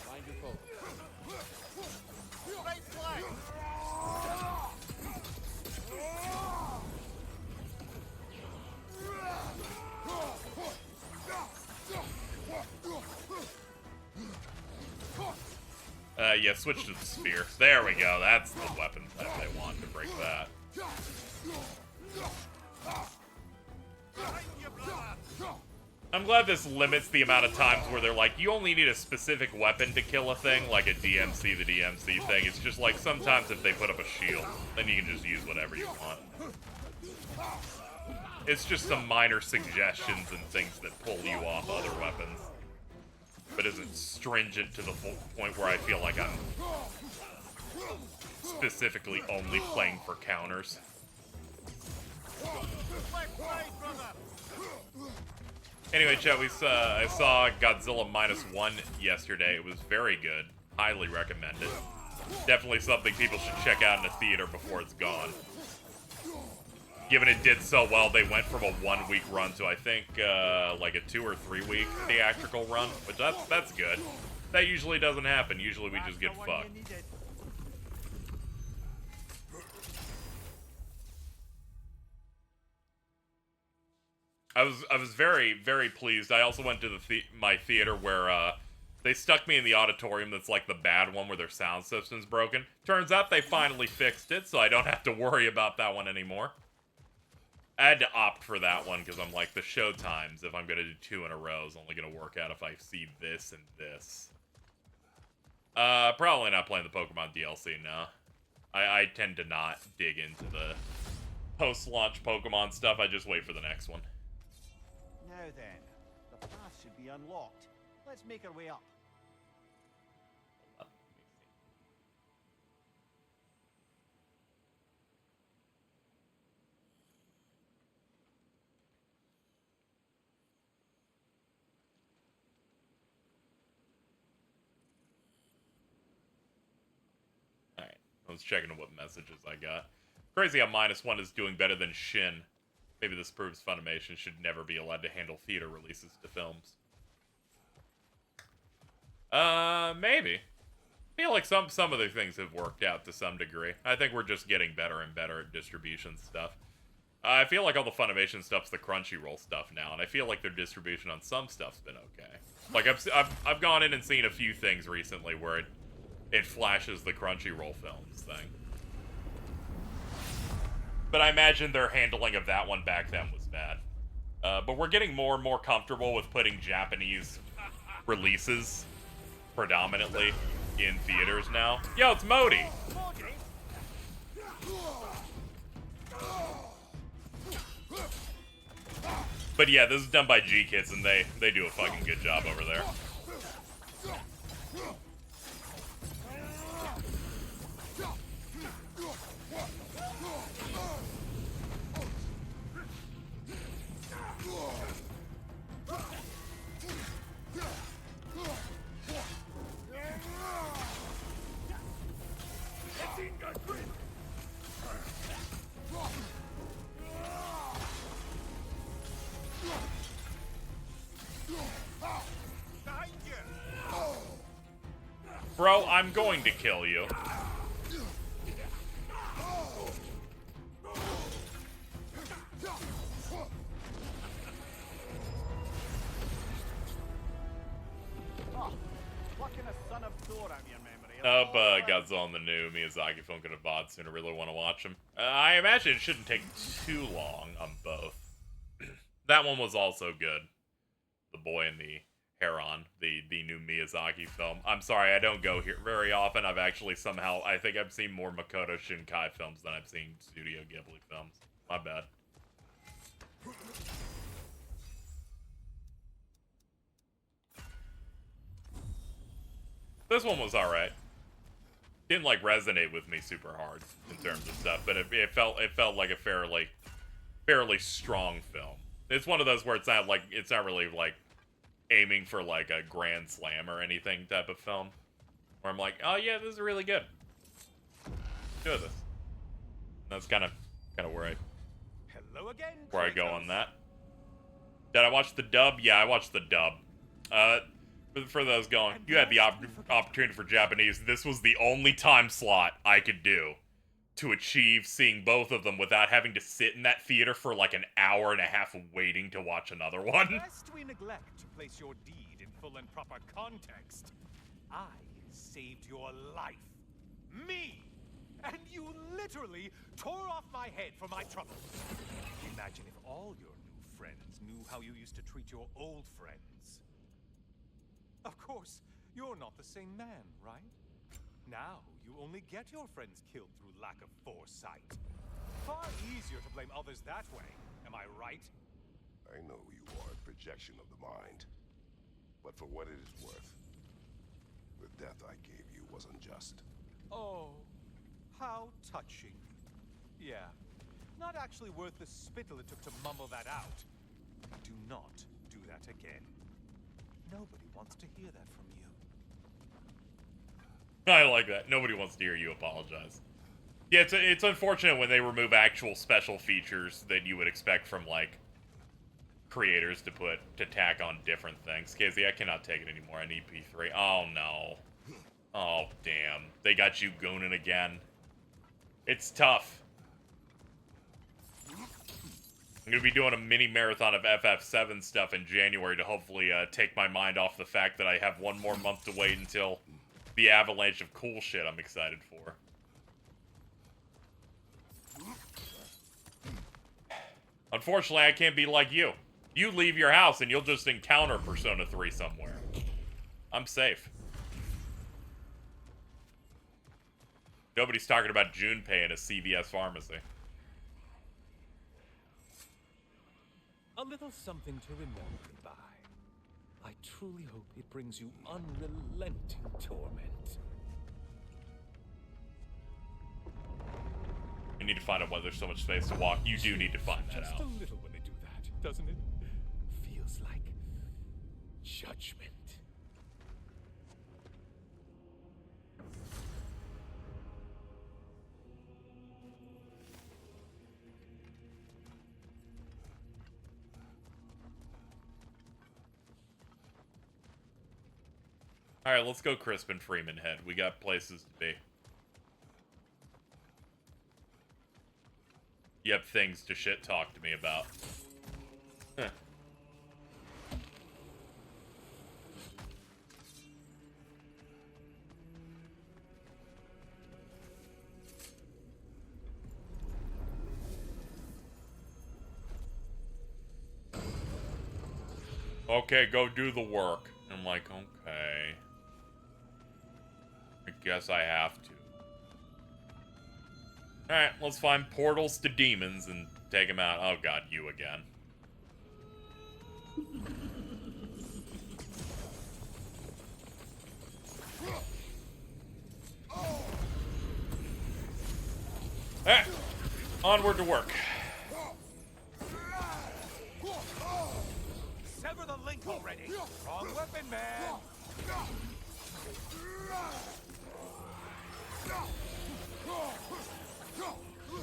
Speaker 9: Find your focus.
Speaker 3: Right flank.
Speaker 1: Yeah, switch to the spear. There we go. That's the weapon that they want to break that. I'm glad this limits the amount of times where they're like, you only need a specific weapon to kill a thing, like a DMC, the DMC thing. It's just like, sometimes if they put up a shield, then you can just use whatever you want. It's just some minor suggestions and things that pull you off other weapons. But isn't stringent to the point where I feel like I'm specifically only playing for counters. Anyway, chat, I saw Godzilla -1 yesterday. It was very good. Highly recommended. Definitely something people should check out in a theater before it's gone. Given it did so well, they went from a 1-week run to, I think, like a 2 or 3 week theatrical run, which that's good. That usually doesn't happen. Usually we just get fucked. I was very, very pleased. I also went to my theater where they stuck me in the auditorium that's like the bad one where their sound system's broken. Turns out they finally fixed it, so I don't have to worry about that one anymore. I had to opt for that one because I'm like, the show times, if I'm going to do 2 in a row, is only going to work out if I see this and this. Probably not playing the Pokemon DLC now. I tend to not dig into the post-launch Pokemon stuff. I just wait for the next one.
Speaker 3: Now then, the path should be unlocked. Let's make our way up.
Speaker 1: Alright, I was checking what messages I got. Crazy how -1 is doing better than Shin. Maybe this proves Funimation should never be allowed to handle theater releases to films. Maybe. I feel like some of the things have worked out to some degree. I think we're just getting better and better at distribution stuff. I feel like all the Funimation stuff's the Crunchyroll stuff now, and I feel like their distribution on some stuff's been okay. Like I've gone in and seen a few things recently where it flashes the Crunchyroll films thing. But I imagine their handling of that one back then was bad. But we're getting more and more comfortable with putting Japanese releases predominantly in theaters now. Yo, it's Modi! But yeah, this is done by G-Kids, and they do a fucking good job over there. Bro, I'm going to kill you. Godzilla and the new Miyazaki film could have bought soon. I really want to watch them. I imagine it shouldn't take too long on both. That one was also good. The Boy and the Heron, the new Miyazaki film. I'm sorry, I don't go here very often. I've actually somehow, I think I've seen more Makoto Shinkai films than I've seen Studio Ghibli films. My bad. This one was alright. Didn't like resonate with me super hard in terms of stuff, but it felt like a fairly strong film. It's one of those where it's not really like aiming for like a grand slam or anything type of film, where I'm like, oh yeah, this is really good. Do this. That's kind of where I go on that. Did I watch the dub? Yeah, I watched the dub. For those going, you had the opportunity for Japanese. This was the only time slot I could do to achieve seeing both of them without having to sit in that theater for like an hour and a half waiting to watch another one.
Speaker 7: Lest we neglect to place your deed in full and proper context, I saved your life. Me! And you literally tore off my head for my troubles. Imagine if all your new friends knew how you used to treat your old friends. Of course, you're not the same man, right? Now, you only get your friends killed through lack of foresight. Far easier to blame others that way, am I right?
Speaker 2: I know you are a projection of the mind. But for what it is worth, the death I gave you was unjust.
Speaker 7: Oh, how touching. Yeah, not actually worth the spittle it took to mumble that out. Do not do that again. Nobody wants to hear that from you.
Speaker 1: I like that. Nobody wants to hear you apologize. Yeah, it's unfortunate when they remove actual special features that you would expect from, like, creators to tack on different things. KZ, I cannot take it anymore. I need P3. Oh, no. Oh, damn. They got you gooning again. It's tough. I'm going to be doing a mini marathon of FF7 stuff in January to hopefully take my mind off the fact that I have one more month to wait until the avalanche of cool shit I'm excited for. Unfortunately, I can't be like you. You leave your house and you'll just encounter Persona 3 somewhere. I'm safe. Nobody's talking about Junpei in a CVS pharmacy.
Speaker 7: A little something to remember me by. I truly hope it brings you unrelenting torment.
Speaker 1: You need to find out why there's so much space to walk. You do need to find that
Speaker 7: Just
Speaker 1: out.
Speaker 7: a little when they do that, doesn't it? Feels like judgment.
Speaker 1: Alright, let's go Crispin Freeman head. We got places to be. You have things to shit talk to me about. Huh. Okay, go do the work. I'm like, okay. I guess I have to. Alright, let's find portals to demons and take them out. Oh god, you again. Alright, onward to work.
Speaker 7: Sever the link already. Wrong weapon, man.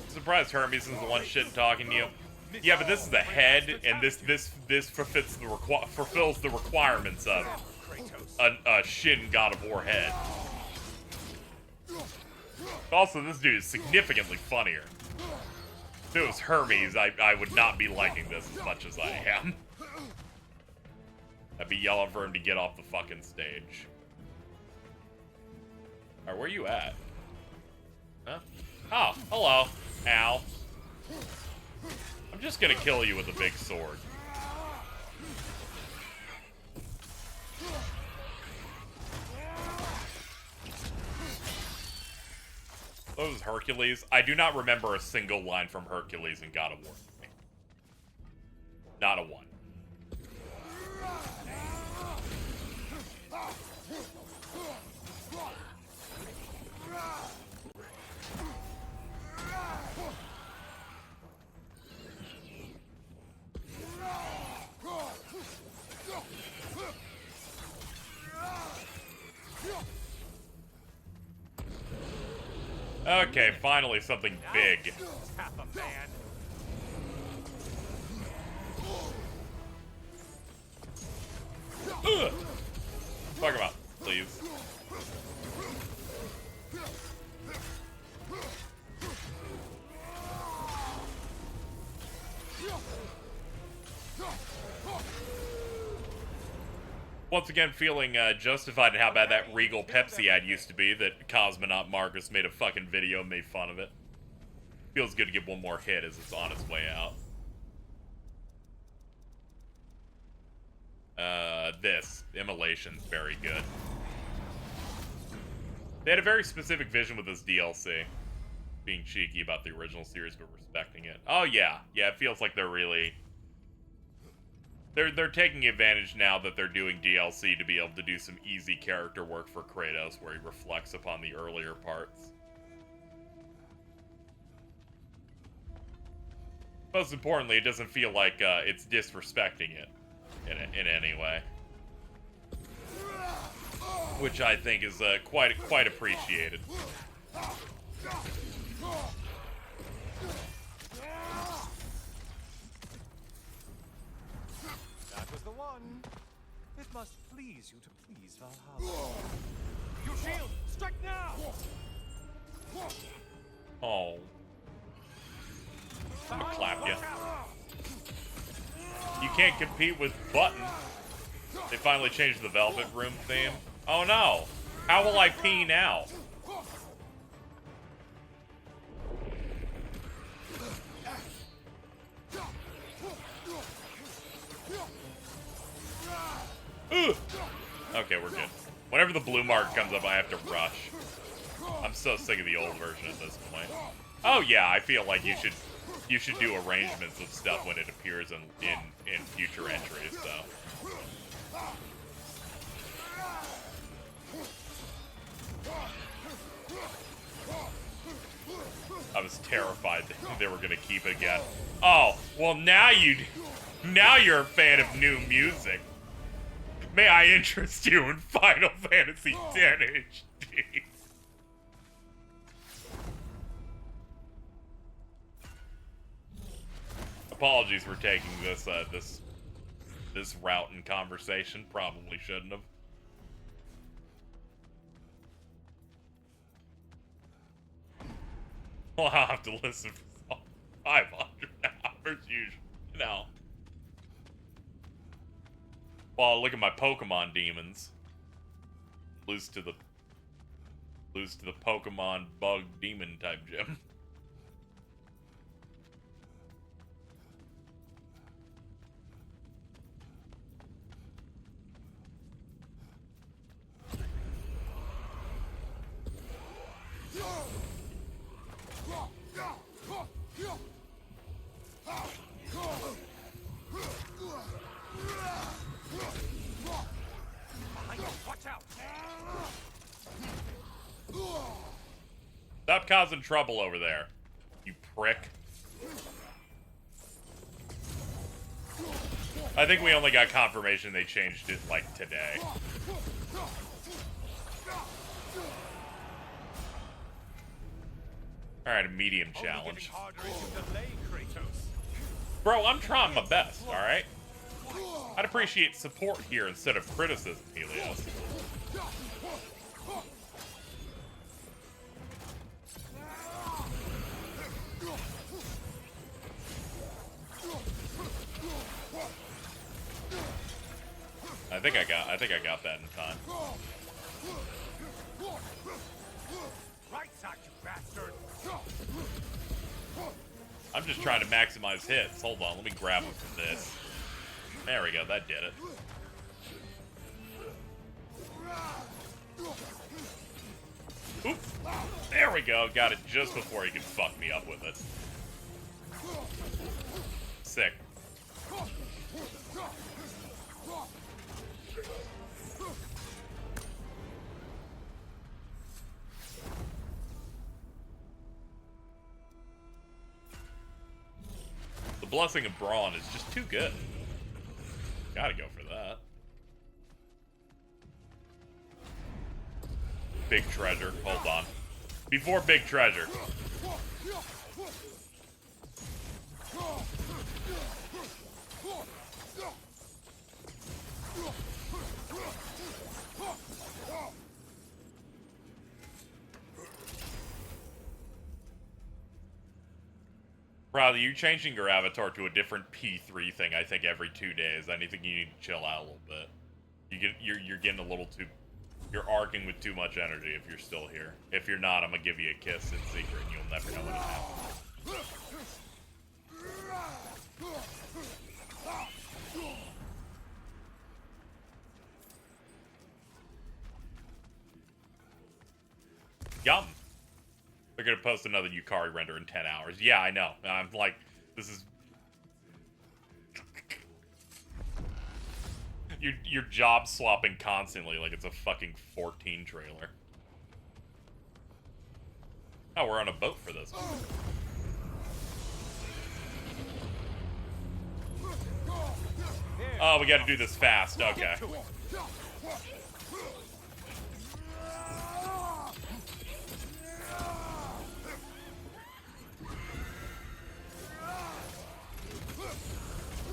Speaker 1: Surprised Hermes is the one shit talking to you. Yeah, but this is the head, and this fulfills the requirements of a Shin God of War head. Also, this dude is significantly funnier. If it was Hermes, I would not be liking this as much as I am. I'd be yelling for him to get off the fucking stage. Alright, where you at? Huh? Oh, hello, Al. I'm just gonna kill you with a big sword. What was Hercules? I do not remember a single line from Hercules in God of War. Not a one. Okay, finally something big.
Speaker 7: Half a man.
Speaker 1: Ugh. Fuck him up, please. Once again, feeling justified in how bad that Regal Pepsi ad used to be that Cosmonaut Marcus made a fucking video and made fun of it. Feels good to get one more hit as it's on its way out. This. Immolation's very good. They had a very specific vision with this DLC. Being cheeky about the original series, but respecting it. Oh, yeah. Yeah, it feels like they're really... They're taking advantage now that they're doing DLC to be able to do some easy character work for Kratos, where he reflects upon the earlier parts. Most importantly, it doesn't feel like it's disrespecting it in any way. Which I think is quite appreciated.
Speaker 7: That was the one. It must please you to please Valhalla. Your shield! Strike now!
Speaker 1: Oh. I'm gonna clap you. You can't compete with Button. They finally changed the Velvet Room theme. Oh no! How will I pee now? Ugh. Okay, we're good. Whenever the blue mark comes up, I have to rush. I'm so sick of the old version at this point. Oh yeah, I feel like you should do arrangements of stuff when it appears in future entries, so. I was terrified that they were gonna keep it again. Oh, well now you're a fan of new music. May I interest you in Final Fantasy X HD? Apologies for taking this this route in conversation. Probably shouldn't have. Well, I'll have to listen for 500 hours usually. No. Well, look at my Pokemon demons. Lose to the Pokemon bug demon type gym. Stop causing trouble over there, you prick. I think we only got confirmation they changed it, like, today. Alright, a medium challenge. Bro, I'm trying my best, alright? I'd appreciate support here instead of criticism, Helios. I think I got that in time.
Speaker 7: Right side, you bastard!
Speaker 1: I'm just trying to maximize hits. Hold on, let me grab him from this. There we go, that did it. Oops. There we go, got it just before he could fuck me up with it. Sick. The Blessing of Brawn is just too good. Gotta go for that. Big treasure. Hold on. Before big treasure. Riley, you're changing your avatar to a different P3 thing, I think, every 2 days. I think you need to chill out a little bit. You're getting a little too. You're arcing with too much energy if you're still here. If you're not, I'm gonna give you a kiss in secret and you'll never know what happened. Yum. They're gonna post another Yukari render in 10 hours. Yeah, I know. I'm like, this is... You're job swapping constantly like it's a fucking 14 trailer. Oh, we're on a boat for this one. Oh, we gotta do this fast. Okay.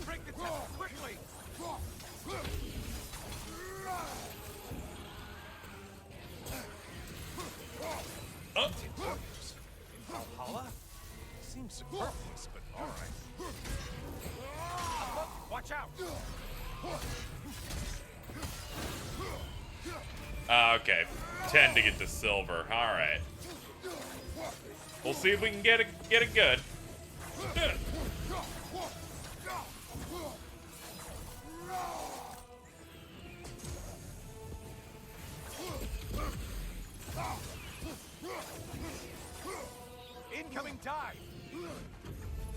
Speaker 7: Break the temple quickly! In Valhalla? Seems superfluous, but alright. Watch out!
Speaker 1: Okay. 10 to get to silver. Alright. We'll see if we can get it good.
Speaker 7: Incoming dive!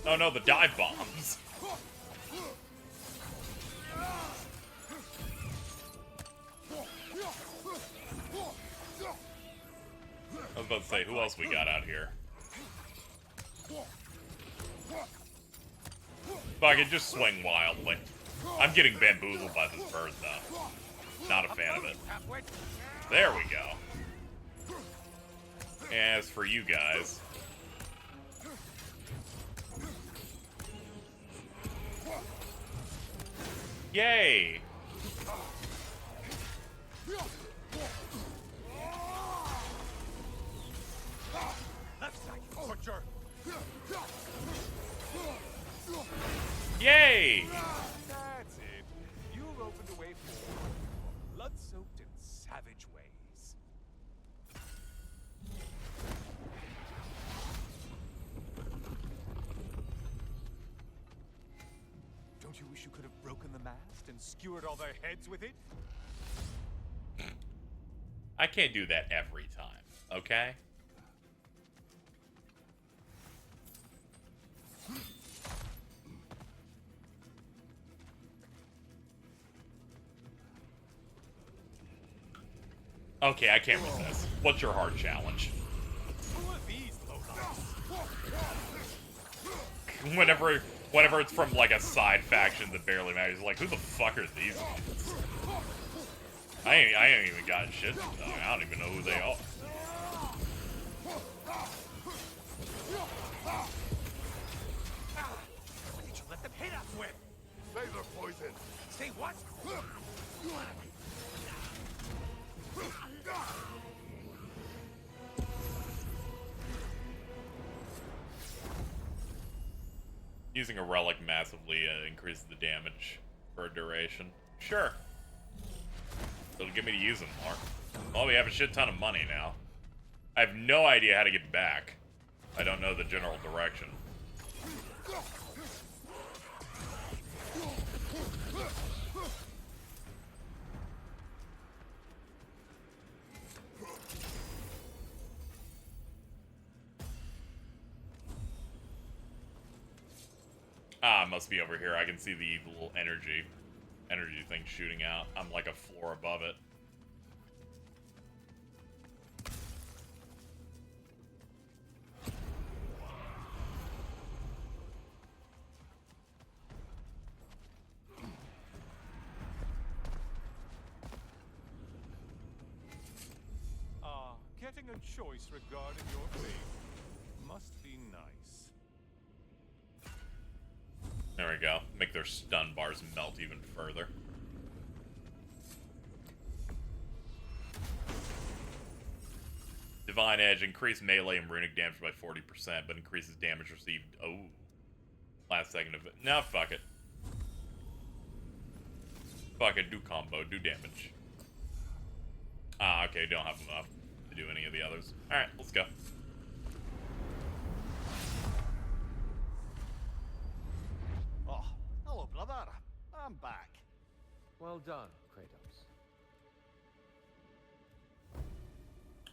Speaker 1: Oh no, the dive bombs. I was about to say, who else we got out here? Fuck it, just swing wildly. I'm getting bamboozled by this bird, though. Not a fan of it. There we go. As for you guys... Yay! Yay!
Speaker 7: That's it. You've opened a way forward. Blood-soaked and savage ways. Don't you wish you could have broken the mast and skewered all their heads with it?
Speaker 1: I can't do that every time, okay? Okay, I can't resist. What's your hard challenge?
Speaker 7: Who are these lowlifes?
Speaker 1: Whenever it's from like a side faction that barely matters, like who the fuck are these dudes? I ain't even got shit. I don't even know who they are.
Speaker 7: What did you let them hit us with?
Speaker 2: Laser poison.
Speaker 7: Say what?
Speaker 1: Using a relic massively increases the damage for a duration. Sure. It'll get me to use them more. Well, we have a shit ton of money now. I have no idea how to get back. I don't know the general direction. Ah, it must be over here. I can see the little energy thing shooting out. I'm like a floor above it.
Speaker 7: Getting a choice regarding your fate must be nice.
Speaker 1: There we go. Make their stun bars melt even further. Divine Edge. Increase melee and runic damage by 40%, but increases damage received. Oh. Last second of it. Now, fuck it. Fucking do combo, do damage. Ah, okay, don't have enough to do any of the others. Alright, let's go.
Speaker 3: Oh, hello, brother. I'm back.
Speaker 9: Well done, Kratos.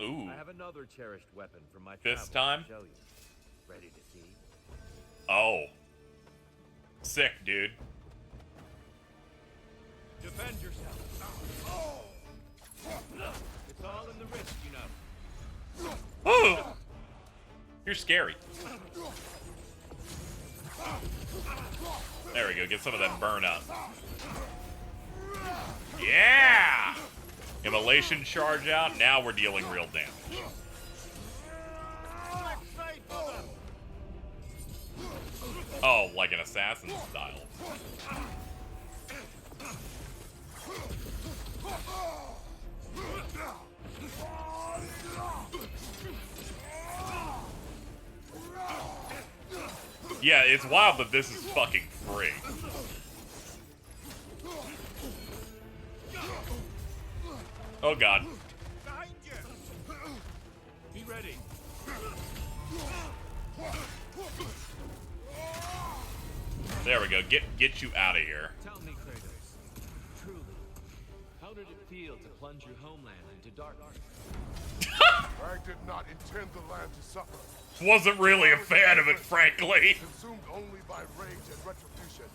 Speaker 1: Ooh.
Speaker 9: I have another cherished weapon from my
Speaker 1: This
Speaker 9: travels
Speaker 1: time?
Speaker 9: to show you. Ready to see?
Speaker 1: Oh. Sick, dude.
Speaker 9: Defend yourself. It's all in the wrist, you know.
Speaker 1: Ooh. You're scary. There we go, get some of that burn up. Yeah! Immolation charge out, now we're dealing real damage. Oh, like an assassin style. Yeah, it's wild that this is fucking free. Oh god.
Speaker 7: Behind you!
Speaker 9: Be ready.
Speaker 1: There we go. Get you out of here.
Speaker 9: Tell me, Kratos. Truly, how did it feel to plunge your homeland into darkness?
Speaker 2: I did not intend the land to suffer.
Speaker 1: Wasn't really a fan of it, frankly.
Speaker 2: Consumed only by rage and retribution.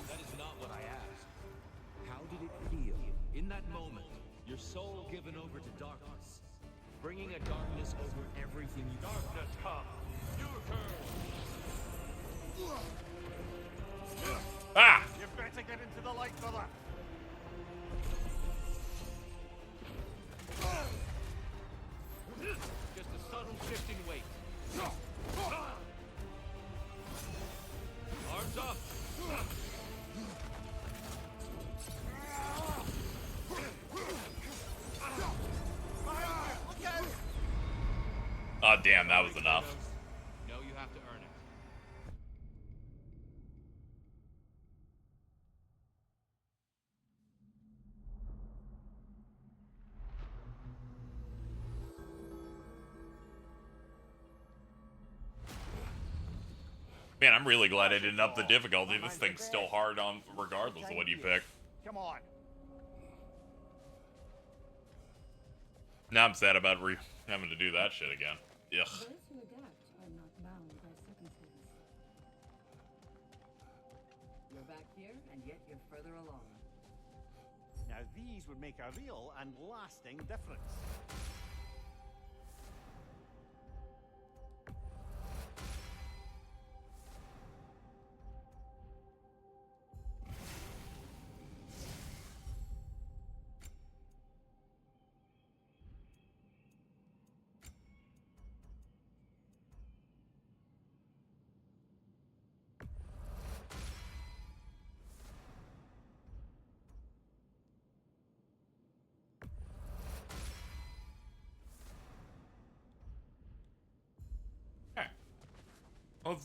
Speaker 9: That is not what I asked. How did it feel, in that moment, your soul given over to darkness, bringing a darkness over everything you... Darkness, come! You
Speaker 1: Ah!
Speaker 3: You better get into the light, brother.
Speaker 9: Just a subtle shift in weight. Arms up!
Speaker 1: Oh, damn, that was enough.
Speaker 9: No, you have to earn it.
Speaker 1: Man, I'm really glad I didn't up the difficulty. This thing's still hard on regardless of what you pick.
Speaker 3: Come on.
Speaker 1: Now I'm sad about having to do that shit again. Ugh.
Speaker 6: Those who adapt are not bound by circumstance. You're back here, and yet you're further along.
Speaker 3: Now these would make a real and lasting difference.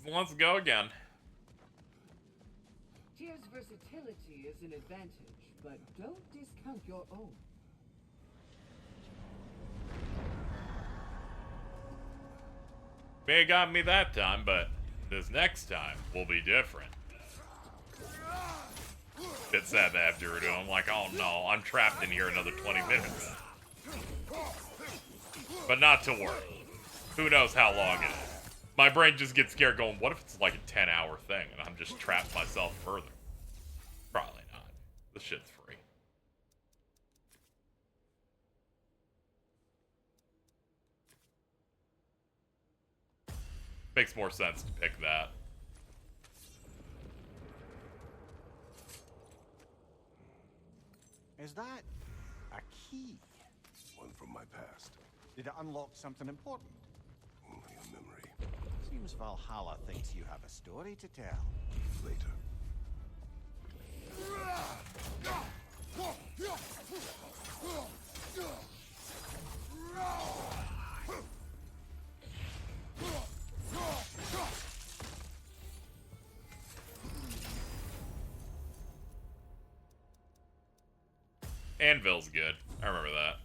Speaker 1: Let's go again.
Speaker 5: Tyr's versatility is an advantage, but don't discount your own.
Speaker 1: May have got me that time, but this next time will be different. Bit sad to have to do. I'm like, oh no, I'm trapped in here another 20 minutes. But not to worry. Who knows how long it is. My brain just gets scared going, what if it's like a 10-hour thing and I'm just trapped myself further? Probably not. This shit's free. Makes more sense to pick that.
Speaker 3: Is that a key?
Speaker 2: One from my past.
Speaker 3: Did it unlock something important?
Speaker 2: Only a memory.
Speaker 3: Seems Valhalla thinks you have a story to tell.
Speaker 2: Later.
Speaker 1: Anvil's good. I remember that.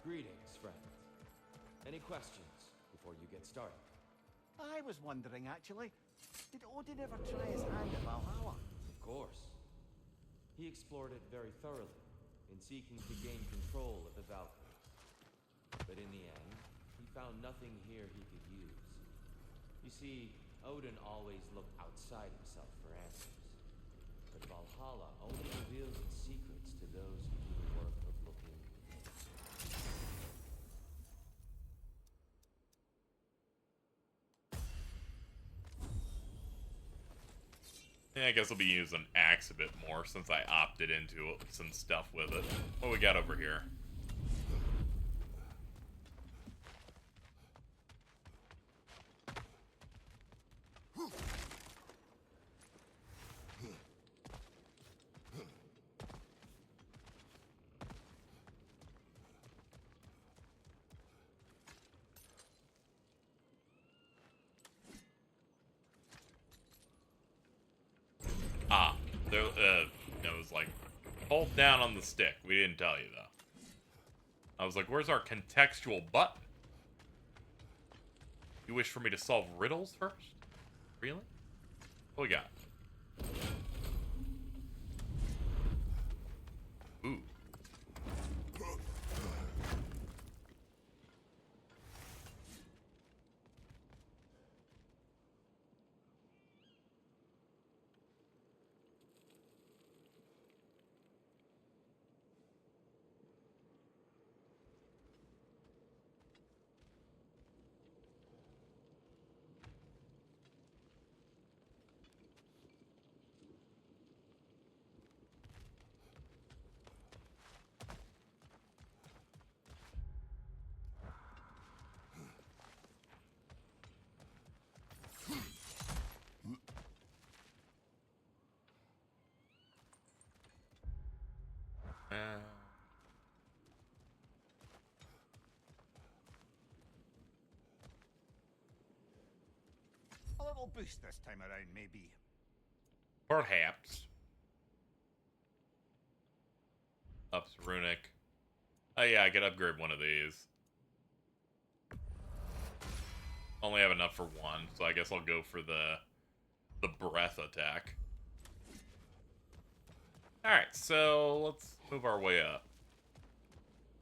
Speaker 9: Greetings, friends. Any questions before you get started?
Speaker 3: I was wondering, actually, did Odin ever try his hand at Valhalla?
Speaker 9: Of course. He explored it very thoroughly in seeking to gain control of the Valkyries. But in the end, he found nothing here he could use. You see, Odin always looked outside himself for answers. But Valhalla only reveals its secrets to those who do the work of looking within.
Speaker 1: Yeah, I guess I'll be using axe a bit more since I opted into some stuff with it. What we got over here? Ah, there, it was like, hold down on the stick. We didn't tell you, though. I was like, where's our contextual button? You wish for me to solve riddles first? Really? What we got? Ooh.
Speaker 3: A little boost this time around, maybe.
Speaker 1: Perhaps. Ups runic. Oh yeah, I could upgrade one of these. Only have enough for one, so I guess I'll go for the breath attack. Alright, so let's move our way up.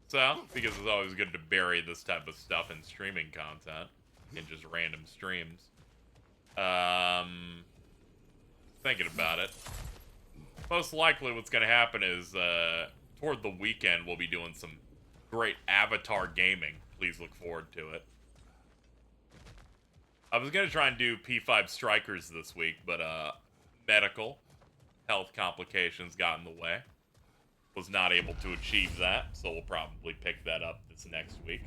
Speaker 1: So, because it's always good to bury this type of stuff in streaming content, in just random streams. Thinking about it. Most likely what's going to happen is, toward the weekend, we'll be doing some great Avatar gaming. Please look forward to it. I was going to try and do P5 Strikers this week, but, medical health complications got in the way. Was not able to achieve that, so we'll probably pick that up this next week.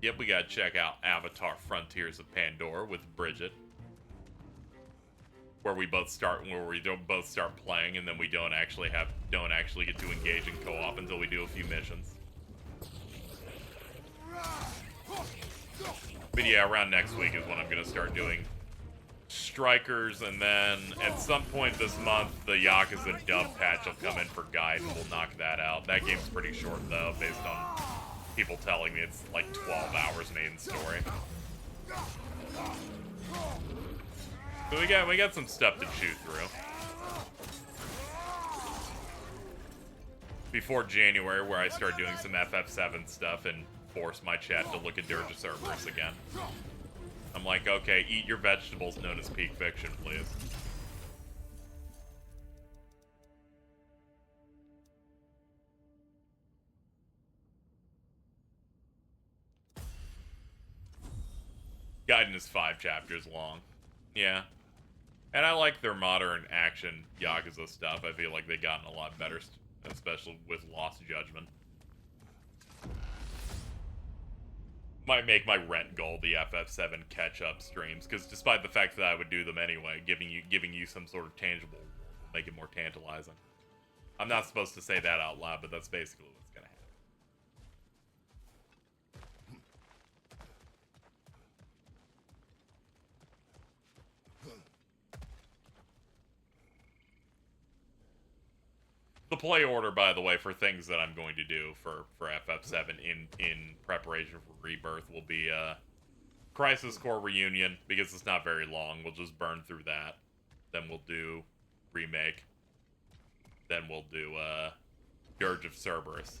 Speaker 1: Yep, we gotta check out Avatar Frontiers of Pandora with Bridget. Where we both start playing, and then we don't actually get to engage in co-op until we do a few missions. But yeah, around next week is when I'm gonna start doing Strikers, and then at some point this month, the Yakuza dub patch will come in for Guide, and we'll knock that out. That game's pretty short though, based on people telling me it's like 12 hours main story. So we got some stuff to chew through. Before January, where I start doing some FF7 stuff and force my chat to look at Dirge Cerberus again. I'm like, okay, eat your vegetables known as peak fiction, please. Gaiden is 5 chapters long. Yeah. And I like their modern action Yakuza stuff. I feel like they've gotten a lot better especially with Lost Judgment. Might make my rent goal the FF7 catch-up streams, because despite the fact that I would do them anyway, giving you some sort of tangible reward will make it more tantalizing. I'm not supposed to say that out loud, but that's basically what's gonna happen. The play order, by the way, for things that I'm going to do for FF7 in preparation for Rebirth will be Crisis Core Reunion, because it's not very long. We'll just burn through that. Then we'll do Remake. Then we'll do Dirge of Cerberus.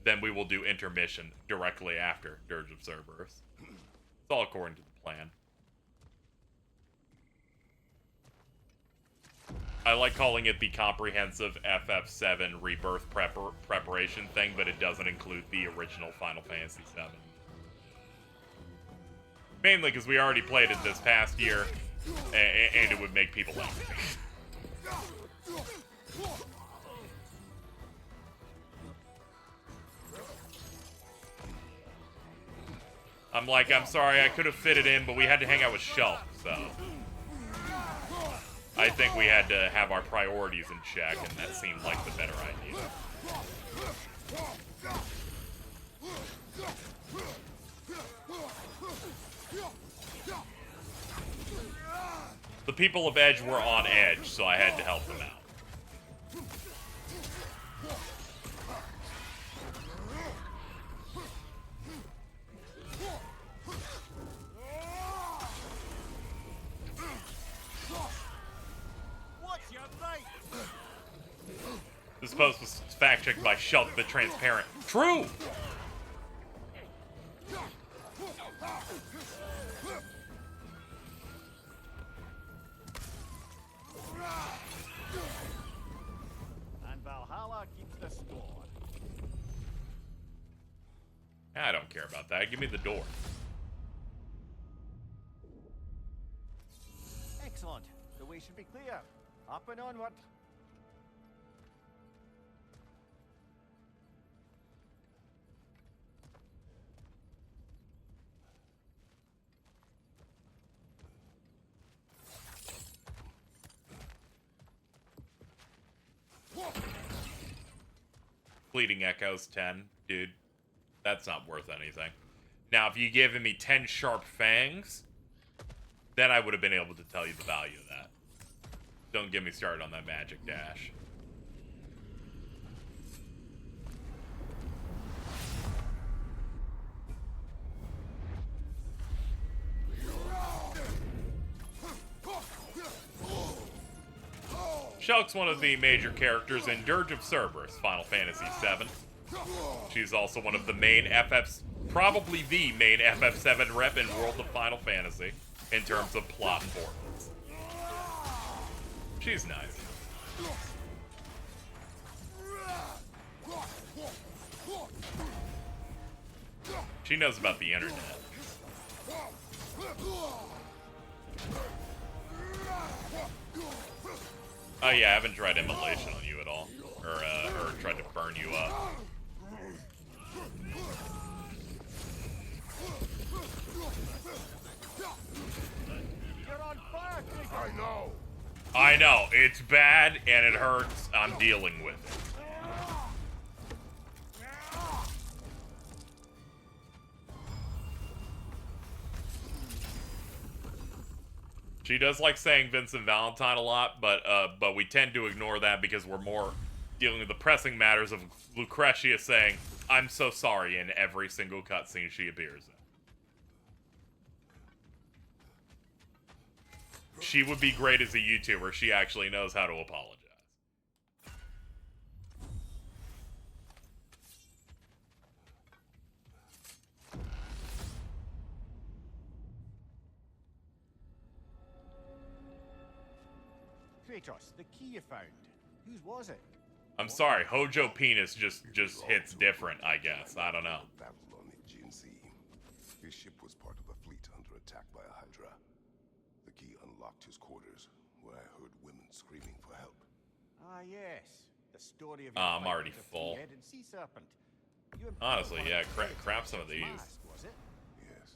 Speaker 1: Then we will do Intermission directly after Dirge of Cerberus. It's all according to the plan. I like calling it the comprehensive FF7 Rebirth preparation thing, but it doesn't include the original Final Fantasy VII. Mainly because we already played it this past year, and it would make people angry. I'm like, I'm sorry, I could have fit it in, but we had to hang out with Shulk, so... I think we had to have our priorities in check, and that seemed like the better idea. The people of Edge were on edge, so I had to help them out. This post was fact-checked by Shulk the Transparent. True!
Speaker 3: And Valhalla keeps the score.
Speaker 1: I don't care about that. Give me the door.
Speaker 3: Excellent. The way should be clear. Up and onward.
Speaker 1: Fleeting Echoes 10. Dude, that's not worth anything. Now, if you given me 10 sharp fangs, then I would have been able to tell you the value of that. Don't get me started on that magic dash. Shulk's one of the major characters in Dirge of Cerberus, Final Fantasy VII. She's also one of the main FFs, probably the main FF7 rep in World of Final Fantasy, in terms of plot importance. She's nice. She knows about the internet. Oh yeah, I haven't tried immolation on you at all. Or tried to burn you up.
Speaker 3: You're on fire,
Speaker 2: I know.
Speaker 1: I know, it's bad and it hurts. I'm dealing with it. She does like saying Vincent Valentine a lot, but we tend to ignore that because we're more dealing with the pressing matters of Lucretia saying, "I'm so sorry" in every single cutscene she appears in. She would be great as a YouTuber. She actually knows how to apologize.
Speaker 3: Kratos, the key you found. Whose was it?
Speaker 1: I'm sorry, Hojo Penis just hits different, I guess. I don't know.
Speaker 2: Battle on the Aegean Sea. His ship was part of a fleet under attack by a Hydra. The key unlocked his quarters, where I heard women screaming for help.
Speaker 3: Ah, yes. The story of
Speaker 1: Oh,
Speaker 3: your
Speaker 1: I'm
Speaker 3: fight
Speaker 1: already
Speaker 3: with the
Speaker 1: full.
Speaker 3: three-headed sea serpent. You
Speaker 1: Honestly,
Speaker 3: impaled
Speaker 1: yeah,
Speaker 3: one of the
Speaker 1: crap some of these.
Speaker 3: mask, was it?
Speaker 2: Yes.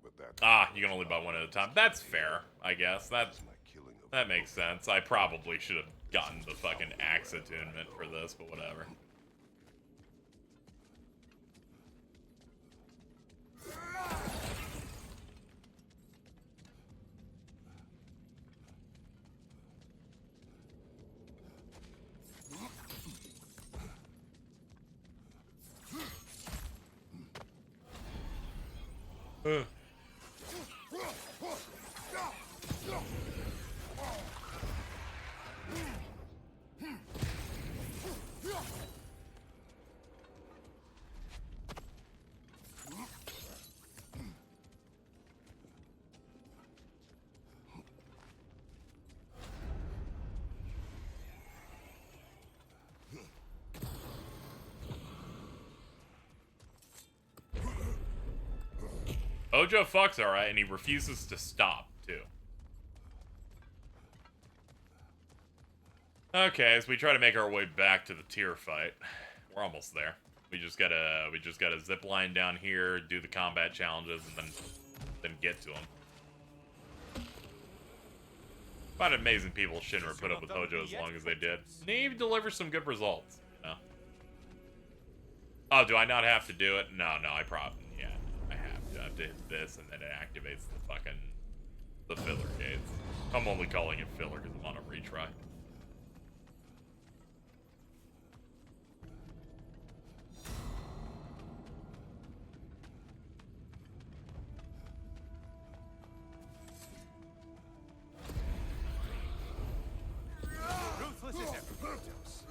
Speaker 2: But that
Speaker 1: Ah, you can only buy one at a time. That's fair, I guess. That makes sense. I probably should have gotten the fucking axe attunement for this, but whatever. Ojo fucks alright, and he refuses to stop, too. Okay, as we try to make our way back to the tier fight, we're almost there. We just gotta zip line down here, do the combat challenges, and then get to them. I find it amazing people Shinra put up with Hojo as long as they did. And he even delivers some good results, you know? Oh, do I not have to do it? No, I probably, yeah, I have to. I have to hit this, and then it activates the filler gates. I'm only calling it filler because I'm on a retry.
Speaker 7: Ruthless as ever, Kratos.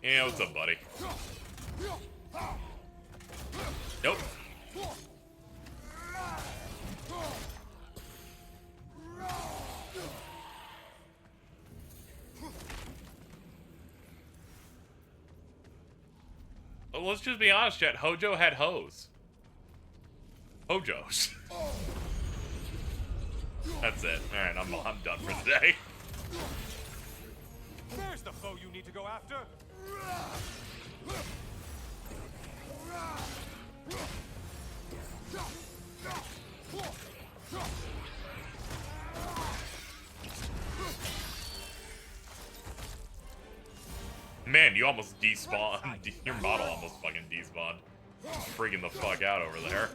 Speaker 1: Yeah, what's up, buddy? Nope. Well, let's just be honest, chat. Hojo had hoes. Hojos. That's it. Alright, I'm done for the day.
Speaker 7: There's the foe you need to go after.
Speaker 1: Man, you almost despawned. Your model almost fucking despawned. Freaking the fuck out over there.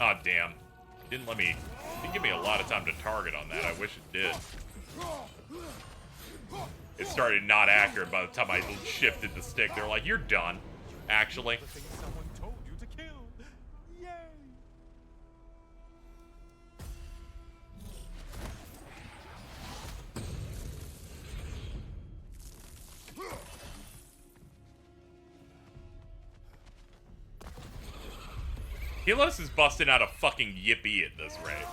Speaker 1: Oh damn. Didn't give me a lot of time to target on that. I wish it did. It started not accurate by the time I shifted the stick. They're like, you're done. Actually.
Speaker 7: The thing someone told you to kill. Yay!
Speaker 1: Helios is busting out a fucking yippee at this rate.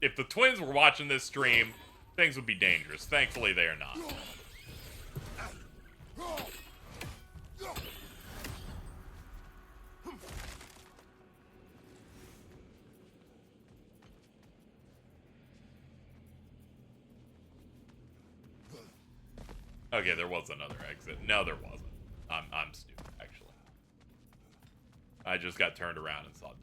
Speaker 1: If the twins were watching this stream, things would be dangerous. Thankfully, they are not. Okay, there was another exit. No, there wasn't. I'm stupid, actually. I just got turned around and saw double.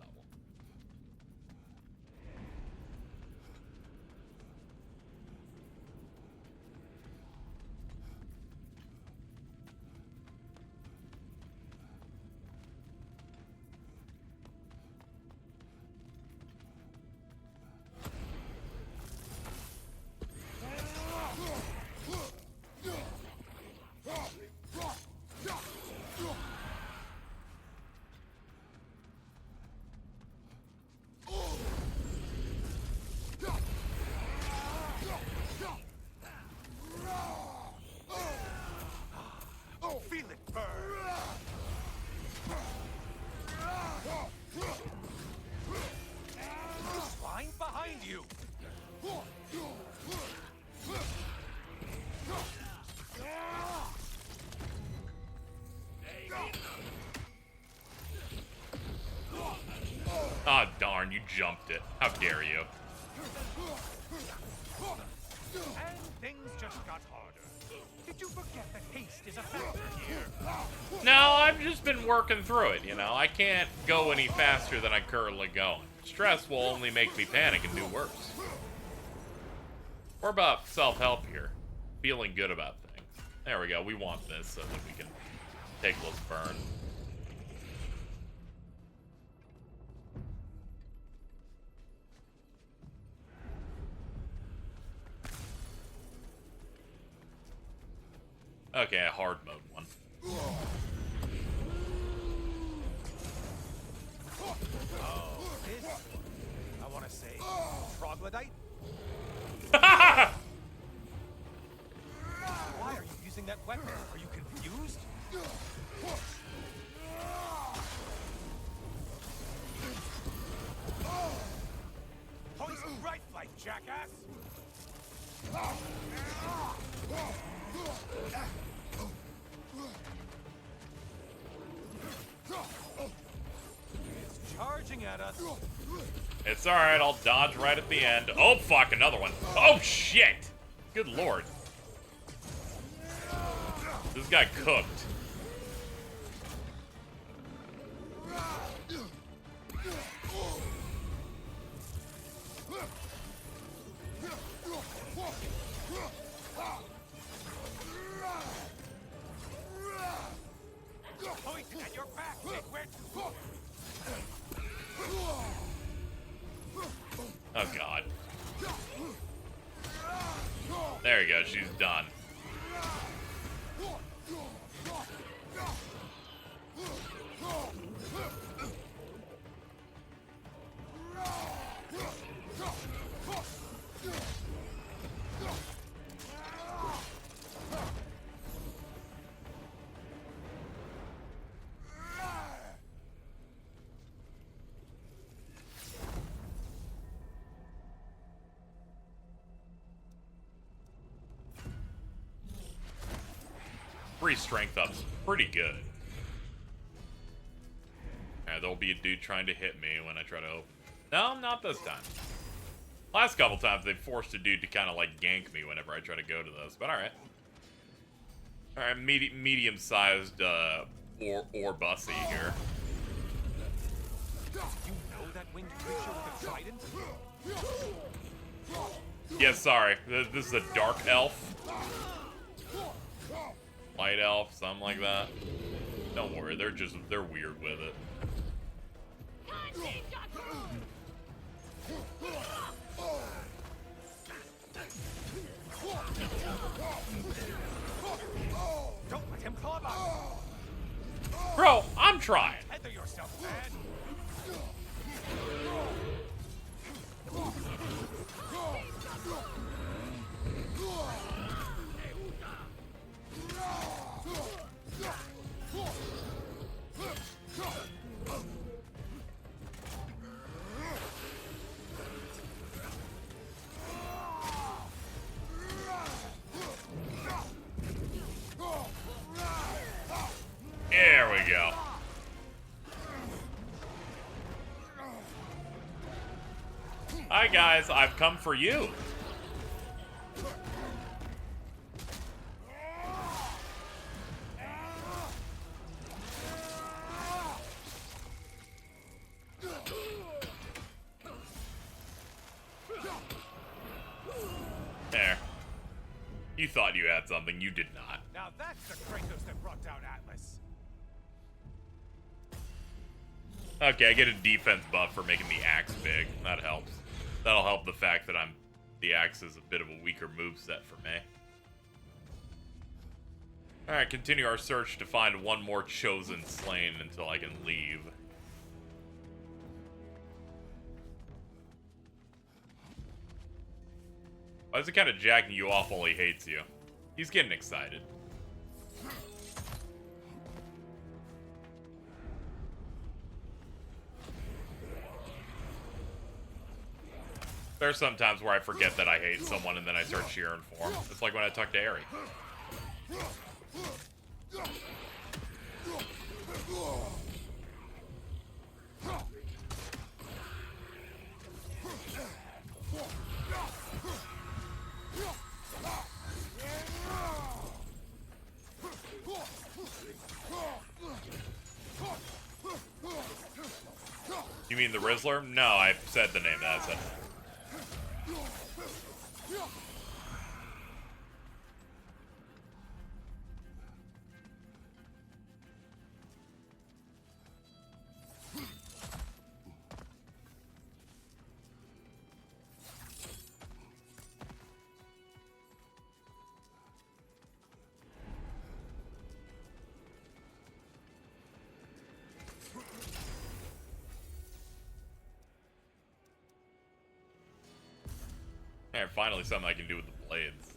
Speaker 7: Feel it burn. Flying behind you.
Speaker 1: Ah, darn, you jumped it. How dare you?
Speaker 7: And things just got harder. Did you forget that haste is a factor here?
Speaker 1: No, I've just been working through it, you know? I can't go any faster than I'm currently going. Stress will only make me panic and do worse. We're about self-help here. Feeling good about things. There we go. We want this so that we can take a little burn. Okay, a hard mode one.
Speaker 7: Oh, this? I want to say troglodyte? Why are you using that weapon? Are you confused? Poison right flight, jackass! It's charging at us.
Speaker 1: It's alright, I'll dodge right at the end. Oh, fuck, another one. Oh, shit! Good lord. This guy cooked.
Speaker 7: Poison at your back, where to?
Speaker 1: Oh, God. There you go, she's done. Free strength up's pretty good. Alright, there'll be a dude trying to hit me when I try to open. No, not this time. Last couple times they forced a dude to kind of like gank me whenever I try to go to those, but alright. Alright, medium-sized or bussy here.
Speaker 7: You know that winged creature with a trident?
Speaker 1: Yeah, sorry. This is a dark elf. Light elf, something like that. Don't worry, they're weird with it.
Speaker 7: Don't let him club us!
Speaker 1: Bro, I'm trying.
Speaker 7: Tether yourself, man!
Speaker 1: There we go. Hi guys, I've come for you. There. You thought you had something, you did not.
Speaker 7: Now that's the Kratos that brought down Atlas.
Speaker 1: Okay, I get a defense buff for making the axe big. That helps. That'll help the fact that the axe is a bit of a weaker moveset for me. Alright, continue our search to find one more chosen slain until I can leave. Why is it kind of jacking you off while he hates you? He's getting excited. There's some times where I forget that I hate someone and then I start cheering for him. It's like when I talk to Aerie. You mean the Rizzler? No, I said the name of that. I said. And finally something I can do with the blades.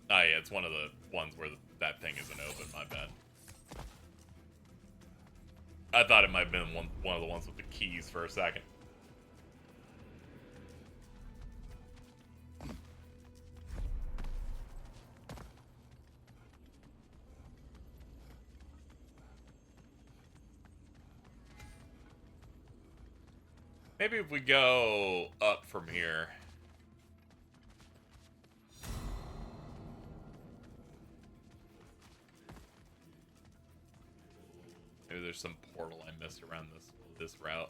Speaker 1: Oh yeah, it's one of the ones where that thing isn't open, my bad. I thought it might have been one of the ones with the keys for a second. Maybe if we go up from here. Maybe there's some portal I missed around this route.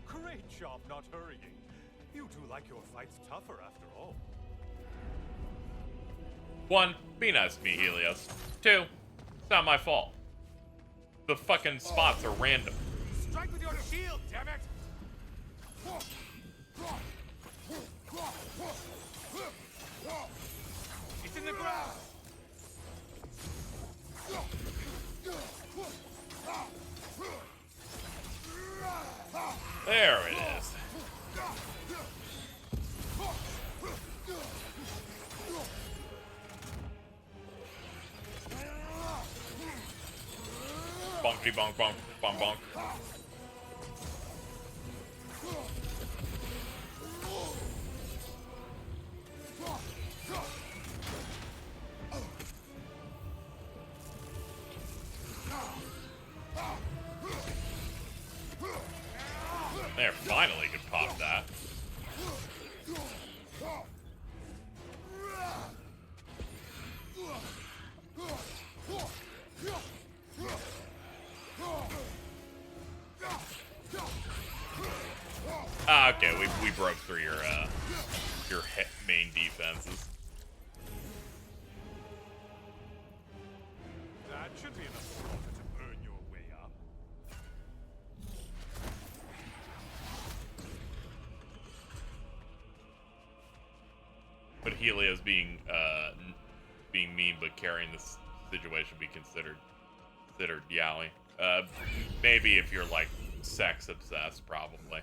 Speaker 7: Great job not hurrying. You two like your fights tougher after all.
Speaker 1: 1, be nice to me, Helios. 2, it's not my fault. The fucking spots are random.
Speaker 7: Strike with your shield, damn it! It's in the ground!
Speaker 1: There it is. Bonky bonk bonk bonk bonk. There, finally could pop that. Ah, okay, we broke through your main defenses.
Speaker 7: That should be enough water to burn your way up.
Speaker 1: But Helios being mean but carrying this situation be considered yaoi. Maybe if you're like sex obsessed, probably.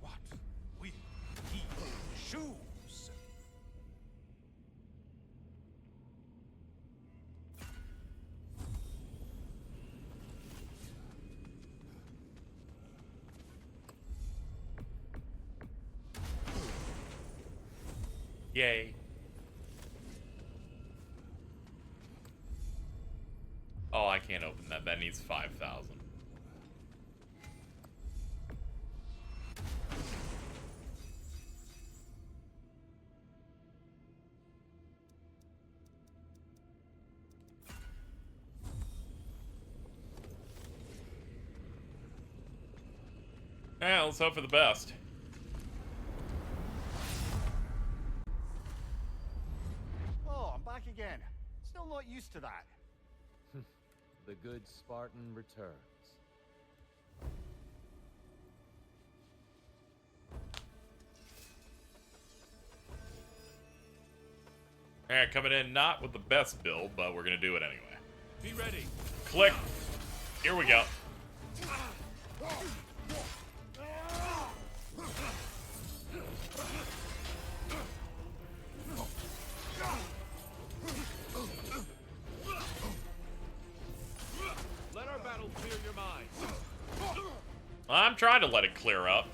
Speaker 7: What? We need shoes!
Speaker 1: Yay. Oh, I can't open that. That needs 5,000. Yeah, let's hope for the best.
Speaker 3: Oh, I'm back again. Still not used to that.
Speaker 8: The good Spartan returns.
Speaker 1: Alright, coming in not with the best build, but we're gonna do it anyway.
Speaker 11: Be ready.
Speaker 1: Click. Here we go.
Speaker 11: Let our battle clear your mind.
Speaker 1: I'm trying to let it clear up.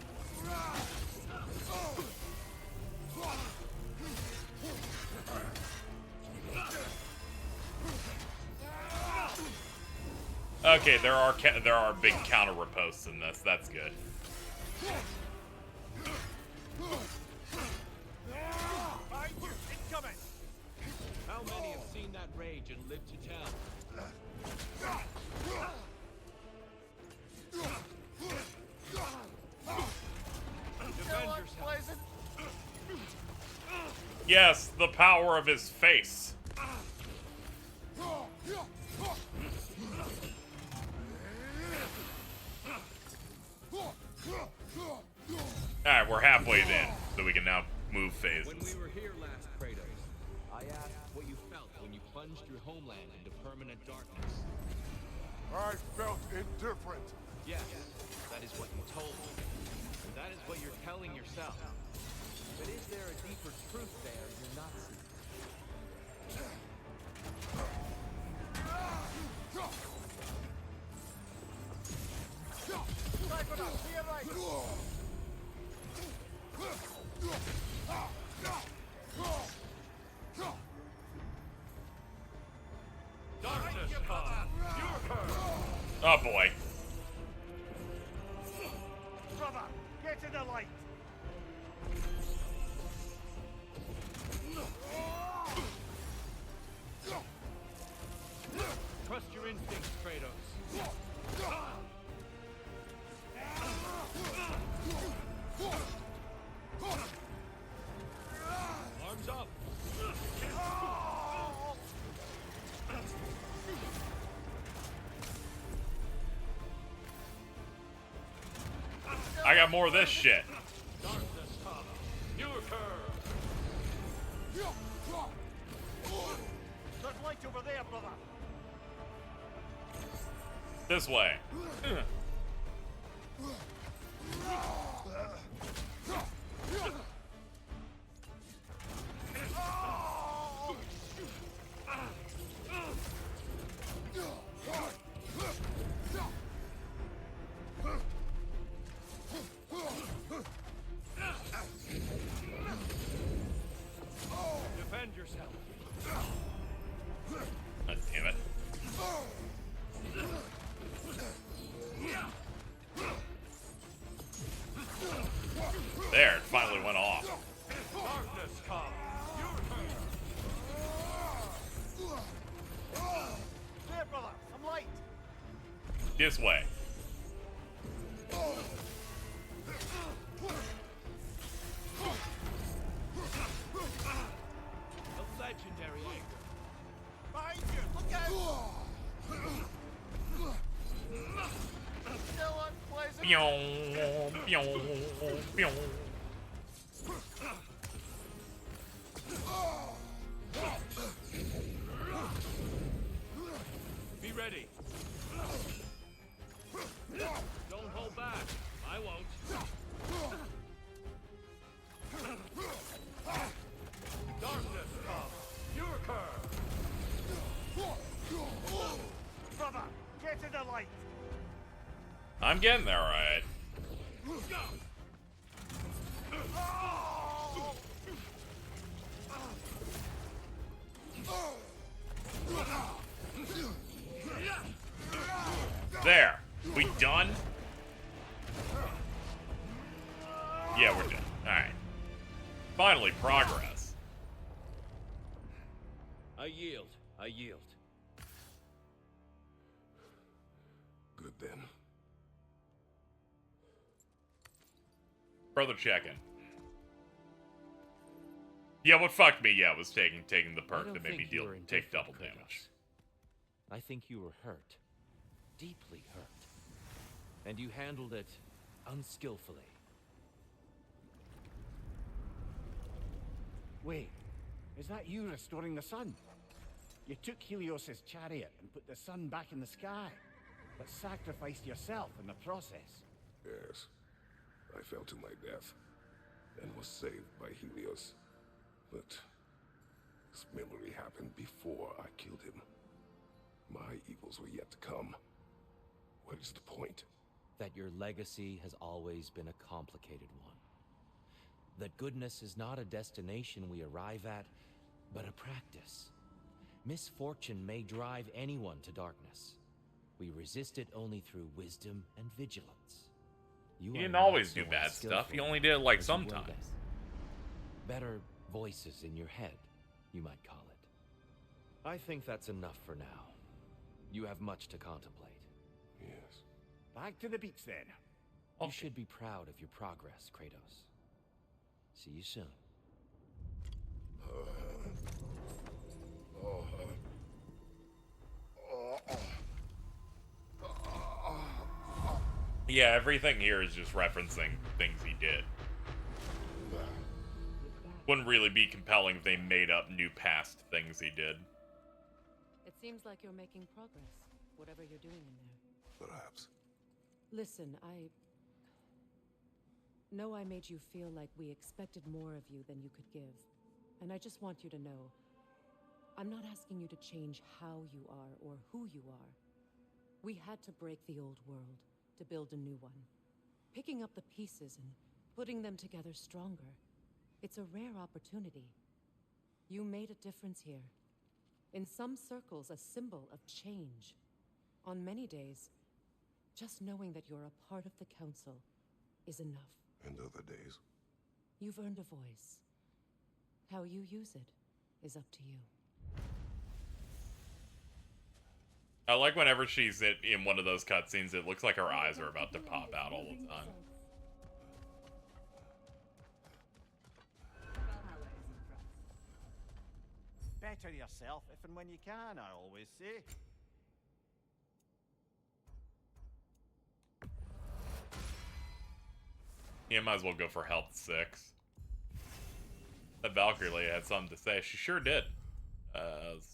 Speaker 1: Okay, there are big counter riposts in this. That's good.
Speaker 11: Behind you, incoming. How many have seen that rage and lived to tell? Defend yourself.
Speaker 1: Yes, the power of his face. Alright, we're halfway then, so we can now move phases.
Speaker 9: When we were here last, Kratos, I asked what you felt when you plunged your homeland into permanent darkness.
Speaker 2: I felt indifferent.
Speaker 9: Yes, that is what you told me. And that is what you're telling yourself. But is there a deeper truth there you're not seeing?
Speaker 11: Darkness come. Your curse.
Speaker 1: Oh boy.
Speaker 3: Brother, get to the light.
Speaker 11: Trust your instincts, Kratos. Arms up.
Speaker 1: I got more of this shit.
Speaker 11: Darkness come. Your curve.
Speaker 3: There's light over there, brother.
Speaker 1: This way.
Speaker 11: Defend yourself.
Speaker 1: God damn it. There, it finally went off.
Speaker 11: Darkness come. Your curve.
Speaker 3: There, brother, some light.
Speaker 1: This way.
Speaker 11: The legendary anger.
Speaker 3: Behind you, look out. Still unpleasant.
Speaker 1: Pyong, pyong, pyong.
Speaker 11: Be ready. Don't hold back. I won't. Darkness come. Your curve.
Speaker 3: Brother, get to the light.
Speaker 1: I'm getting there, alright. There. We done? Yeah, we're done. Alright. Finally, progress.
Speaker 11: I yield. I yield.
Speaker 2: Good then.
Speaker 1: Brother checking. Yeah, what fucked me, yeah, was taking the perk that made me take double damage.
Speaker 9: I think you were hurt. Deeply hurt. And you handled it unskillfully. Wait.
Speaker 3: Is that you restoring the sun? You took Helios' chariot and put the sun back in the sky, but sacrificed yourself in the process.
Speaker 2: Yes. I fell to my death, and was saved by Helios. But this memory happened before I killed him. My evils were yet to come. What is the point?
Speaker 9: That your legacy has always been a complicated one. That goodness is not a destination we arrive at, but a practice. Misfortune may drive anyone to darkness. We resist it only through wisdom and vigilance.
Speaker 1: You
Speaker 9: are
Speaker 1: didn't
Speaker 9: not
Speaker 1: always
Speaker 9: so
Speaker 1: do bad stuff.
Speaker 9: unskillful
Speaker 1: You only did it like
Speaker 9: as you were
Speaker 1: sometimes.
Speaker 9: then. Better voices in your head, you might call it. I think that's enough for now. You have much to contemplate.
Speaker 2: Yes.
Speaker 3: Back to the beach then.
Speaker 9: You should be proud of your progress, Kratos. See you soon.
Speaker 1: Yeah, everything here is just referencing things he did. Wouldn't really be compelling if they made up new past things he did.
Speaker 4: It seems like you're making progress, whatever you're doing in there.
Speaker 2: Perhaps.
Speaker 4: Listen, I know I made you feel like we expected more of you than you could give. And I just want you to know, I'm not asking you to change how you are or who you are. We had to break the old world to build a new one. Picking up the pieces and putting them together stronger. It's a rare opportunity. You made a difference here. In some circles, a symbol of change. On many days, just knowing that you're a part of the Council is enough.
Speaker 2: And other days?
Speaker 4: You've earned a voice. How you use it is up to you.
Speaker 1: I like whenever she's in one of those cutscenes, it looks like her eyes are about to pop out all the time.
Speaker 5: Valhalla isn't France.
Speaker 3: Better yourself if and when you can, I always say.
Speaker 1: Yeah, might as well go for health 6. That Valkyrie had something to say. She sure did. Let's see.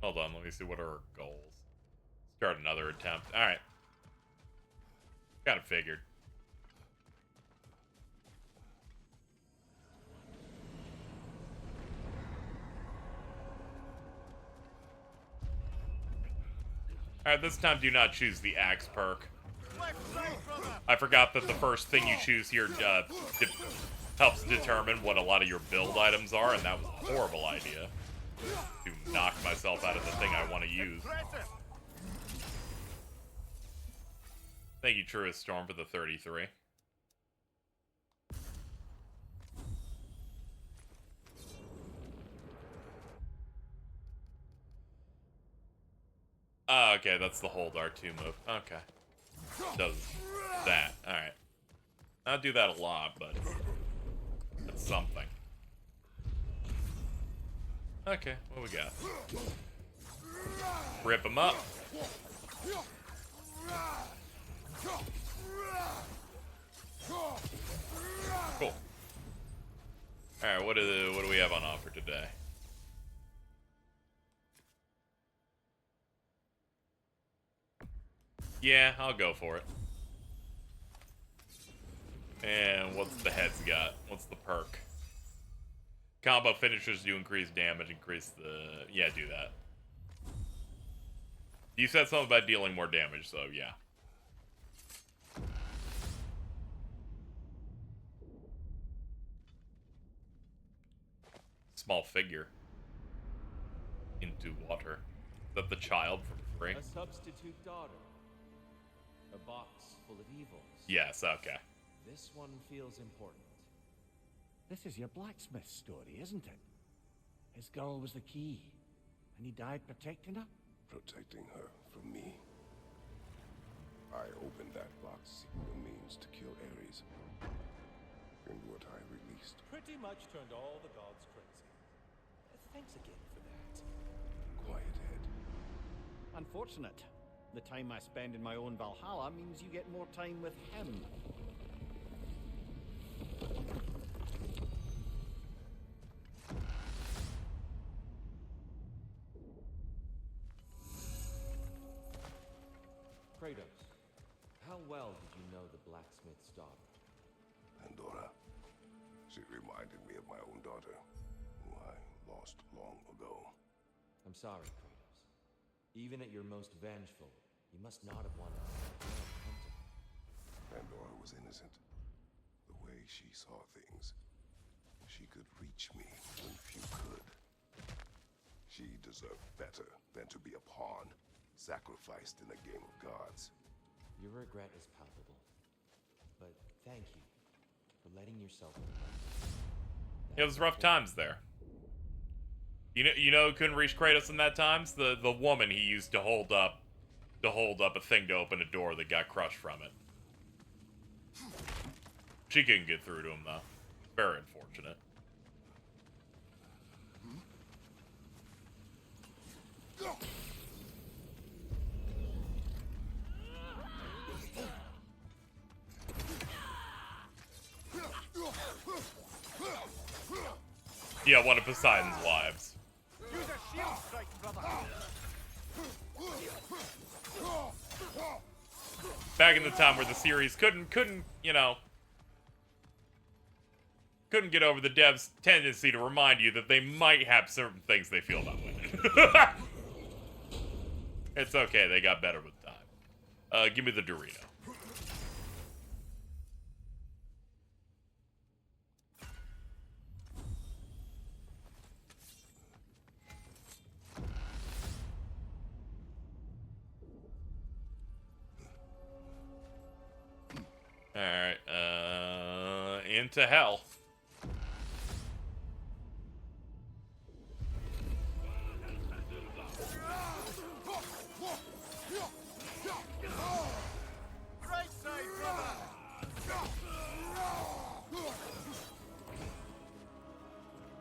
Speaker 1: Hold on, let me see what are her goals. Start another attempt. Alright. Kind of figured. Alright, this time do not choose the axe perk. I forgot that the first thing you choose here helps determine what a lot of your build items are, and that was a horrible idea. To knock myself out of the thing I want to use. Thank you, Truest Storm, for the 33. Oh, okay, that's the hold R2 move. Okay. Does that. Alright. I don't do that a lot, but it's something. Okay, what we got? Rip him up. Cool. Alright, what do we have on offer today? Yeah, I'll go for it. And what's the head's got? What's the perk? Combo finishers do increase damage, increase the... Yeah, do that. You said something about dealing more damage, so yeah. Small figure. Into water. Is that the child from Free?
Speaker 9: A substitute daughter. A box full of evils.
Speaker 1: Yes, okay.
Speaker 9: This one feels important.
Speaker 3: This is your blacksmith story, isn't it? His girl was the key, and he died protecting her?
Speaker 2: Protecting her from me. I opened that box seeking a means to kill Ares. And what I released.
Speaker 11: Pretty much turned all the gods crazy. Thanks again for that.
Speaker 2: Quiet head.
Speaker 3: Unfortunate. The time I spend in my own Valhalla means you get more time with him.
Speaker 9: Kratos, how well did you know the blacksmith's daughter?
Speaker 2: Pandora. She reminded me of my own daughter, who I lost long ago.
Speaker 9: I'm sorry, Kratos. Even at your most vengeful, you must not have wanted to see Confronting.
Speaker 2: Pandora was innocent. The way she saw things. She could reach me when few could. She deserved better than to be a pawn, sacrificed in a game of gods.
Speaker 9: Your regret is palpable. But thank you for letting yourself be.
Speaker 1: It was rough times there. You know who couldn't reach Kratos in that times? The woman he used to hold up a thing to open a door that got crushed from it. She couldn't get through to him though. Very unfortunate. Yeah, one of Poseidon's wives.
Speaker 3: Use a shield strike, brother.
Speaker 1: Back in the time where the series couldn't, you know, couldn't get over the devs' tendency to remind you that they might have certain things they feel about women. It's okay, they got better with time. Give me the Dorito. Alright, into hell.
Speaker 3: Right side, brother.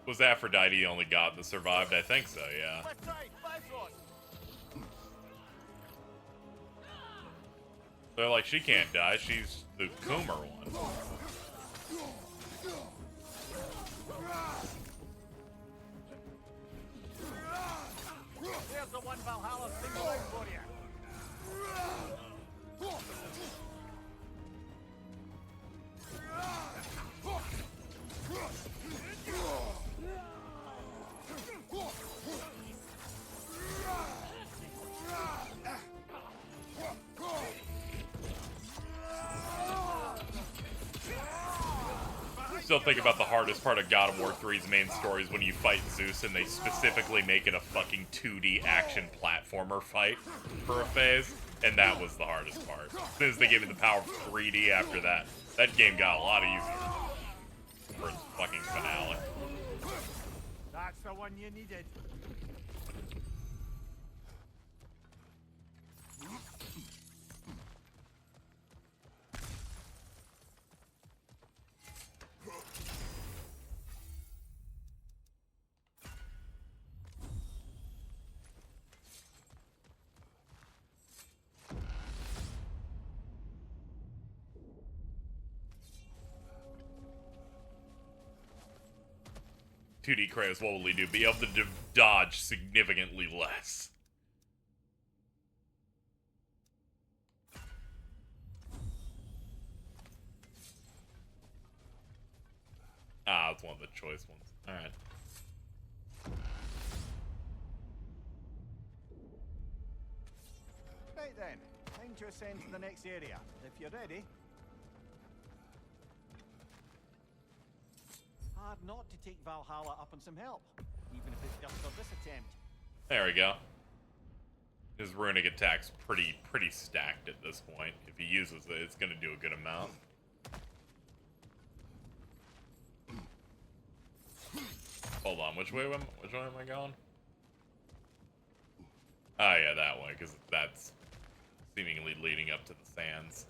Speaker 1: Was Aphrodite the only god that survived? I think so, yeah.
Speaker 3: Left side, Bifrost.
Speaker 1: They're like, she can't die, she's the Coomer one.
Speaker 3: There's the one Valhalla single out for you.
Speaker 1: Still think about the hardest part of God of War 3's main story is when you fight Zeus and they specifically make it a fucking 2D action platformer fight for a phase, and that was the hardest part. As soon as they gave me the power of 3D after that, that game got a lot easier for its fucking finale.
Speaker 3: That's the one you needed.
Speaker 1: 2D Kratos, what will he do? Be able to dodge significantly less. Ah, it's one of the choice ones. Alright.
Speaker 3: Right then, time to ascend to the next area. If you're ready. Hard not to take Valhalla up on some help, even if it's just for this attempt.
Speaker 1: There we go. His runic attack's pretty stacked at this point. If he uses it, it's gonna do a good amount. Hold on, which way am I going? Oh yeah, that way, because that's seemingly leading up to the sands.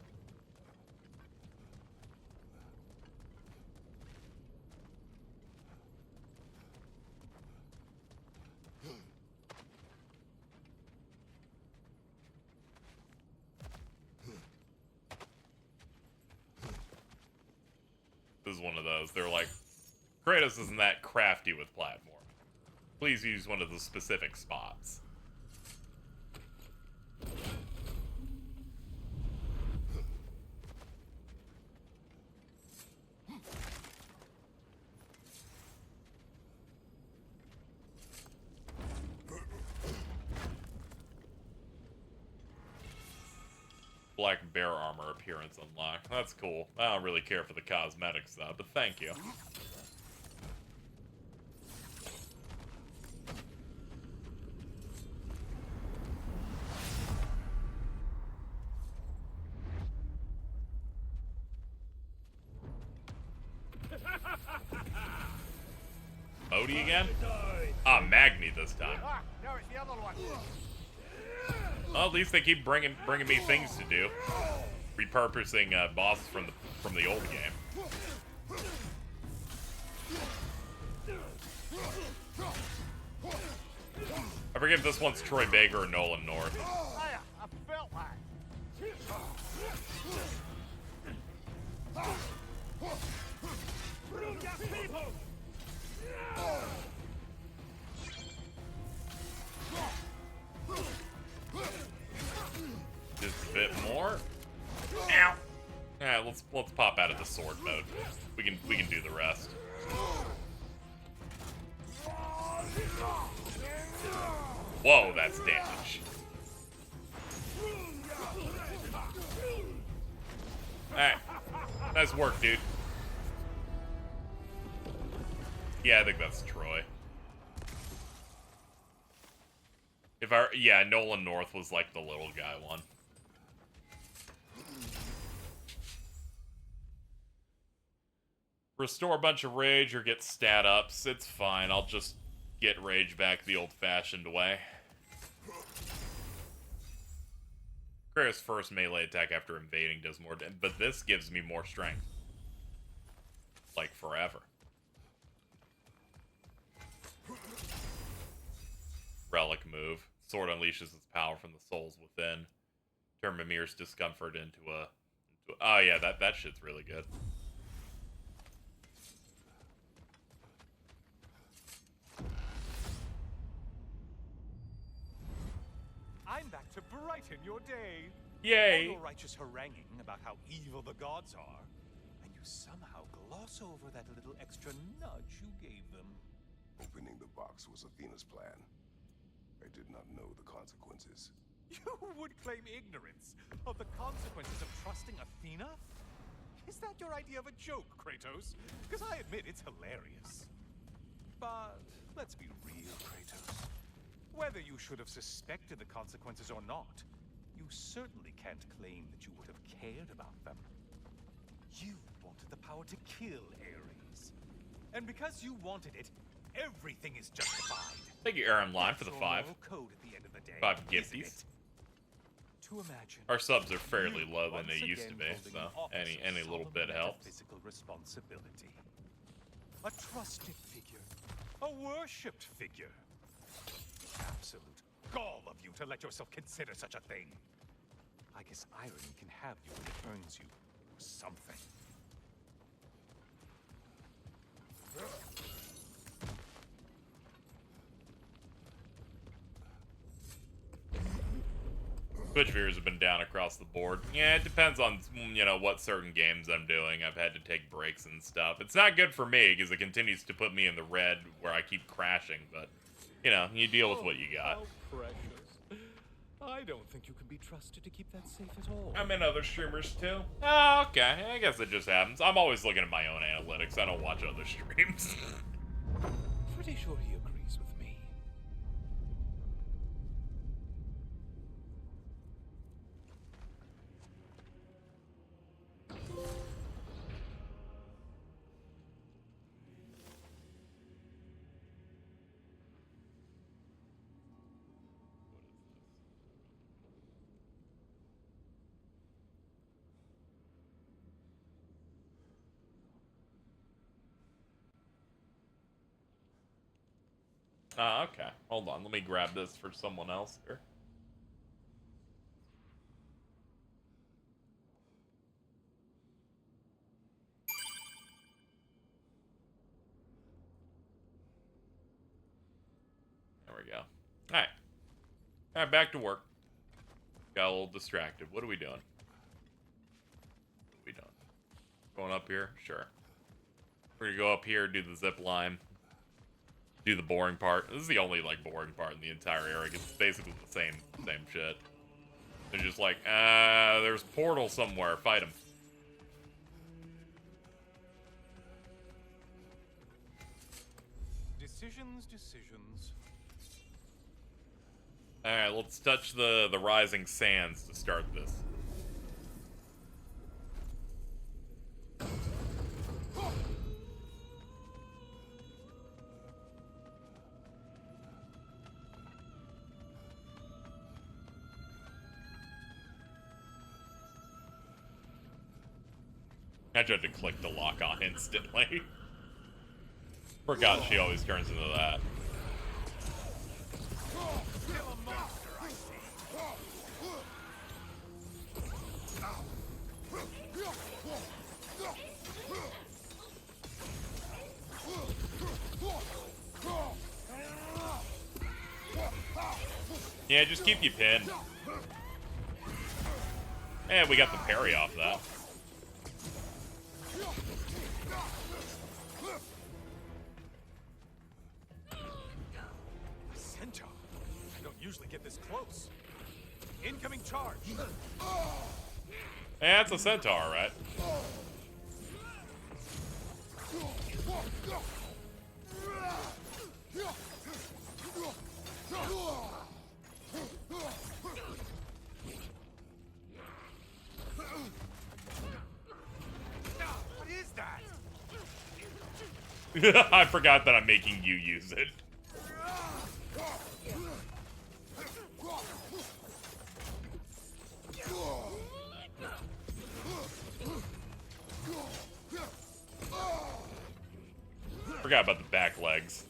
Speaker 1: This is one of those. They're like, Kratos isn't that crafty with platform. Please use one of the specific spots. Black bear armor appearance unlocked. That's cool. I don't really care for the cosmetics though, but thank you. Modi again? Ah, Magni this time.
Speaker 3: No, it's the other one.
Speaker 1: Well, at least they keep bringing me things to do, repurposing bosses from the old game. I forget if this one's Troy Baker or Nolan North.
Speaker 3: I felt that.
Speaker 1: Just a bit more. Ow. Yeah, let's pop out of the sword mode. We can do the rest. Whoa, that's damage. Alright. Nice work, dude. Yeah, I think that's Troy. Yeah, Nolan North was like the little guy one. Restore a bunch of rage or get stat ups. It's fine. I'll just get rage back the old-fashioned way. Kratos' first melee attack after invading does more damage, but this gives me more strength. Like forever. Relic move. Sword unleashes its power from the souls within. Turn Mimir's discomfort into a... Oh yeah, that shit's really good.
Speaker 7: I'm back to brighten your day.
Speaker 1: Yay!
Speaker 7: All your righteous haranguing about how evil the gods are, and you somehow gloss over that little extra nudge you gave them.
Speaker 2: Opening the box was Athena's plan. I did not know the consequences.
Speaker 7: You would claim ignorance of the consequences of trusting Athena? Is that your idea of a joke, Kratos? Because I admit it's hilarious. But let's be real, Kratos. Whether you should have suspected the consequences or not, you certainly can't claim that you would have cared about them. You wanted the power to kill Ares. And because you wanted it, everything is justified.
Speaker 1: Thank you, Aaron Line, for the 5.
Speaker 7: Code at the end of the day,
Speaker 1: 5 gifties.
Speaker 7: To imagine
Speaker 1: Our subs are fairly low than they used to be, so any little bit helps.
Speaker 7: Physical responsibility. A trusted figure. A worshipped figure. Absolute gall of you to let yourself consider such a thing. I guess irony can have you when it earns you something.
Speaker 1: Twitch viewers have been down across the board. Yeah, it depends on, you know, what certain games I'm doing. I've had to take breaks and stuff. It's not good for me, because it continues to put me in the red where I keep crashing, but, you know, you deal with what you got.
Speaker 11: How precious. I don't think you can be trusted to keep that safe at all.
Speaker 1: I'm in other streamers, too. Oh, okay. I guess it just happens. I'm always looking at my own analytics. I don't watch other streams.
Speaker 11: Pretty sure he agrees with me.
Speaker 1: Okay. Hold on. Let me grab this for someone else here. There we go. Alright. Alright, back to work. Got a little distracted. What are we doing? What are we doing? Going up here? Sure. We're gonna go up here, do the zip line. Do the boring part. This is the only, like, boring part in the entire area. It's basically the same shit. They're just like, there's a portal somewhere. Fight him.
Speaker 7: Decisions.
Speaker 1: Alright, let's touch the rising sands to start this. I tried to click the lock on instantly. Forgot she always turns into that. Yeah, just keep you pinned. And we got the parry off that.
Speaker 7: Centaur. I don't usually get this close. Incoming charge.
Speaker 1: Yeah, it's a centaur, right?
Speaker 7: What is that?
Speaker 1: I forgot that I'm making you use it. Forgot about the back legs.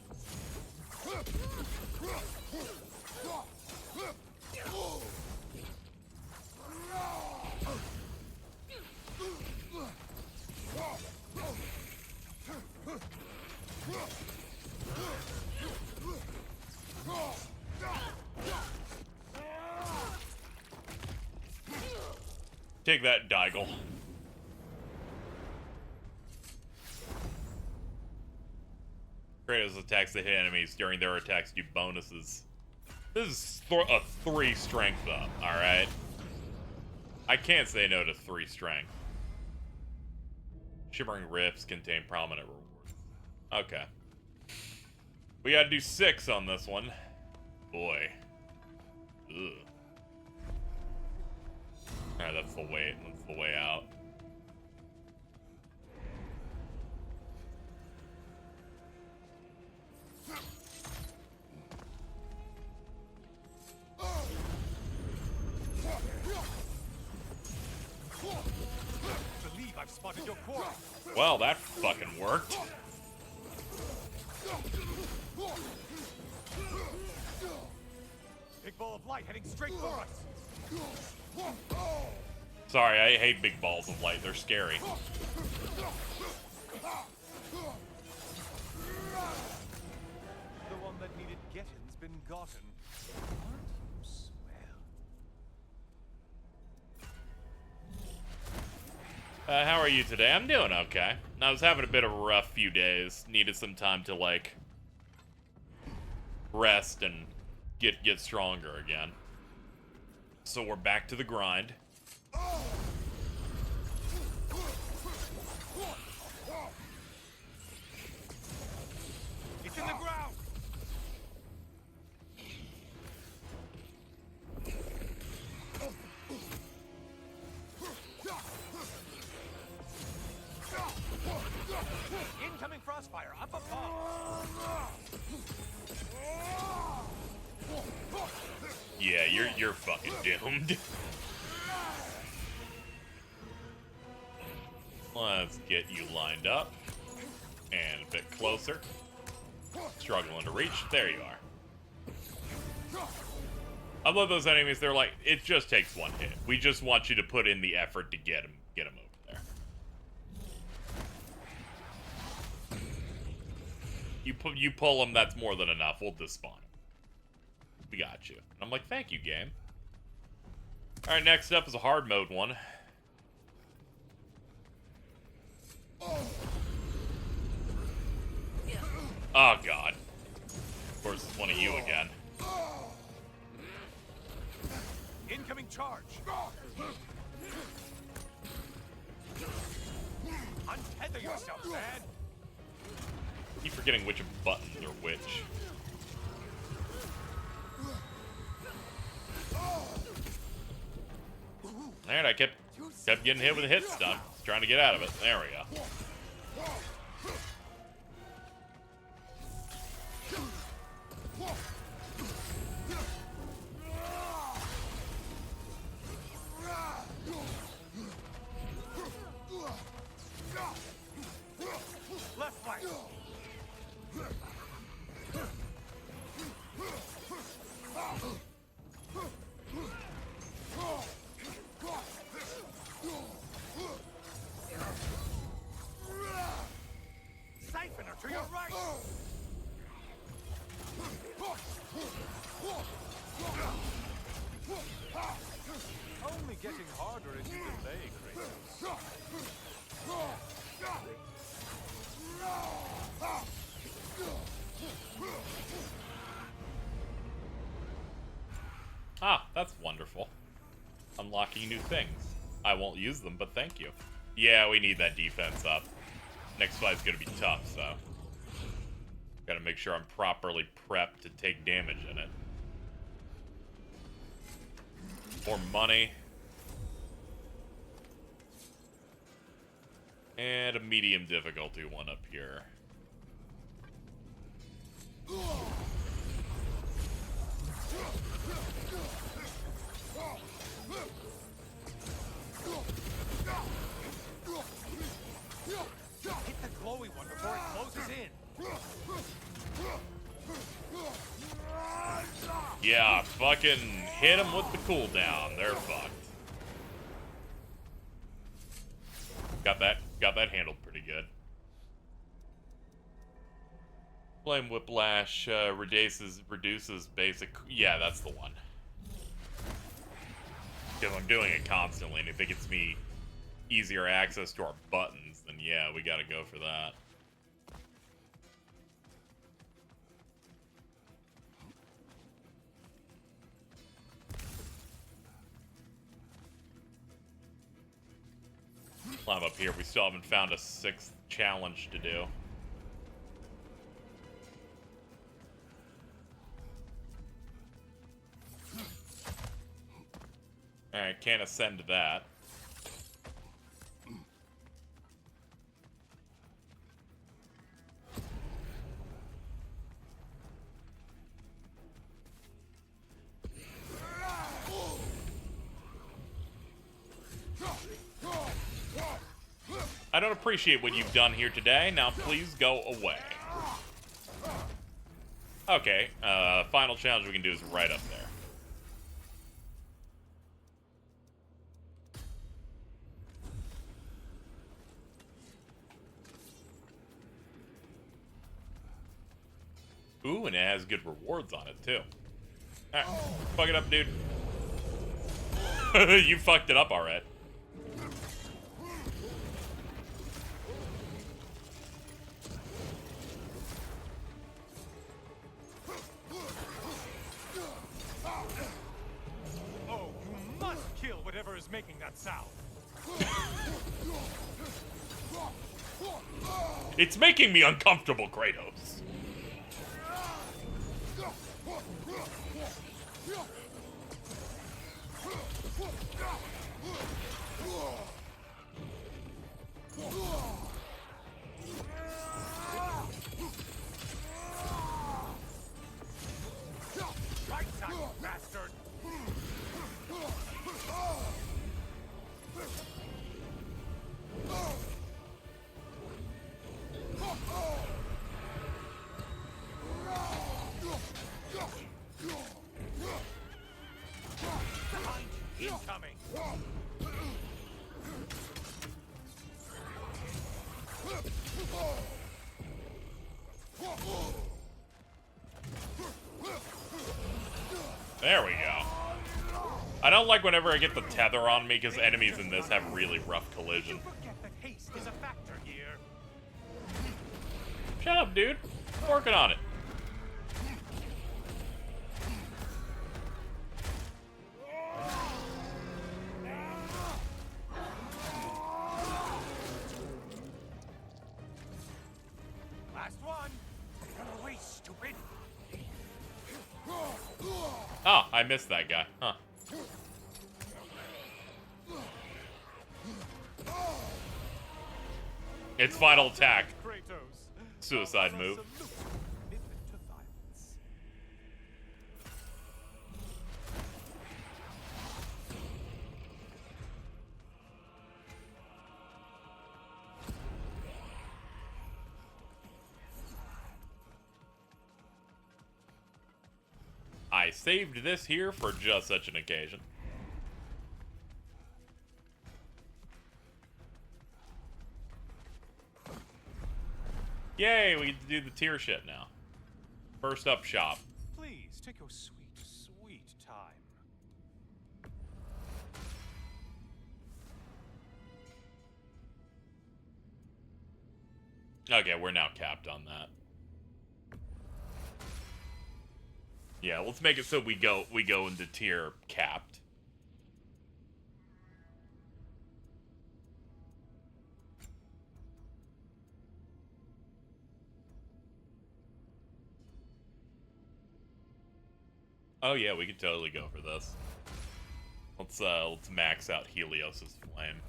Speaker 1: Take that, Deigel. Kratos attacks the hit enemies during their attacks do bonuses. This is a 3 strength up, alright? I can't say no to 3 strength. Shimmering rifts contain prominent rewards. Okay. We gotta do 6 on this one. Boy. Ugh. Alright, that's the way out.
Speaker 7: Believe I've spotted your quarry.
Speaker 1: Well, that fucking worked.
Speaker 7: Big ball of light heading straight for us.
Speaker 1: Sorry, I hate big balls of light. They're scary.
Speaker 7: The one that needed getting's been gotten. Aren't you swell?
Speaker 1: How are you today? I'm doing okay. I was having a bit of a rough few days. Needed some time to, like, rest and get stronger again. So we're back to the grind.
Speaker 7: It's in the ground. Incoming crossfire up above.
Speaker 1: Yeah, you're fucking doomed. Let's get you lined up and a bit closer. Struggling to reach. There you are. I love those enemies. They're like, it just takes one hit. We just want you to put in the effort to get him over there. You pull him, that's more than enough. We'll despawn him. We got you. I'm like, thank you, game. All right, next up is a hard mode one. Oh god. Of course, it's one of you again.
Speaker 7: Incoming charge! Untether yourself, man!
Speaker 1: Keep forgetting which buttons are which. Alright, I kept getting hit with a hit stun. Trying to get out of it. There we go.
Speaker 7: Left flank! Siphoner to your right! Only getting harder as you delay, Kratos.
Speaker 1: Ah, that's wonderful. Unlocking new things. I won't use them, but thank you. Yeah, we need that defense up. Next fight's gonna be tough, so... Gotta make sure I'm properly prepped to take damage in it. More money. And a medium difficulty one up here.
Speaker 7: Hit the glowy one before it closes in.
Speaker 1: Yeah, fucking hit them with the cooldown. They're fucked. Got that handled pretty good. Flame Whiplash reduces basic... Yeah, that's the one. Because I'm doing it constantly, and if it gets me easier access to our buttons, then yeah, we gotta go for that. Climb up here. We still haven't found a 6th challenge to do. Alright, can't ascend to that. I don't appreciate what you've done here today. Now please go away. Okay, final challenge we can do is right up there. Ooh, and it has good rewards on it, too. Alright, fuck it up, dude. You fucked it up alright.
Speaker 7: Oh, you must kill whatever is making that sound.
Speaker 1: It's making me uncomfortable, Kratos.
Speaker 7: Right side, bastard! incoming.
Speaker 1: There we go. I don't like whenever I get the tether on me because enemies in this have really rough collision.
Speaker 7: Forget that haste is a factor here.
Speaker 1: Shut up, dude. I'm working on it.
Speaker 7: Last one. Run away, stupid.
Speaker 1: Oh, I missed that guy. Huh. It's final attack.
Speaker 7: Kratos.
Speaker 1: Suicide move.
Speaker 7: Commitment to violence.
Speaker 1: I saved this here for just such an occasion. Yay, we get to do the tier shit now. First up shop.
Speaker 7: Please take your sweet, sweet time.
Speaker 1: Okay, we're now capped on that. Yeah, let's make it so we go into tier capped. Oh yeah, we could totally go for this. Let's max out Helios's flame.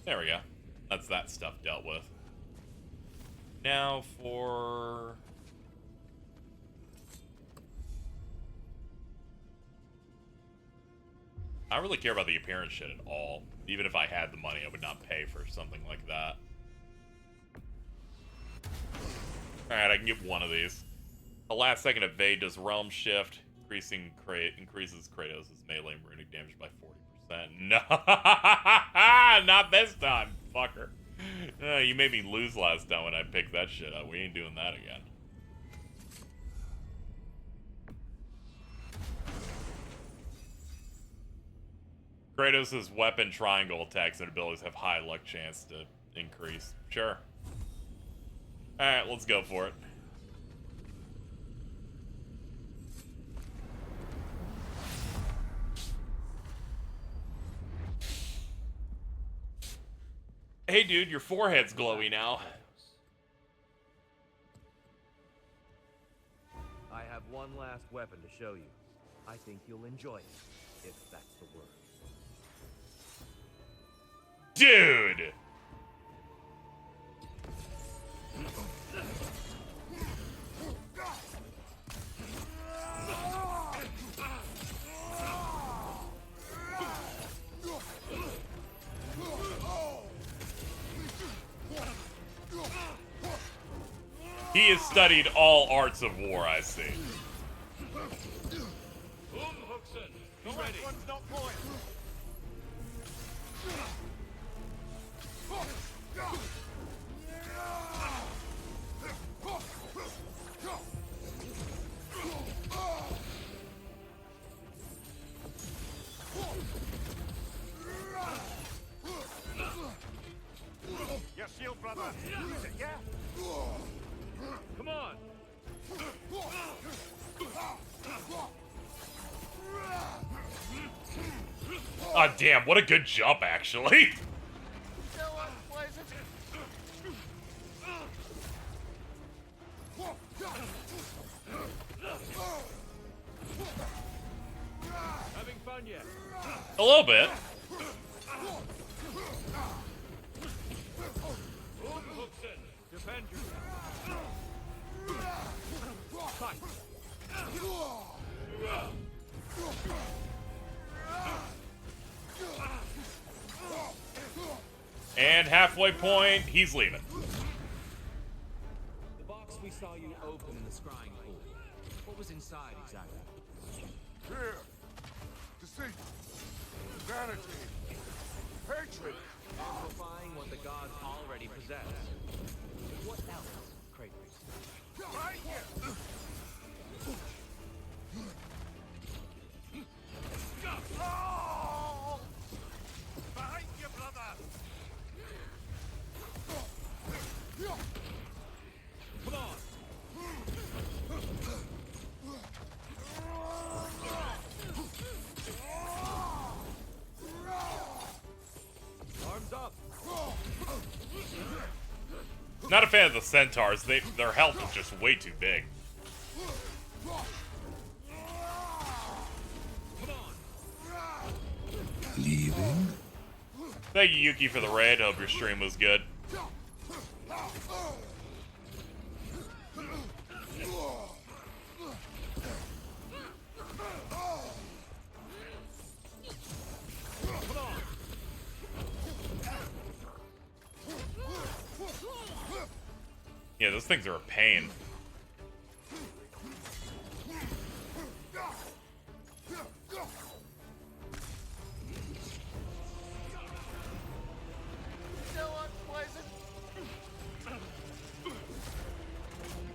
Speaker 1: There we go. That's that stuff dealt with. Now for... I don't really care about the appearance shit at all. Even if I had the money, I would not pay for something like that. Alright, I can get one of these. The last second evade does realm shift, increases Kratos' melee and runic damage by 40%. No, not this time, fucker. You made me lose last time when I picked that shit up. We ain't doing that again. Kratos' weapon triangle attacks and abilities have high luck chance to increase. Sure. Alright, let's go for it. Hey dude, your forehead's glowy now.
Speaker 8: I have one last weapon to show you. I think you'll enjoy it, if that's the word.
Speaker 1: Dude! He has studied all arts of war, I see.
Speaker 7: Your shield, brother. Use it, yeah?
Speaker 8: Come on!
Speaker 1: Oh, damn, what a good jump, actually.
Speaker 8: Having fun yet?
Speaker 1: A little bit.
Speaker 8: Defend. Defend yourself. Fight.
Speaker 1: And halfway point, he's leaving.
Speaker 8: The box we saw you open in the scrying pool. What was inside exactly?
Speaker 2: Fear, deceit, vanity, hatred.
Speaker 8: Amplifying what the gods already possess. What else, Kratos?
Speaker 2: Right here. Oh! Behind you, brother.
Speaker 8: Come on! Arms up!
Speaker 1: Not a fan of the centaurs. Their health is just way too big.
Speaker 2: Leaving?
Speaker 1: Thank you, Yuki, for the raid. Hope your stream was good. Yeah, those things are a pain.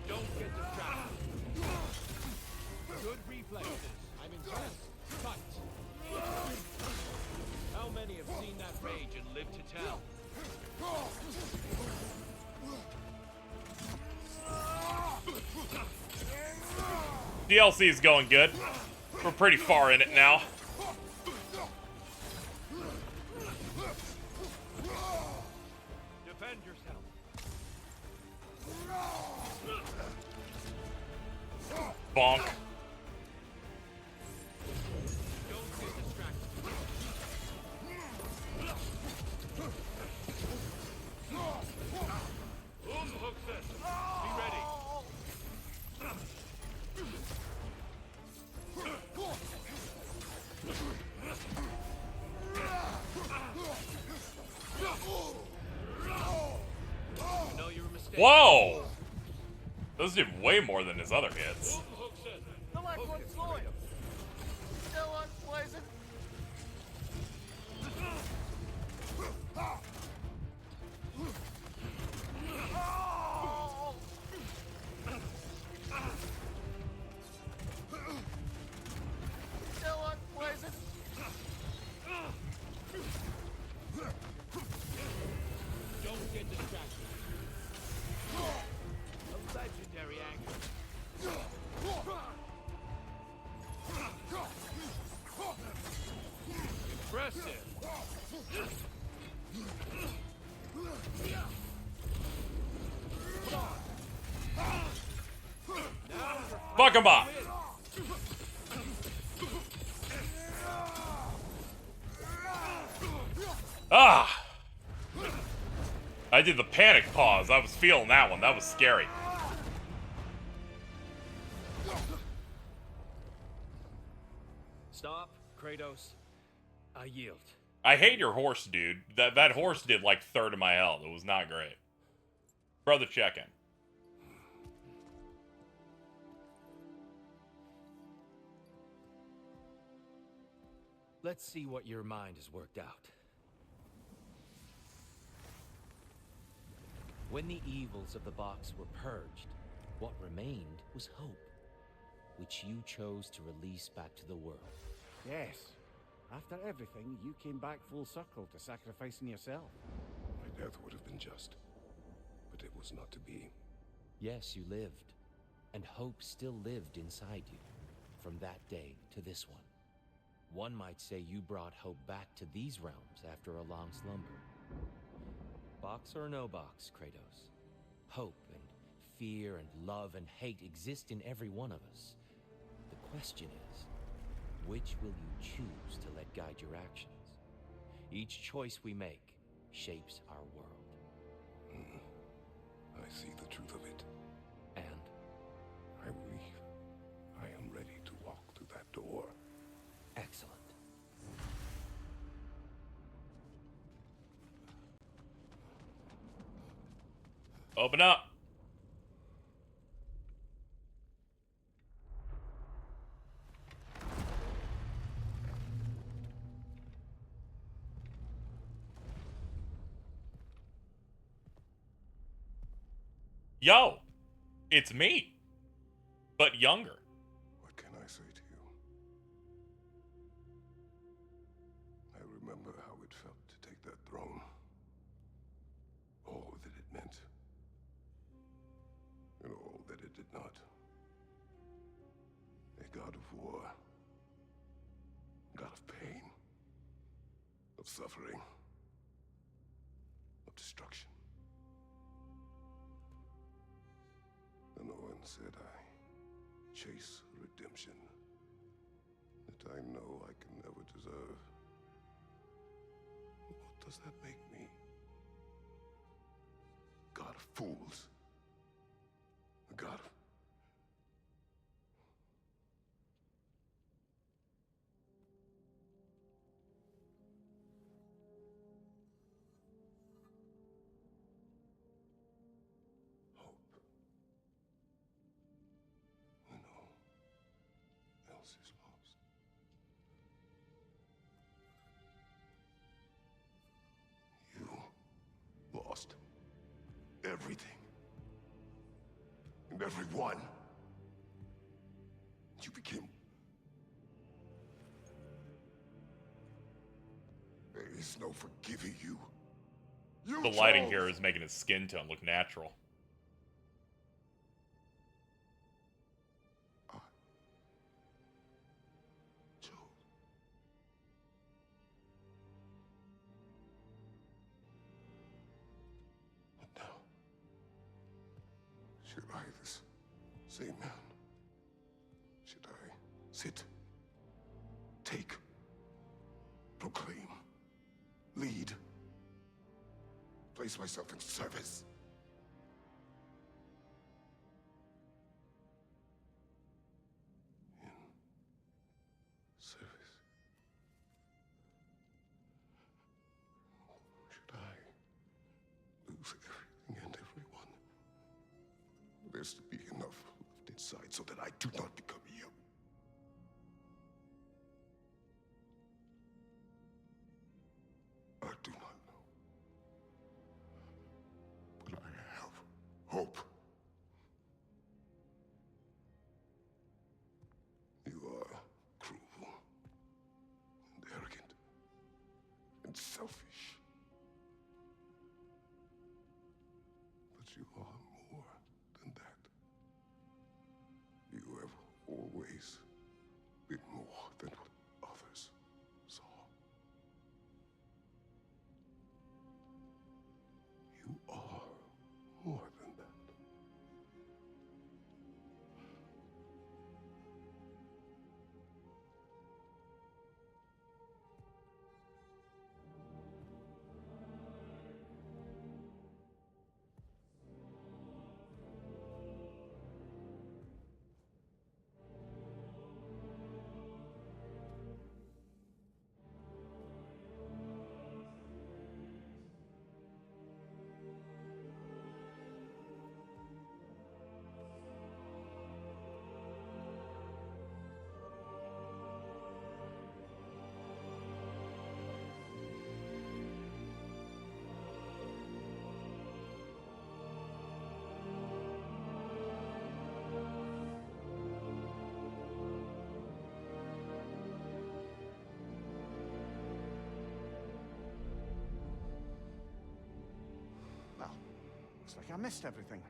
Speaker 8: Don't get distracted. Good reflexes. I'm impressed. Fight. How many have seen that rage and lived to tell?
Speaker 1: DLC is going good. We're pretty far in it now.
Speaker 8: Defend yourself.
Speaker 1: Bonk.
Speaker 8: Don't get distracted. Be ready. You know your mistake.
Speaker 1: Whoa! Those did way more than his other hits.
Speaker 3: The left one's going. Still unpleasant. Still unpleasant.
Speaker 8: Don't get distracted. A legendary angle. Impressive.
Speaker 1: Fuck him up! Ah! I did the panic pause. I was feeling that one. That was scary.
Speaker 8: Stop, Kratos. I yield.
Speaker 1: I hate your horse, dude. That horse did like third of my health. It was not great. Brother, check in.
Speaker 8: Let's see what your mind has worked out. When the evils of the box were purged, what remained was hope, which you chose to release back to the world.
Speaker 3: Yes. After everything, you came back full circle to sacrificing yourself.
Speaker 2: My death would have been just, but it was not to be.
Speaker 8: Yes, you lived, and hope still lived inside you, from that day to this one. One might say you brought hope back to these realms after a long slumber. Box or no box, Kratos. Hope and fear and love and hate exist in every one of us. The question is, which will you choose to let guide your actions? Each choice we make shapes our world.
Speaker 2: I see
Speaker 1: Open up. Yo, it's me, but younger.
Speaker 2: What can I say to you? I remember how it felt to take that throne. All that it meant. And all that it did not. A god of war. God of pain. Of suffering. Of destruction. And no one said I chase redemption that I know I can never deserve. What does that make me? God of fools. A god of... hope. When all else is lost. You lost everything. And everyone. You became... There is no forgiving you. You
Speaker 1: The lighting
Speaker 2: chose.
Speaker 1: here is making his skin tone look natural.
Speaker 2: I chose. But now, should I, this same man, should I sit, take, proclaim, lead, place myself in service? In service? Should I lose everything and everyone? There's to be enough left inside so that I do not become you. I do not know. But I have hope. You are cruel and arrogant and selfish. But you are more than that. You have always been more than what others saw. You are more than that.
Speaker 3: Well, looks like I missed everything.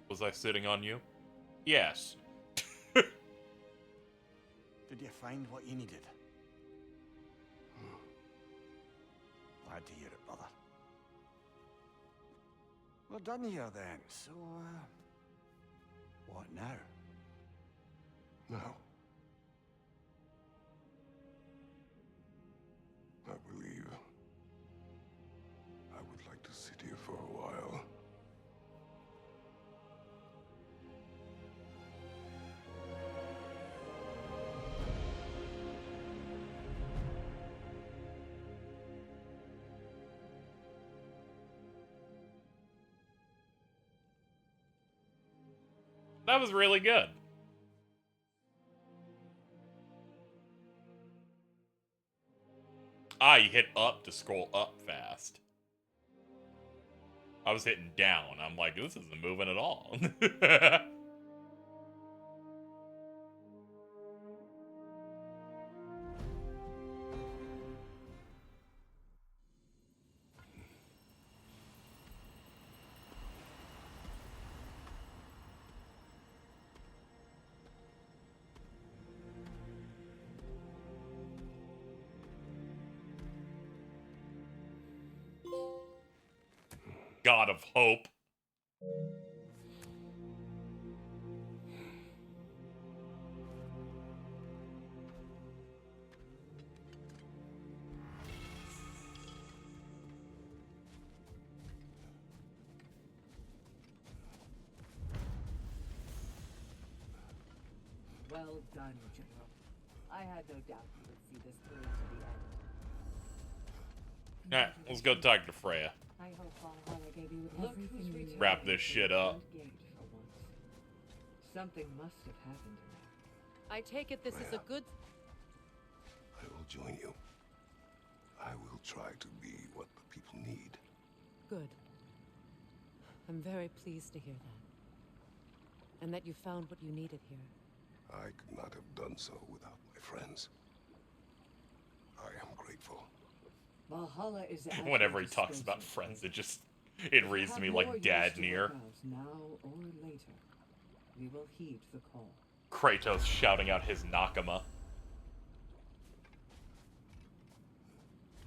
Speaker 1: Was I sitting on you? Yes.
Speaker 3: Did you find what you needed? Glad to hear it, brother. We're done here then, so, what now?
Speaker 2: Now, I believe I would like to sit here for a while.
Speaker 1: That was really good. Ah, you hit up to scroll up fast. I was hitting down. I'm like, this isn't moving at all. God of hope.
Speaker 5: Well done, General. I had no doubt you would see this through to the end.
Speaker 1: Alright, let's go talk to Freya.
Speaker 10: I hope Valhalla gave you
Speaker 5: Look
Speaker 10: everything
Speaker 5: who's
Speaker 10: you
Speaker 5: returned
Speaker 10: needed.
Speaker 1: Wrap this shit up.
Speaker 5: front gate for once. Something must have happened there.
Speaker 4: I take it this is a good...
Speaker 2: I will join you. I will try to be what the people need.
Speaker 4: Good. I'm very pleased to hear that. And that you found what you needed here.
Speaker 2: I could not have done so without my friends. I am grateful.
Speaker 5: Valhalla is at
Speaker 1: Whenever he
Speaker 5: your
Speaker 1: talks about
Speaker 5: disposal.
Speaker 1: friends, it
Speaker 5: If
Speaker 1: reads
Speaker 5: you
Speaker 1: to me
Speaker 5: have
Speaker 1: like
Speaker 5: more
Speaker 1: dad
Speaker 5: use to
Speaker 1: near.
Speaker 5: work out now or later, we will heed the call.
Speaker 1: Kratos shouting out his Nakama.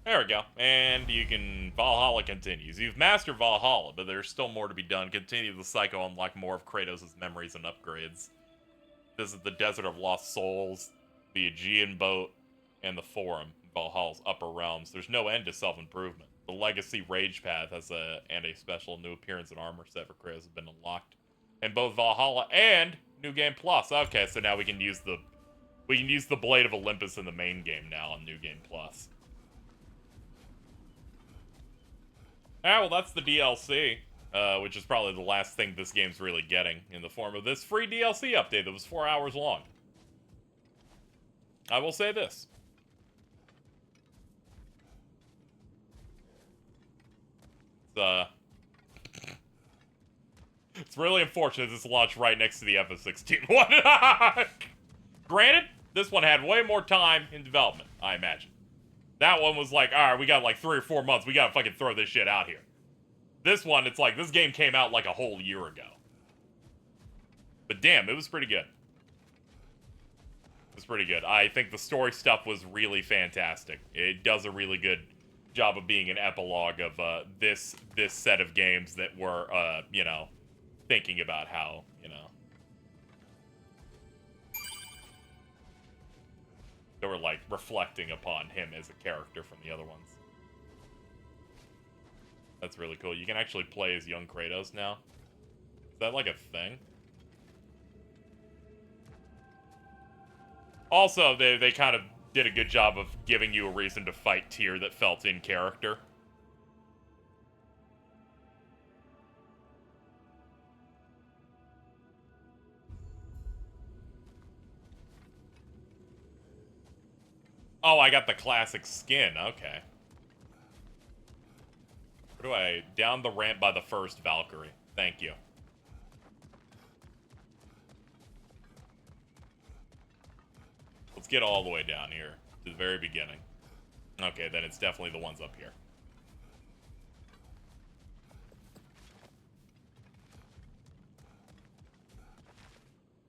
Speaker 1: There we go. And you can... Valhalla continues. You've mastered Valhalla, but there's still more to be done. Continue the cycle, unlock more of Kratos' memories and upgrades. Visit the Desert of Lost Souls, the Aegean Boat, and the Forum, Valhalla's upper realms. There's no end to self-improvement. The Legacy Rage Path has a special new appearance and armor set for Kratos has been unlocked in both Valhalla and New Game Plus. Okay, so now we can use the Blade of Olympus in the main game now on New Game Plus. Alright, well that's the DLC, which is probably the last thing this game's really getting in the form of this free DLC update that was 4 hours long. I will say this. It's really unfortunate this launched right next to the FF16 one. Granted, this one had way more time in development, I imagine. That one was like, alright, we got like 3 or 4 months, we gotta fucking throw this shit out here. This one, it's like, this game came out like a whole year ago. But damn, it was pretty good. It was pretty good. I think the story stuff was really fantastic. It does a really good job of being an epilogue of this set of games that were, you know, thinking about how, you know, they were like reflecting upon him as a character from the other ones. That's really cool. You can actually play as young Kratos now. Is that like a thing? Also, they kind of did a good job of giving you a reason to fight Tyr that felt in character. Oh, I got the classic skin. Okay. Where do I... Down the ramp by the first Valkyrie. Thank you. Let's get all the way down here to the very beginning. Okay, then it's definitely the ones up here.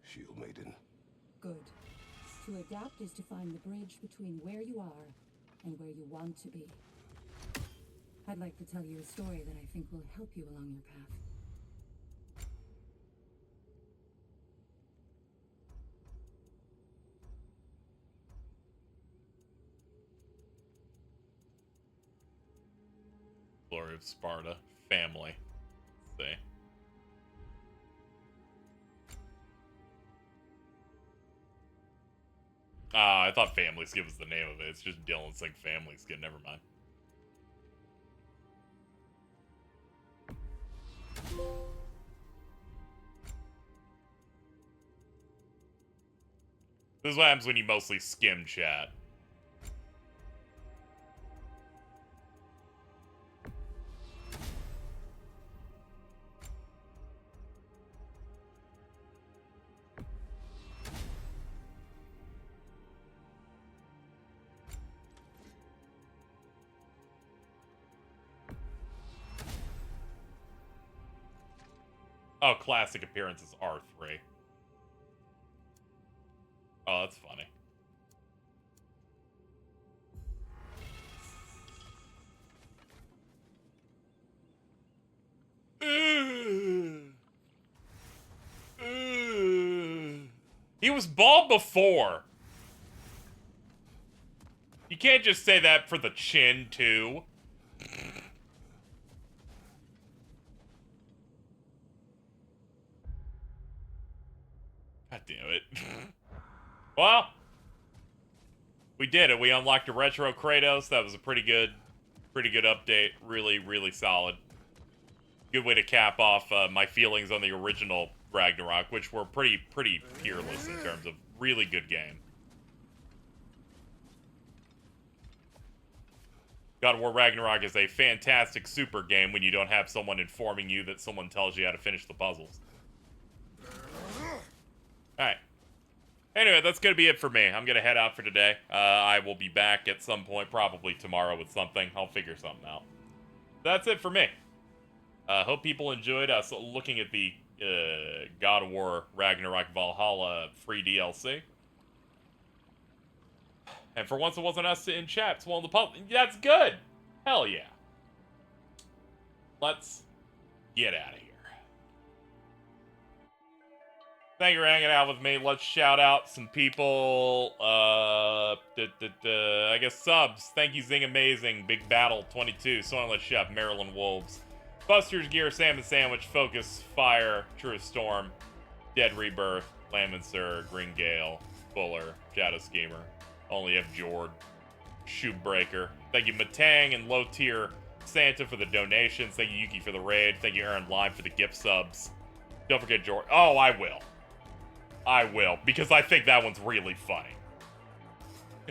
Speaker 2: Shield Maiden.
Speaker 10: Good. To adapt is to find the bridge between where you are and where you want to be. I'd like to tell you a story that I think will help you along your path.
Speaker 1: Glory of Sparta. Family. Let's see. I thought Family Skin was the name of it. It's just Dylan saying Family Skin. Never mind. This is what happens when you mostly skim chat. Oh, classic appearances R3. Oh, that's funny. He was bald before. You can't just say that for the chin, too. God damn it. Well, we did it. We unlocked a retro Kratos. That was a pretty good update. Really, really solid. Good way to cap off my feelings on the original Ragnarok, which were pretty peerless in terms of really good game. God of War Ragnarok is a fantastic super game when you don't have someone informing you that someone tells you how to finish the puzzles. Alright. Anyway, that's going to be it for me. I'm going to head out for today. I will be back at some point, probably tomorrow with something. I'll figure something out. That's it for me. Hope people enjoyed us looking at the God of War Ragnarok Valhalla free DLC. And for once it wasn't us in chat, it's one of the puzzles. That's good! Hell yeah. Let's get out of here. Thank you for hanging out with me. Let's shout out some people. I guess subs. Thank you, Zing Amazing, Big Battle 22, Soilent Chef, Maryland Wolves, Buster's Gear, Salmon Sandwich, Focus, Fire, True Storm, Dead Rebirth, Lamb Sir, Green Gale, Fuller, Shadow Schemer, Only F. Jord, Shoebreaker. Thank you, Matang and Low Tier Santa for the donations. Thank you, Yuki, for the raid. Thank you, Aaron Lime, for the gift subs. Don't forget George. Oh, I will, because I think that one's really funny.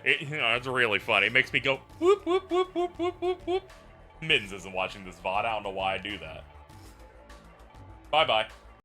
Speaker 1: It's really funny. It makes me go, whoop, whoop, whoop, whoop, whoop, whoop, whoop. Mittens isn't watching this VOD. I don't know why I do that. Bye-bye.